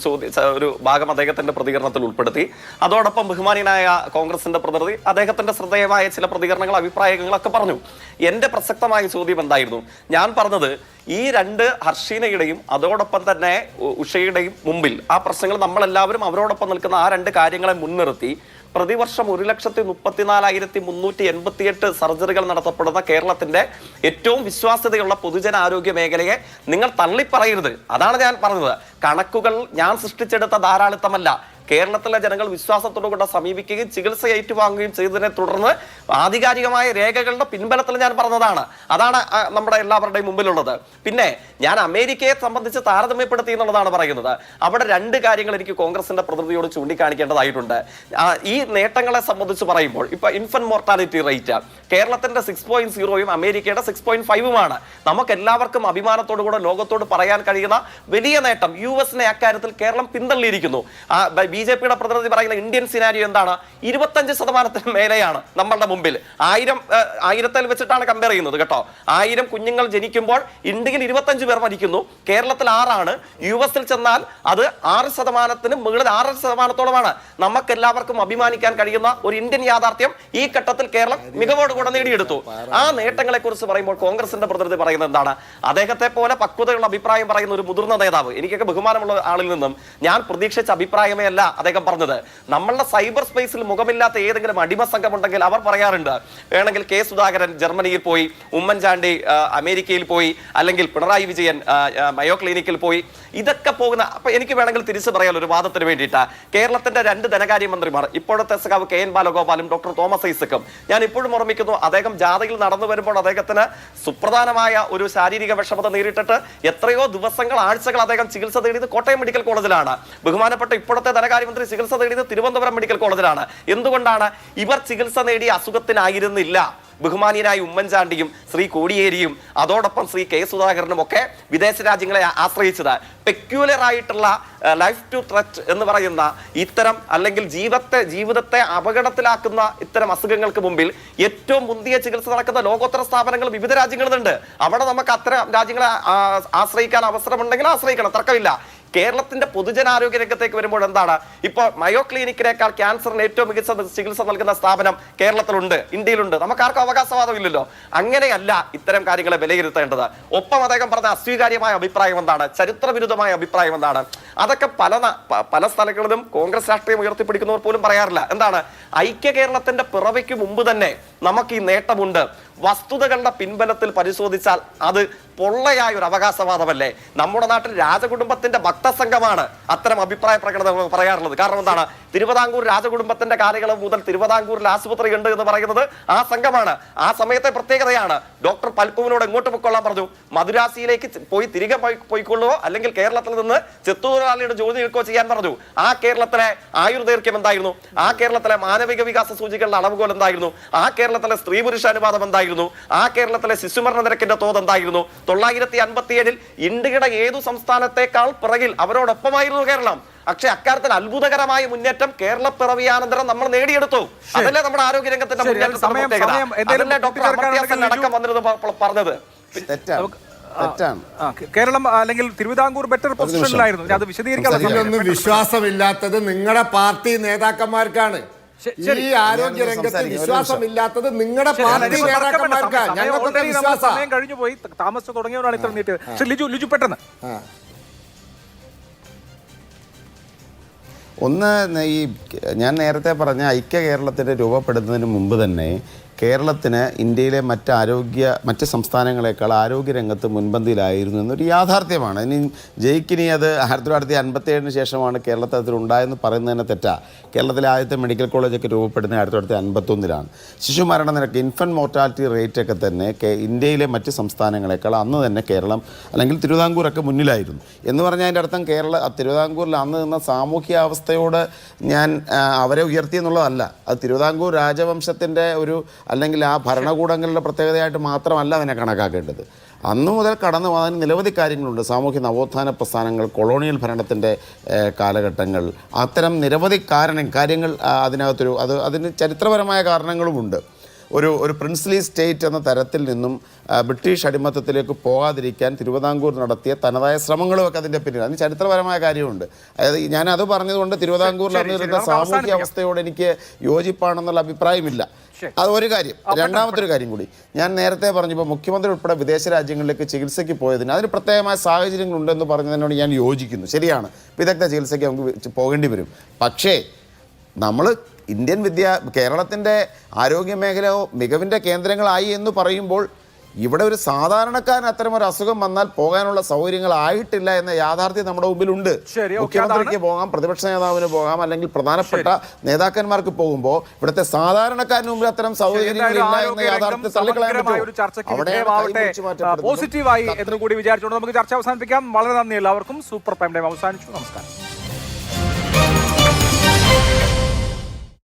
ഒരു ഭാഗം അദ്ദേഹത്തിന്റെ പ്രതികരണത്തിൽ ഉൾപ്പെടുത്തി. അതോടൊപ്പം ബഹുമാനിയനായ കോൺഗ്രസിന്റെ പ്രതിനിധി അദ്ദേഹത്തിന്റെ ശ്രദ്ധേയമായ ചില പ്രതികരണങ്ങൾ, അഭിപ്രായങ്ങളൊക്കെ പറഞ്ഞു. എന്റെ പ്രസക്തമായ ചോദ്യം എന്തായിരുന്നു? ഞാൻ പറഞ്ഞത് ഈ 2 ഹർഷീനയുടെയും അതോടൊപ്പം തന്നെ ഉഷയുടെയും മുമ്പിൽ ആ പ്രശ്നങ്ങൾ നമ്മളെല്ലാവരും അവരോടൊപ്പം നിൽക്കുന്ന ആ 2 കാര്യങ്ങളെ മുൻനിർത്തി പ്രതിവർഷം 1,34,388 സർജറികൾ നടത്തപ്പെടുന്ന കേരളത്തിന്റെ ഏറ്റവും വിശ്വാസ്യതയുള്ള പൊതുജനാരോഗ്യ മേഖലയെ നിങ്ങൾ തള്ളിപ്പറയരുത്. അതാണ് ഞാൻ പറഞ്ഞത്. കണക്കുകൾ ഞാൻ സൃഷ്ടിച്ചെടുത്ത ധാരാളിത്തമല്ല. കേരളത്തിലെ ജനങ്ങൾ വിശ്വാസത്തോടുകൂടെ സമീപിക്കുകയും ചികിത്സ ഏറ്റുവാങ്ങുകയും ചെയ്തതിനെ തുടർന്ന് ആധികാരികമായ രേഖകളുടെ പിൻബലത്തിൽ ഞാൻ പറഞ്ഞതാണ്. അതാണ് നമ്മുടെ എല്ലാവരുടെയും മുമ്പിലുള്ളത്. പിന്നെ ഞാൻ അമേരിക്കയെ സംബന്ധിച്ച് താരതമ്യപ്പെടുത്തി എന്നുള്ളതാണ് പറയുന്നത്. അവിടെ 2 കാര്യങ്ങൾ എനിക്ക് കോൺഗ്രസിന്റെ പ്രതിനിധിയോട് ചൂണ്ടിക്കാണിക്കേണ്ടതായിട്ടുണ്ട്. ഈ നേട്ടങ്ങളെ സംബന്ധിച്ച് പറയുമ്പോൾ ഇപ്പൊ ഇൻഫന്റ് മോർട്ടാലിറ്റി റേറ്റ് കേരളത്തിന്റെ 6.0 അമേരിക്കയുടെ 6.5 നമുക്ക് എല്ലാവർക്കും അഭിമാനത്തോടുകൂടെ ലോകത്തോട് പറയാൻ കഴിയുന്ന വലിയ നേട്ടം. US-നെ അക്കാര്യത്തിൽ കേരളം പിന്തള്ളിയിരിക്കുന്നു. BJP-യുടെ പ്രതിനിധി പറയുന്ന ഇന്ത്യൻ സിനാരിയോ എന്താണ്? 25% മേലെയാണ് നമ്മളുടെ മുമ്പിൽ. 1000 വെച്ചിട്ടാണ് കമ്പയർ ചെയ്യുന്നത് കേട്ടോ. 1000 കുഞ്ഞുങ്ങൾ ജനിക്കുമ്പോൾ ഇന്ത്യയിൽ 25 പേർ മരിക്കുന്നു, കേരളത്തിൽ 6ആണ്. US-ൽ ചെന്നാൽ അത് 6% മുകളിൽ 6%-ഓളമാണ്. നമുക്കെല്ലാവർക്കും അഭിമാനിക്കാൻ കഴിയുന്ന ഒരു ഇന്ത്യൻ യാഥാർത്ഥ്യം ഈ ഘട്ടത്തിൽ കേരളം മികവോടുകൂടെ നേടിയെടുത്തു. ആ നേട്ടങ്ങളെ കുറിച്ച് പറയുമ്പോൾ കോൺഗ്രസിന്റെ പ്രതിനിധി പറയുന്നത് എന്താണ്? അദ്ദേഹത്തെ പോലെ പക്വതയുള്ള അഭിപ്രായം പറയുന്ന ഒരു മുതിർന്ന നേതാവ്, എനിക്കൊക്കെ ബഹുമാനമുള്ള ആളിൽ നിന്നും ഞാൻ പ്രതീക്ഷിച്ച അഭിപ്രായമേ അല്ല അദ്ദേഹം പറഞ്ഞത്. നമ്മളുടെ സൈബർ സ്പേസിൽ മുഖമില്ലാത്ത ഏതെങ്കിലും അടിമ സംഘം ഉണ്ടെങ്കിൽ അവർ പറയാറുണ്ട്, വേണമെങ്കിൽ കെ സുധാകരൻ ജർമ്മനിയിൽ പോയി, ഉമ്മൻചാണ്ടി അമേരിക്കയിൽ പോയി, അല്ലെങ്കിൽ പിണറായി വിജയൻ മയോ ക്ലിനിക്കിൽ പോയി, ഇതൊക്കെ പോകുന്ന. അപ്പൊ എനിക്ക് വേണമെങ്കിൽ തിരിച്ചു പറയാൻ ഒരു വാദത്തിന് വേണ്ടിയിട്ട് കേരളത്തിന്റെ 2 ധനകാര്യമന്ത്രിമാർ, ഇപ്പോഴത്തെ സഖാവ് KN ബാലഗോപാലും ഡോക്ടർ തോമസ് ഐസക്കും, ഞാൻ ഇപ്പോഴും ഓർമ്മിക്കുന്നു, അദ്ദേഹം ജാഥയിൽ നടന്നു വരുമ്പോൾ അദ്ദേഹത്തിന് സുപ്രധാനമായ ഒരു ശാരീരിക വിഷമത നേരിട്ടിട്ട് എത്രയോ ദിവസങ്ങൾ, ആഴ്ചകൾ അദ്ദേഹം ചികിത്സ തേടിയത് കോട്ടയം മെഡിക്കൽ കോളേജിലാണ്. ബഹുമാനപ്പെട്ട ഇപ്പോഴത്തെ ധനകാര്യമന്ത്രി ചികിത്സ തേടിയത് തിരുവനന്തപുരം മെഡിക്കൽ കോളേജിലാണ്. എന്തുകൊണ്ടാണ്? ഇവർ ചികിത്സ നേടിയ അസുഖത്തിനായിരുന്നില്ല ബഹുമാനീയനായ ഉമ്മൻചാണ്ടിയും ശ്രീ കോടിയേരിയും അതോടൊപ്പം ശ്രീ കെ സുധാകരനും ഒക്കെ വിദേശ രാജ്യങ്ങളെ ആശ്രയിച്ചത്. പെക്യുലർ ആയിട്ടുള്ള ലൈഫ് ടു ത്രെറ്റ് എന്ന് പറയുന്ന ഇത്തരം, അല്ലെങ്കിൽ ജീവിതത്തെ അപകടത്തിലാക്കുന്ന ഇത്തരം അസുഖങ്ങൾക്ക് മുമ്പിൽ ഏറ്റവും മുന്തിയ ചികിത്സ നടക്കുന്ന ലോകോത്തര സ്ഥാപനങ്ങൾ വിവിധ രാജ്യങ്ങളുണ്ട്. അവിടെ നമുക്ക് അത്തരം രാജ്യങ്ങളെ ആശ്രയിക്കാൻ അവസരമുണ്ടെങ്കിൽ ആശ്രയിക്കണം, തർക്കമില്ല. കേരളത്തിന്റെ പൊതുജനാരോഗ്യ രംഗത്തേക്ക് വരുമ്പോൾ എന്താണ്? ഇപ്പോൾ മയോ ക്ലിനിക്കിനേക്കാൾ ക്യാൻസറിന് ഏറ്റവും മികച്ച ചികിത്സ നൽകുന്ന സ്ഥാപനം കേരളത്തിലുണ്ട്, ഇന്ത്യയിലുണ്ട്. നമുക്കാർക്കും അവകാശവാദം ഇല്ലല്ലോ. അങ്ങനെയല്ല ഇത്തരം കാര്യങ്ങളെ വിലയിരുത്തേണ്ടത്. ഒപ്പം അദ്ദേഹം പറഞ്ഞ അസ്വീകാര്യമായ അഭിപ്രായം എന്താണ്? ചരിത്രവിരുദ്ധമായ അഭിപ്രായം എന്താണ്? അതൊക്കെ പല സ്ഥലങ്ങളിലും കോൺഗ്രസ് രാഷ്ട്രീയം ഉയർത്തിപ്പിടിക്കുന്നവർ പോലും പറയാറില്ല. എന്താണ്? ഐക്യ കേരളത്തിന്റെ പിറവിക്ക് മുമ്പ് തന്നെ നമുക്ക് ഈ നേട്ടമുണ്ട്. വസ്തുതകളുടെ പിൻബലത്തിൽ പരിശോധിച്ചാൽ അത് പൊള്ളയായ ഒരു അവകാശവാദമല്ലേ? നമ്മുടെ നാട്ടിൽ രാജകുടുംബത്തിന്റെ ഭക്തസംഘമാണ് അത്തരം അഭിപ്രായ പ്രകടനം പറയാറുള്ളത്. കാരണം എന്താണ്? തിരുവിതാംകൂർ രാജകുടുംബത്തിന്റെ കാലയളവ് മുതൽ തിരുവിതാംകൂറിൽ ആശുപത്രി ഉണ്ട് എന്ന് പറയുന്നത് ആ സംഘമാണ്. ആ സമയത്തെ പ്രത്യേകതയാണ്. ഡോക്ടർ പൽപ്പുവിനോട് എങ്ങോട്ട് പൊയ്ക്കൊള്ളാൻ പറഞ്ഞു? മദുരാസിയിലേക്ക് പോയി തിരികെ പോയിക്കൊള്ളുവോ, അല്ലെങ്കിൽ കേരളത്തിൽ നിന്ന് ചെത്തുതൊഴിലാളിയുടെ ജോലി നിൽക്കുകയോ ചെയ്യാൻ പറഞ്ഞു. ആ കേരളത്തിലെ ആയുർദൈർഘ്യം എന്തായിരുന്നു? ആ കേരളത്തിലെ മാനവിക വികാസ സൂചികളുടെ അളവുകോൽ എന്തായിരുന്നു? ആ കേരളത്തിലെ സ്ത്രീ പുരുഷ അനുപാതം എന്തായിരുന്നു? ആ കേരളത്തിലെ ശിശുമരണ നിരക്കിന്റെ തോത് എന്തായിരുന്നു? 957 ഇന്ത്യയുടെ ഏതു സംസ്ഥാനത്തെക്കാൾ പിറകിൽ അവരോടൊപ്പമായിരുന്നു കേരളം. പക്ഷെ അക്കാര്യത്തിൽ അത്ഭുതകരമായ മുന്നേറ്റം കേരള പിറവിയാനന്തരം നമ്മൾ നേടിയെടുത്തു. അതല്ലേ നമ്മുടെ ആരോഗ്യ രംഗത്തിന്റെ മുന്നേറ്റം. ഡോക്ടർ അമർത്യാസൻ അടക്കം വന്നിരുന്നു പറഞ്ഞത്. കേരളം അല്ലെങ്കിൽ തിരുവിതാംകൂർ ബെറ്റർ പൊസിഷനിലായിരുന്നു. അത് വിശദീകരിക്കാൻ വിശ്വാസമില്ലാത്തത് നിങ്ങളുടെ പാർട്ടി നേതാക്കന്മാർക്കാണ്. ഈ ആരോഗ്യ രംഗത്ത് വിശ്വാസമില്ലാത്തത് നിങ്ങളുടെ പാർട്ടി നേതാക്കന്മാർക്കാണ്. ഞങ്ങൾക്കൊക്കെ വിശ്വാസം. സമയം കഴിഞ്ഞു പോയി, താമസിച്ചു തുടങ്ങിയവരാണ് ഇത്ര നീട്ടിയത്. പക്ഷെ ലിജു പെട്ടെന്ന് ഒന്ന്, ഈ ഞാൻ നേരത്തെ പറഞ്ഞ ഐക്യ കേരളത്തിൻ്റെ രൂപപ്പെടുന്നതിന് മുമ്പ് തന്നെ കേരളത്തിന് ഇന്ത്യയിലെ മറ്റ് സംസ്ഥാനങ്ങളെക്കാൾ ആരോഗ്യരംഗത്ത് മുൻപന്തിയിലായിരുന്നു എന്നൊരു യാഥാർത്ഥ്യമാണ്. ഇനി ജയിക്കിനി അത് 1957 ശേഷമാണ് കേരളത്തിൽ അതിലുണ്ടായെന്ന് പറയുന്നതിന് തെറ്റാ. കേരളത്തിലെ ആദ്യത്തെ മെഡിക്കൽ കോളേജൊക്കെ രൂപപ്പെടുന്നത് 1951 ശിശു മരണ നിരക്ക്, ഇൻഫൻറ്റ് മോർട്ടാലിറ്റി റേറ്റൊക്കെ തന്നെ ഇന്ത്യയിലെ മറ്റ് സംസ്ഥാനങ്ങളെക്കാൾ അന്ന് തന്നെ കേരളം അല്ലെങ്കിൽ തിരുവിതാംകൂറൊക്കെ മുന്നിലായിരുന്നു. എന്ന് പറഞ്ഞാൽ അതിൻ്റെ അർത്ഥം തിരുവിതാംകൂറിൽ അന്ന് നിന്ന സാമൂഹ്യാവസ്ഥയോട് ഞാൻ അവരെ ഉയർത്തിയെന്നുള്ളതല്ല. അത് തിരുവിതാംകൂർ രാജവംശത്തിൻ്റെ അല്ലെങ്കിൽ ആ ഭരണകൂടങ്ങളുടെ പ്രത്യേകതയായിട്ട് മാത്രമല്ല അതിനെ കണക്കാക്കേണ്ടത്. അന്നു മുതൽ കടന്നു പോകാൻ നിരവധി കാര്യങ്ങളുണ്ട്. സാമൂഹ്യ നവോത്ഥാന പ്രസ്ഥാനങ്ങൾ, കൊളോണിയൽ ഭരണത്തിൻ്റെ കാലഘട്ടങ്ങൾ, അത്തരം നിരവധി കാര്യങ്ങൾ അതിന് ചരിത്രപരമായ കാരണങ്ങളുമുണ്ട്. ഒരു പ്രിൻസ്ലി സ്റ്റേറ്റ് എന്ന തരത്തിൽ നിന്നും ബ്രിട്ടീഷ് അടിമത്തത്തിലേക്ക് പോകാതിരിക്കാൻ തിരുവിതാംകൂർ നടത്തിയ തനതായ ശ്രമങ്ങളുമൊക്കെ അതിൻ്റെ പിന്നിൽ അതിന് ചരിത്രപരമായ കാര്യമുണ്ട്. അതായത് ഞാനത് പറഞ്ഞതുകൊണ്ട് തിരുവിതാംകൂറിൽ അന്നിരുന്ന സാമൂഹ്യ അവസ്ഥയോട് എനിക്ക് യോജിപ്പാണെന്നുള്ള അഭിപ്രായമില്ല. അതൊരു കാര്യം. രണ്ടാമത്തൊരു കാര്യം കൂടി ഞാൻ നേരത്തെ പറഞ്ഞപ്പോൾ മുഖ്യമന്ത്രി ഉൾപ്പെടെ വിദേശ രാജ്യങ്ങളിലേക്ക് ചികിത്സയ്ക്ക് പോയതിന് അതിന് പ്രത്യേകമായ സാഹചര്യങ്ങളുണ്ടെന്ന് പറഞ്ഞതിനോട് ഞാൻ യോജിക്കുന്നു. ശരിയാണ്, വിദഗ്ധ ചികിത്സയ്ക്ക് നമുക്ക് പോകേണ്ടി വരും. പക്ഷേ നമ്മൾ കേരളത്തിൻ്റെ ആരോഗ്യ മേഖല മികവിൻ്റെ കേന്ദ്രങ്ങളായി എന്ന് പറയുമ്പോൾ ഇവിടെ ഒരു സാധാരണക്കാരൻ അത്തരമൊരു അസുഖം വന്നാൽ പോകാനുള്ള സൗകര്യങ്ങളായിട്ടില്ല എന്ന യാഥാർത്ഥ്യം നമ്മുടെ മുമ്പിലുണ്ട്. മുഖ്യമന്ത്രിക്ക് പോകാം, പ്രതിപക്ഷ നേതാവിന് പോകാം, അല്ലെങ്കിൽ പ്രധാനപ്പെട്ട നേതാക്കന്മാർക്ക് പോകുമ്പോൾ ഇവിടുത്തെ സാധാരണക്കാരന് മുമ്പിൽ അത്തരം സൗകര്യങ്ങളില്ല എന്ന യാഥാർത്ഥ്യം തള്ളിക്കളയാൻ പോസിറ്റീവായി എന്ന് കൂടി വിചാരിച്ചുകൊണ്ട് നമുക്ക് ചർച്ച അവസാനിപ്പിക്കാം. വളരെ നന്ദി എല്ലാവർക്കും. സൂപ്പർ പ്രൈം ടൈം അവസാനിച്ചു. നമസ്കാരം.